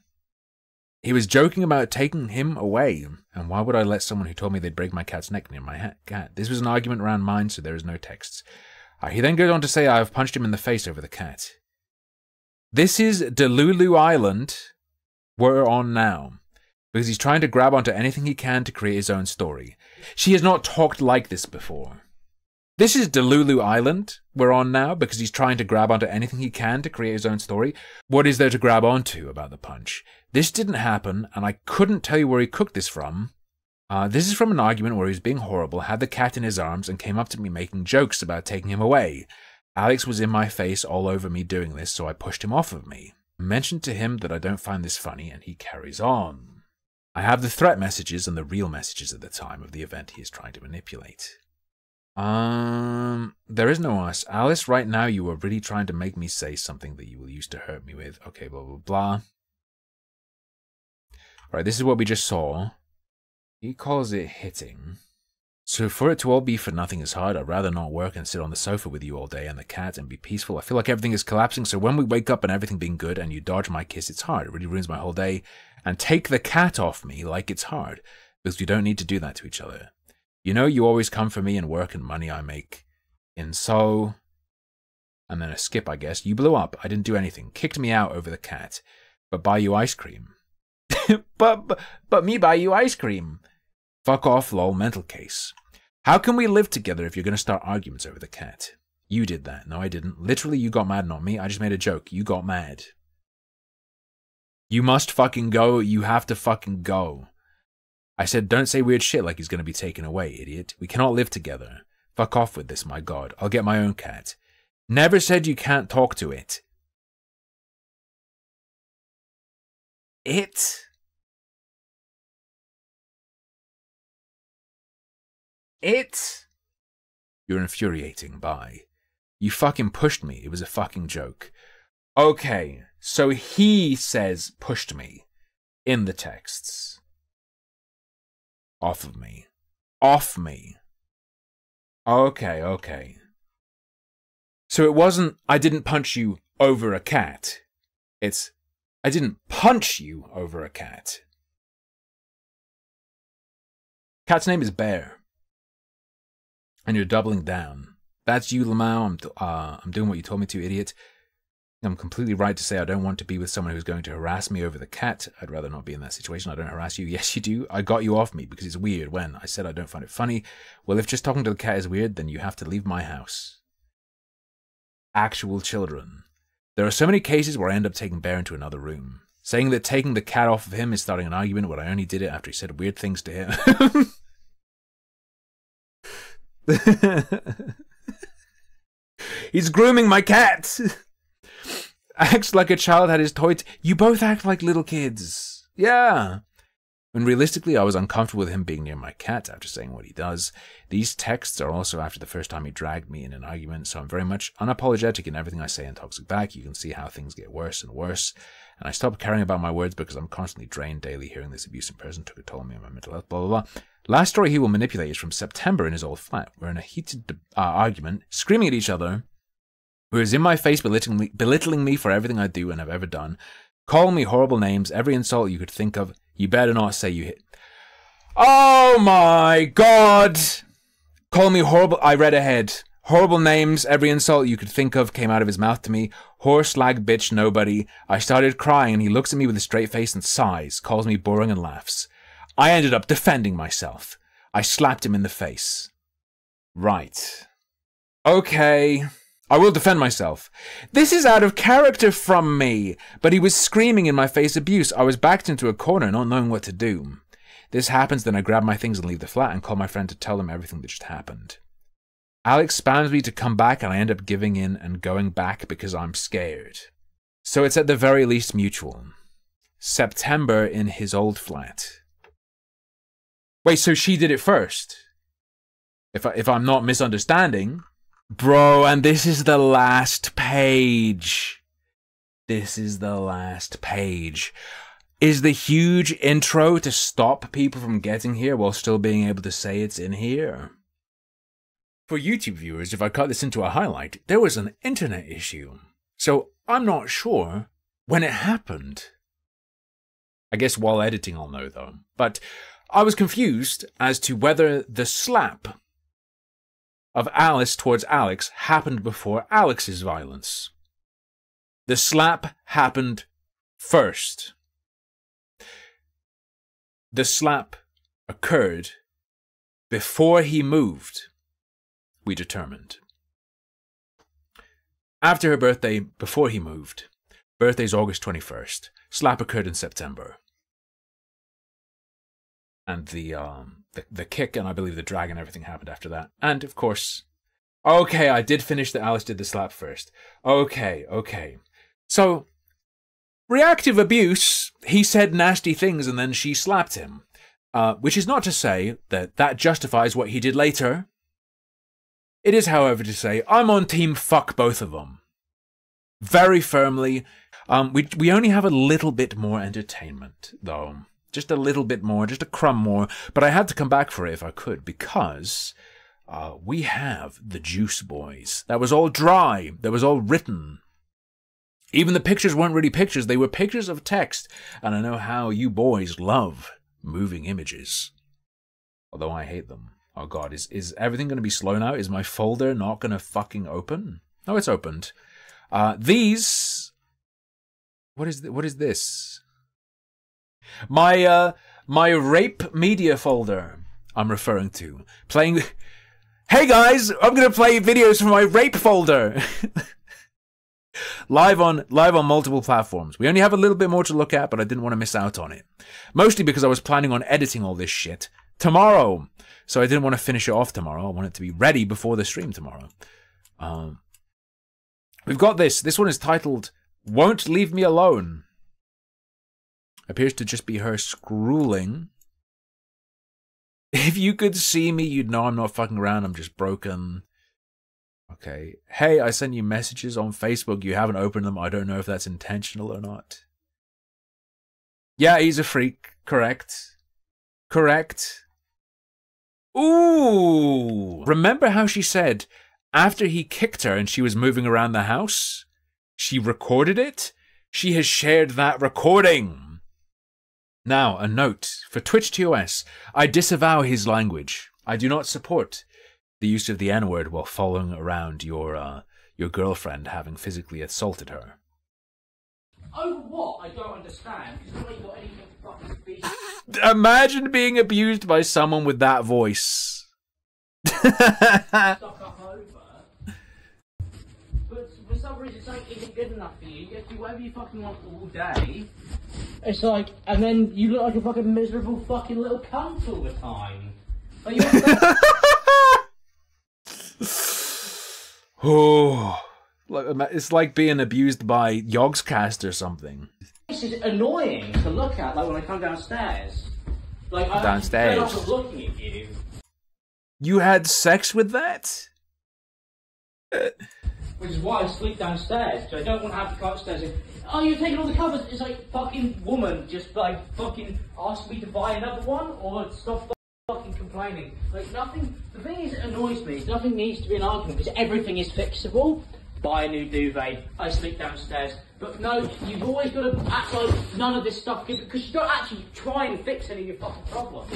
He was joking about taking him away, and why would I let someone who told me they'd break my cat's neck near my cat? This was an argument around mine, so there is no texts. He then goes on to say I have punched him in the face over the cat. This is Delulu Island we're on now, because he's trying to grab onto anything he can to create his own story. She has not talked like this before. This is Delulu Island we're on now, because he's trying to grab onto anything he can to create his own story. What is there to grab onto about the punch? This didn't happen, and I couldn't tell you where he cooked this from. This is from an argument where he was being horrible, had the cat in his arms, and came up to me making jokes about taking him away. Alex was in my face all over me doing this, so I pushed him off of me. I mentioned to him that I don't find this funny, and he carries on. I have the threat messages and the real messages at the time of the event he is trying to manipulate. There is no us. Alice, right now you are really trying to make me say something that you will use to hurt me with. Okay, blah, blah, blah. Alright, this is what we just saw. He calls it hitting. So for it to all be for nothing is hard. I'd rather not work and sit on the sofa with you all day and the cat and be peaceful. I feel like everything is collapsing, so when we wake up and everything being good and you dodge my kiss, it's hard. It really ruins my whole day. And take the cat off me like it's hard, because we don't need to do that to each other. You know you always come for me and work and money I make. And so... And then a skip, I guess. You blew up. I didn't do anything. Kicked me out over the cat. But buy you ice cream. but me buy you ice cream. Fuck off, lol, mental case. How can we live together if you're going to start arguments over the cat? You did that. No, I didn't. Literally, you got mad, not me. I just made a joke. You got mad. You must fucking go. You have to fucking go. I said, don't say weird shit like he's going to be taken away, idiot. We cannot live together. Fuck off with this, my god. I'll get my own cat. Never said you can't talk to it. It? You're infuriating, bye. You fucking pushed me. It was a fucking joke. Okay, so he says pushed me in the texts. Off of me. Off me. Okay. So it wasn't, I didn't punch you over a cat. It's, I didn't punch you over a cat. Cat's name is Bear. And you're doubling down. That's you, Lamau. I'm doing what you told me to, idiot. I'm completely right to say I don't want to be with someone who's going to harass me over the cat. I'd rather not be in that situation. I don't harass you. Yes, you do. I got you off me because it's weird when I said I don't find it funny. Well, if just talking to the cat is weird, then you have to leave my house. Actual children. There are so many cases where I end up taking Bear into another room. Saying that taking the cat off of him is starting an argument when I only did it after he said weird things to him. He's grooming my cat. Acts like a child had his toy. You both act like little kids. Yeah. When realistically I was uncomfortable with him being near my cat after saying what he does. These texts are also after the first time he dragged me in an argument, so I'm very much unapologetic in everything I say and toxic back. You can see how things get worse and worse. And I stopped caring about my words because I'm constantly drained daily hearing this abusive person took a toll on me and my mental health, blah, blah, blah. Last story he will manipulate is from September in his old flat. We're in a heated argument, screaming at each other. Who is in my face belittling me for everything I do and have ever done. Calling me horrible names, every insult you could think of. You better not say you hit. Oh my god! Call me horrible. I read ahead. Horrible names, every insult you could think of came out of his mouth to me. Whore, slag, bitch, nobody. I started crying and he looks at me with a straight face and sighs, calls me boring and laughs. I ended up defending myself. I slapped him in the face. Right. Okay. I will defend myself. This is out of character from me. But he was screaming in my face abuse. I was backed into a corner, not knowing what to do. This happens, then I grab my things and leave the flat and call my friend to tell them everything that just happened. Alex spams me to come back and I end up giving in and going back because I'm scared. So it's at the very least mutual. September in his old flat. Wait, so she did it first? If I'm not misunderstanding... Bro, and this is the last page. This is the last page. Is the huge intro to stop people from getting here while still being able to say it's in here? For YouTube viewers, if I cut this into a highlight, there was an internet issue. So I'm not sure when it happened. I guess while editing I'll know though. But I was confused as to whether the slap of Alice towards Alex happened before Alex's violence. The slap happened first. The slap occurred before he moved, we determined. After her birthday, before he moved. Birthday's August 21st. Slap occurred in September. And the the kick, and I believe the drag and everything happened after that. And, of course... Okay, I did finish that Alice did the slap first. Okay. So, reactive abuse, he said nasty things and then she slapped him. Which is not to say that that justifies what he did later. It is, however, to say, I'm on team fuck both of them. Very firmly. We only have a little bit more entertainment, though. Just a little bit more, just a crumb more. But I had to come back for it if I could, because... we have the Juice Boys. That was all dry. That was all written. Even the pictures weren't really pictures. They were pictures of text. And I know how you boys love moving images. Although I hate them. Oh god, is everything going to be slow now? Is my folder not going to fucking open? No, it's opened. These... What is this? My rape media folder I'm referring to. Playing... Hey guys, I'm going to play videos from my rape folder. live on multiple platforms. We only have a little bit more to look at, but I didn't want to miss out on it. Mostly because I was planning on editing all this shit tomorrow. So I didn't want to finish it off tomorrow. I want it to be ready before the stream tomorrow. We've got this. This one is titled, Won't Leave Me Alone. Appears to just be her scrolling. If you could see me, you'd know I'm not fucking around. I'm just broken. Okay. Hey, I sent you messages on Facebook. You haven't opened them. I don't know if that's intentional or not. Yeah, he's a freak. Correct. Correct. Ooh. Remember how she said after he kicked her and she was moving around the house, she recorded it? She has shared that recording. Now, a note. For Twitch TOS, I disavow his language. I do not support the use of the N-word while following around your girlfriend having physically assaulted her. Over what? I don't understand. Because you ain't got anything to fucking be. Imagine being abused by someone with that voice. Stuck up over. But for some reason, something isn't good enough for you. You get to do whatever you fucking want all day. It's like, and then you look like a fucking miserable fucking little cunt all the time. Like, Oh, it's like being abused by Yogscast or something. This is annoying to look at, like when I come downstairs. Like, Downstairs. I'm not looking at you. You had sex with that? Which is why I sleep downstairs, because I don't want to have to go upstairs and, oh, you're taking all the covers. It's like, fucking woman just like fucking asked me to buy another one, or stop fucking complaining. Like, nothing, the thing is, it annoys me, is nothing needs to be an argument, because everything is fixable. Buy a new duvet, I sleep downstairs. But no, you've always got to act like none of this stuff, because you don't actually try and fix any of your fucking problems.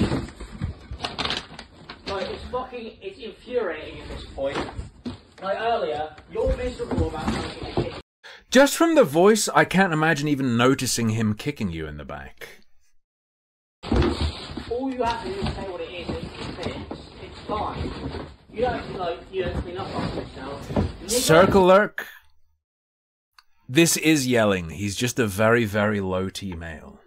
Like, it's infuriating at this point. Like earlier, you're miserable about something you kick. Just from the voice, I can't imagine even noticing him kicking you in the back. All you have to do is say what it is and it fits. It's fine. You don't have to, like, you don't clean up after yourself. Circle lurk. This is yelling. He's just a very, very low T male.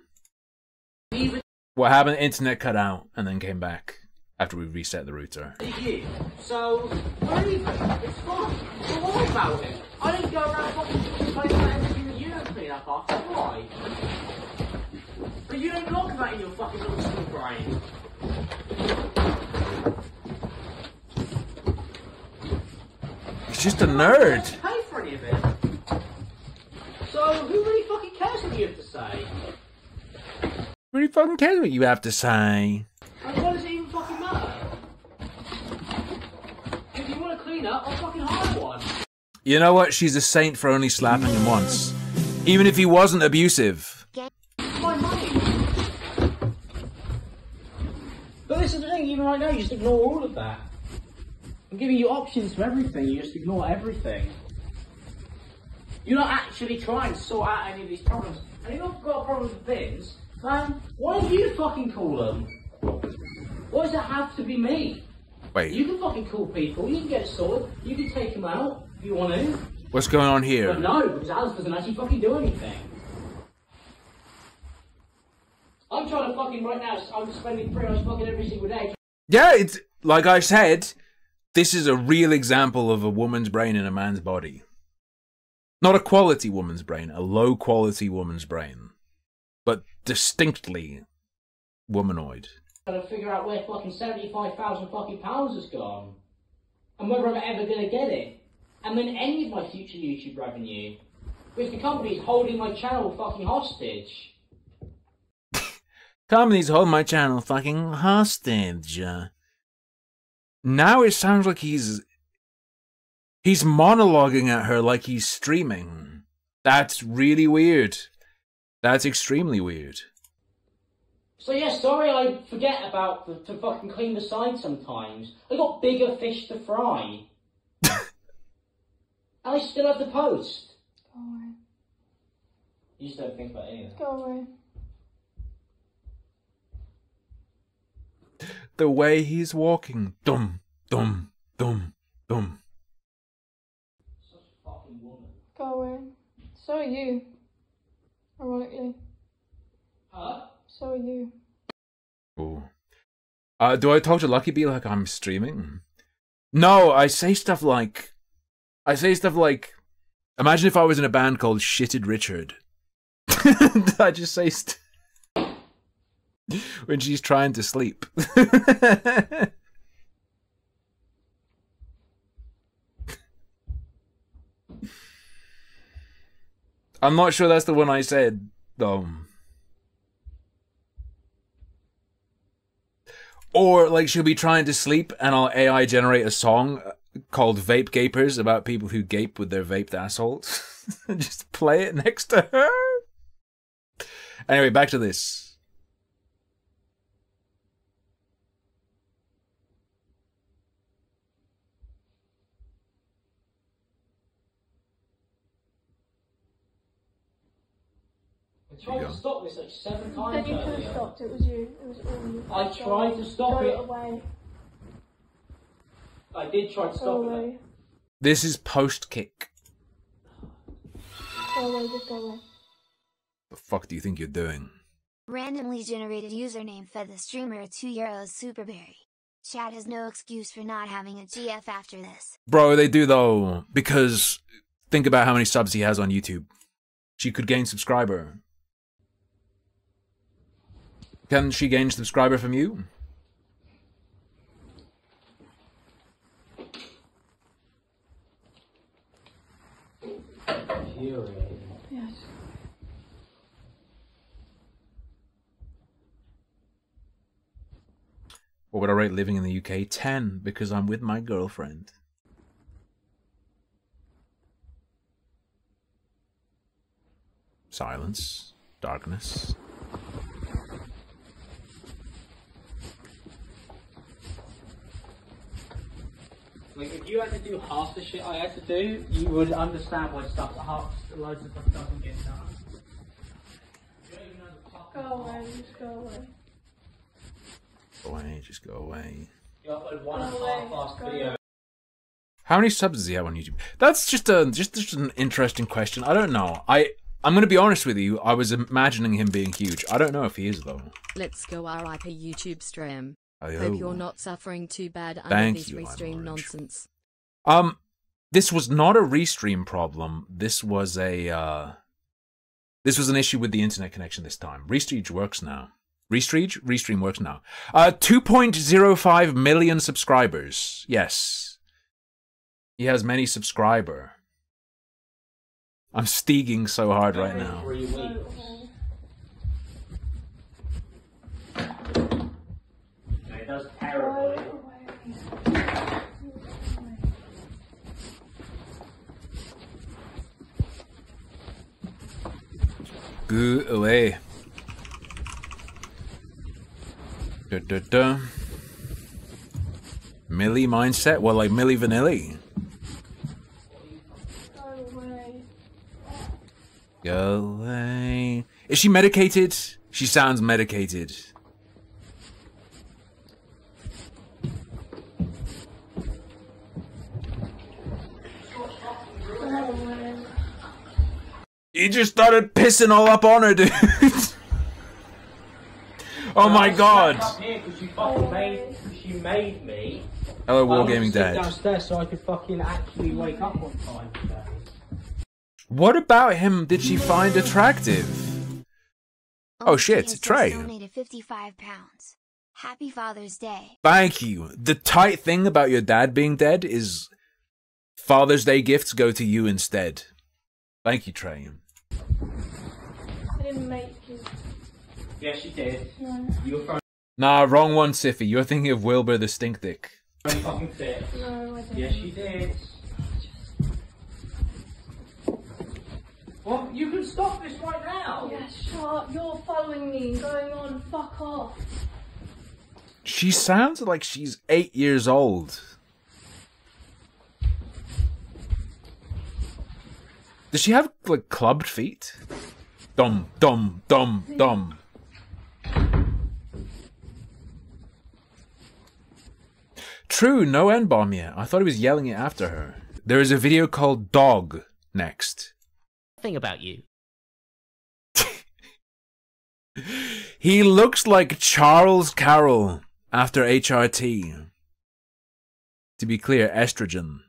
What happened? Internet cut out and then came back after we reset the router. You. So, where are you? It's fine. Don't worry about it. I don't go around fucking complaining about everything that you don't clean up after. Why? But you don't talk about it in your fucking little small brain. He's just a nerd. Pay for any of it. So, who really fucking cares what you have to say? Really fucking cares what you have to say. And what does it even fucking matter? If you want to clean up, I'll fucking hire one. You know what? She's a saint for only slapping him once. Even if he wasn't abusive. It's my money. But this is the thing, even right now, you just ignore all of that. I'm giving you options for everything, you just ignore everything. You're not actually trying to sort out any of these problems. And if you've got problems with bins, man, why don't you fucking call them? Why does it have to be me? Wait. You can fucking call people, you can get it sorted, you can take them out if you want to. What's going on here? But no, because Alice doesn't actually fucking do anything. I'm trying to fucking right now, I'm spending 3 hours fucking every single day. Yeah, it's like I said, this is a real example of a woman's brain in a man's body. Not a quality woman's brain, a low quality woman's brain. But distinctly womanoid. Gotta figure out where fucking 75,000 fucking pounds has gone. And whether I'm ever gonna get it. And then any of my future YouTube revenue. Because the company's holding my channel fucking hostage. Company's holding my channel fucking hostage. Now it sounds like he's monologuing at her like he's streaming. That's really weird. That's extremely weird. So yeah, sorry I forget about to fucking clean the side sometimes. I got bigger fish to fry. And I still have to post. Go away. You just don't think about it either. Go away. The way he's walking. Dum, dum, dum, dum. Such a fucking woman. Go away. So are you. Ironically. Huh? So are you. Ooh. Do I talk to Lucky Bee like I'm streaming? No, I say stuff like... Imagine if I was in a band called Shitted Richard. I just say when she's trying to sleep. I'm not sure that's the one I said, though. Or, like, she'll be trying to sleep and I'll AI generate a song called Vape Gapers about people who gape with their vaped assholes. And just play it next to her. Anyway, back to this. I tried to stop this like 7 times. Then you could have stopped. It was you. It was all you. I tried to stop it. Go away. I did try to Go stop away. it. This is post-kick. Go away. Just go away. The fuck do you think you're doing? Randomly generated username fed the streamer a €2 superberry. Chat has no excuse for not having a GF after this. Bro, they do though, because think about how many subs he has on YouTube. She could gain subscriber. Can she gain subscriber from you? Yes. What would I rate living in the UK? 10, because I'm with my girlfriend. Silence. Darkness. Like, if you had to do half the shit I had to do, you would understand why loads of stuff doesn't get done. You don't even know the fucking Go away. Just go away. Go away, just go away. You upload one and a Go half away. fast Go video. away. How many subs does he have on YouTube? That's just an interesting question. I don't know. I'm gonna be honest with you. I was imagining him being huge. I don't know if he is though. Let's go RIP YouTube stream. I Hope you're not suffering too bad under Thank this you, restream I'm orange. nonsense. This was not a restream problem. This was an issue with the internet connection this time. Restream works now. Restream works now. 2.05 million subscribers. Yes. He has many subscriber. I'm steeging so hard right now. 3 weeks. It does terribly. Go away. Da, da, da. Millie mindset? Well, like Millie Vanilli. Go away. Is she medicated? She sounds medicated. He just started pissing all up on her, dude. Oh my god. Up here 'cause you fucking made you made me. Hello, I wanted to Wargaming sit Dad. downstairs so I could fucking actually wake up on time today. What about him did she find attractive? Oh shit, has Trey. just donated 55 pounds. Happy Father's Day. Thank you. The tight thing about your dad being dead is Father's Day gifts go to you instead. Thank you, Trey. I didn't make you. Yes, you did. No. You were throwing Nah, wrong one, Siffy. You're thinking of Wilbur the Stink Dick. fucking fit. No, I didn't. Yes, you did. Well, you can stop this right now. Yeah, shut up. You're following me and going on. Fuck off. She sounds like she's 8 years old. Does she have, like, clubbed feet? Dum, dum, dum, dum. True, no N-bomb yet. I thought he was yelling it after her. There is a video called Dog next. Thing about you. He looks like Charles Carroll after HRT. To be clear, estrogen.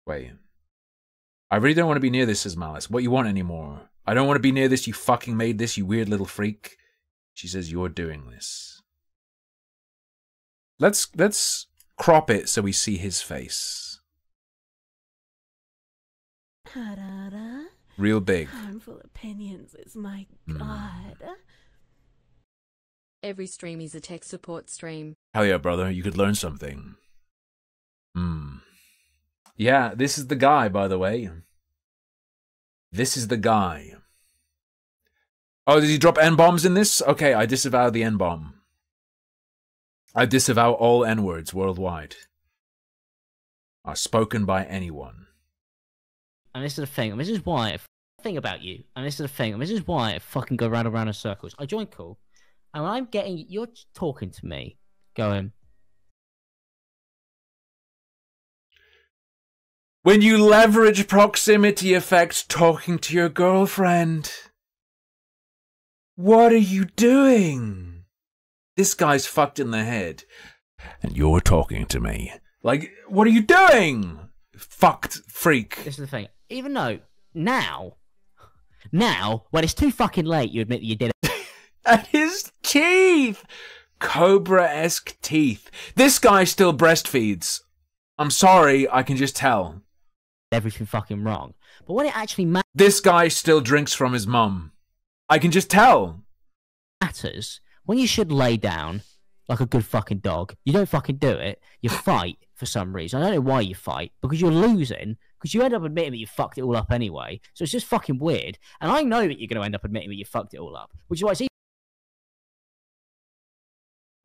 Wait. I really don't want to be near this, says Malice. What you want anymore? I don't want to be near this, you fucking made this, you weird little freak. She says you're doing this. Let's crop it so we see his face. Ta-da-da. Real big. Harmful opinions is my god. Every stream is a tech support stream. Hell yeah, brother, you could learn something. Yeah, this is the guy, by the way. This is the guy. Oh, did he drop N-bombs in this? Okay, I disavow the N-bomb. I disavow all N-words worldwide. Are spoken by anyone. And this is the thing, and this is why thing about you, and this is the thing, and this is why I fucking go round and round in circles. I join call, and when I'm getting, you're talking to me, going, when you leverage proximity effects talking to your girlfriend. What are you doing? This guy's fucked in the head. And you're talking to me. Like, what are you doing? Fucked freak. this is the thing. Even though now, when it's too fucking late, you admit that you did it. And his teeth! Cobra-esque teeth. This guy still breastfeeds. I'm sorry, I can just tell. Everything fucking wrong. But when it actually This guy still drinks from his mum. I can just tell. matters, when you should lay down like a good fucking dog, you don't fucking do it. You fight for some reason. I don't know why you fight, because you're losing, because you end up admitting that you fucked it all up anyway. So it's just fucking weird. And I know that you're going to end up admitting that you fucked it all up, which is why it's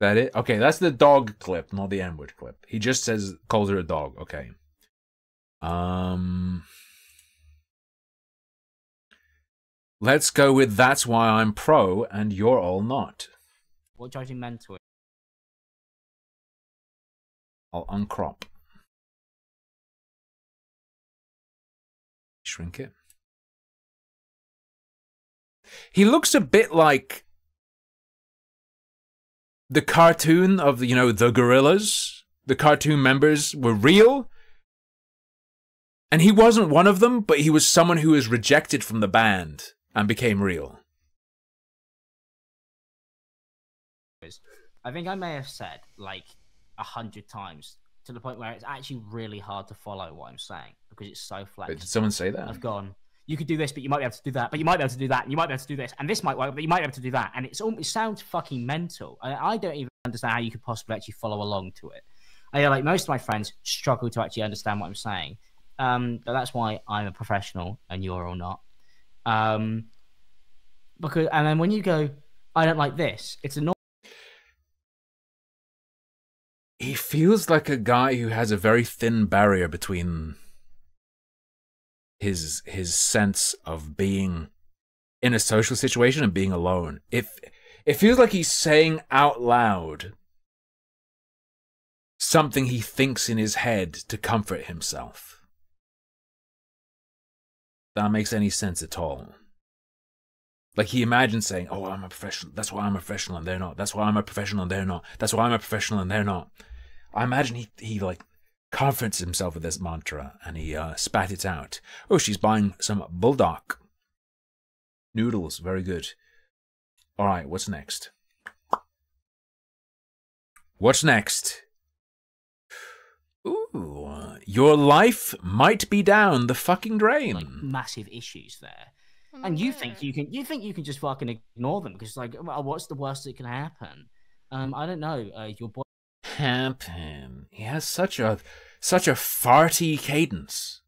That it? Okay, that's the dog clip, not the N-word clip. He just says, calls her a dog. Okay. Let's go with that's why I'm pro and you're all not. what judging mental. I'll uncrop. Shrink it. He looks a bit like the cartoon of, you know, the gorillas. The cartoon members were real. And he wasn't one of them, but he was someone who was rejected from the band and became real. I think I may have said like 100 times to the point where it's actually really hard to follow what I'm saying because it's so flat. Wait, did someone say that? I've gone, you could do this, but you might be able to do that, but you might be able to do that, and you might be able to do this, and this might work, but you might be able to do that. And it sounds fucking mental. I don't even understand how you could possibly actually follow along to it. I know, like most of my friends struggle to actually understand what I'm saying. But that's why I'm a professional and you're all not. Because and then when you go, I don't like this, it's annoying. He feels like a guy who has a very thin barrier between his sense of being in a social situation and being alone. It feels like he's saying out loud something he thinks in his head to comfort himself. That makes any sense at all. Like he imagines saying, "Oh, I'm a professional. That's why I'm a professional and they're not. That's why I'm a professional and they're not. That's why I'm a professional and they're not." I imagine he like comforts himself with this mantra and he spat it out. Oh, she's buying some bulldog noodles. Very good. All right, what's next? What's next? Ooh, your life might be down the fucking drain. Like massive issues there. And you think you can just fucking ignore them because like, well, what's the worst that can happen? I don't know. Your boy Happen. He has such a farty cadence.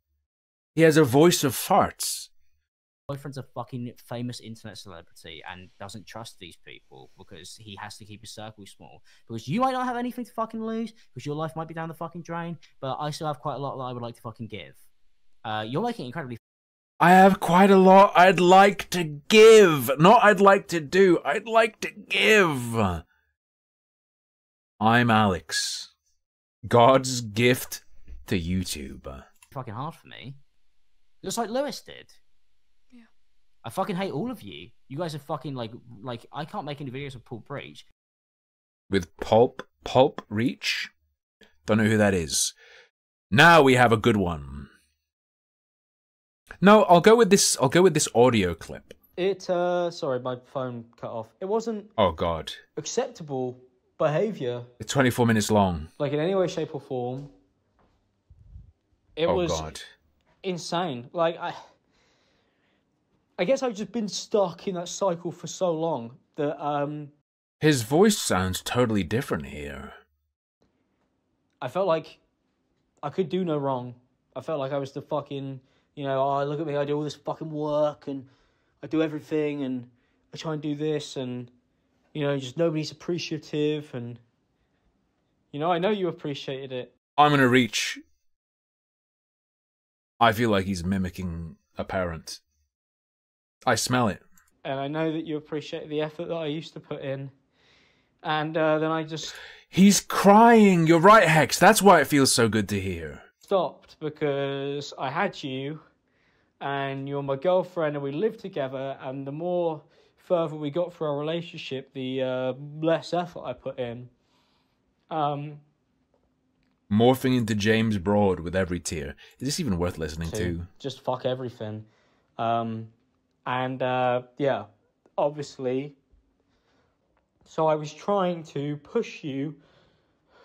He has a voice of farts. boyfriend's a fucking famous internet celebrity and doesn't trust these people because he has to keep his circle small. Because you might not have anything to fucking lose because your life might be down the fucking drain, but I still have quite a lot that I would like to fucking give. You're making it incredibly. I have quite a lot I'd like to give. Not I'd like to do. I'd like to give. ImAllexx's. God's gift to YouTube. Fucking hard for me. Just like Lewis did. Yeah. I fucking hate all of you. You guys are fucking like I can't make any videos with Paul Breach. With Pulp Reach? Don't know who that is. Now we have a good one. No, I'll go with this audio clip. Sorry, my phone cut off. It wasn't Oh god. acceptable behaviour. It's 24 minutes long. Like in any way, shape or form. It Oh was god. insane. Like I guess I've just been stuck in that cycle for so long that His voice sounds totally different here. I felt like I could do no wrong. I felt like I was the fucking, oh, look at me, I do all this fucking work and I do everything and I try and do this and, just nobody's appreciative and, I know you appreciated it. I'm gonna reach. I feel like he's mimicking a parent. I smell it. And I know that you appreciate the effort that I used to put in. And then I just He's crying. You're right, Hex. That's why it feels so good to hear. stopped because I had you and you're my girlfriend and we lived together, and the more further we got through our relationship, the less effort I put in. Morphing into James Broad with every tear. Is this even worth listening to? Just fuck everything. Yeah, obviously. So I was trying to push you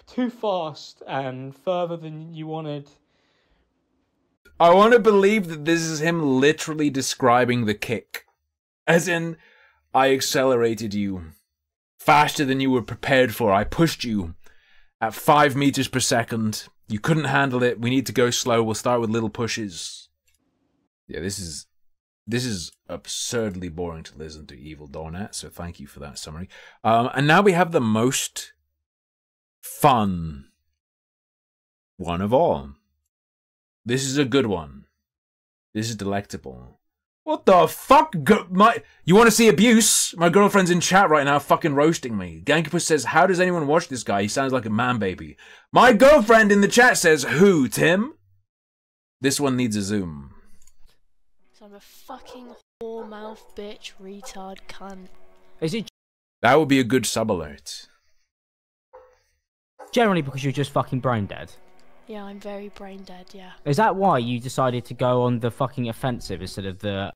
too fast and further than you wanted. I want to believe that this is him literally describing the kick. As in, I accelerated you faster than you were prepared for. I pushed you at 5 meters per second. You couldn't handle it. We need to go slow. We'll start with little pushes. Yeah, this is absurdly boring to listen to, Evil Donut, so thank you for that summary. And now we have the most fun one of all. This is a good one. This is delectable. What the fuck? You want to see abuse? My girlfriend's in chat right now fucking roasting me. Gankapus says, how does anyone watch this guy? He sounds like a man baby. My girlfriend in the chat says, who, Tim? This one needs a zoom. I'm a fucking whore mouth bitch retard cunt. Is it That would be a good sub alert. generally because you're just fucking brain dead? Yeah, I'm very brain dead, yeah. Is that why you decided to go on the fucking offensive instead of the...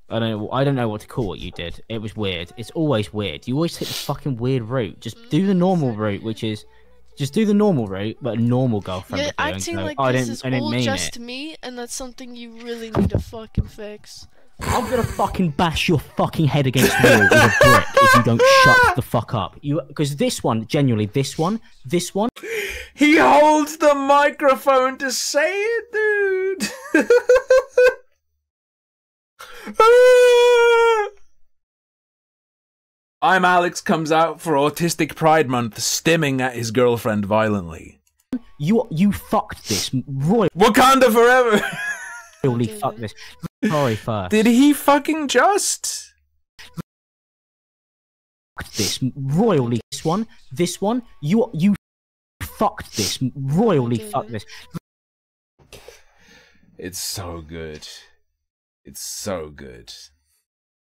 I don't know what to call what you did. It was weird. It's always weird. You always take the fucking weird route. Just do the normal route, which is... Just do the normal route, but a normal girlfriend You're would do. acting So, like I this didn't- is I didn't all mean just it. me, and that's something you really need to fucking fix. I'm gonna fucking bash your fucking head against the wall with a brick if you don't shut the fuck up. Because this one, genuinely, this one. He holds the microphone to say it, dude. ImAllexx's comes out for Autistic Pride Month, stimming at his girlfriend violently. You fucked this royally. Wakanda forever. Fucked this. Sorry first. Did he fucking just? This royally. This one. You fucked this royally. Fucked this. It's so good. It's so good.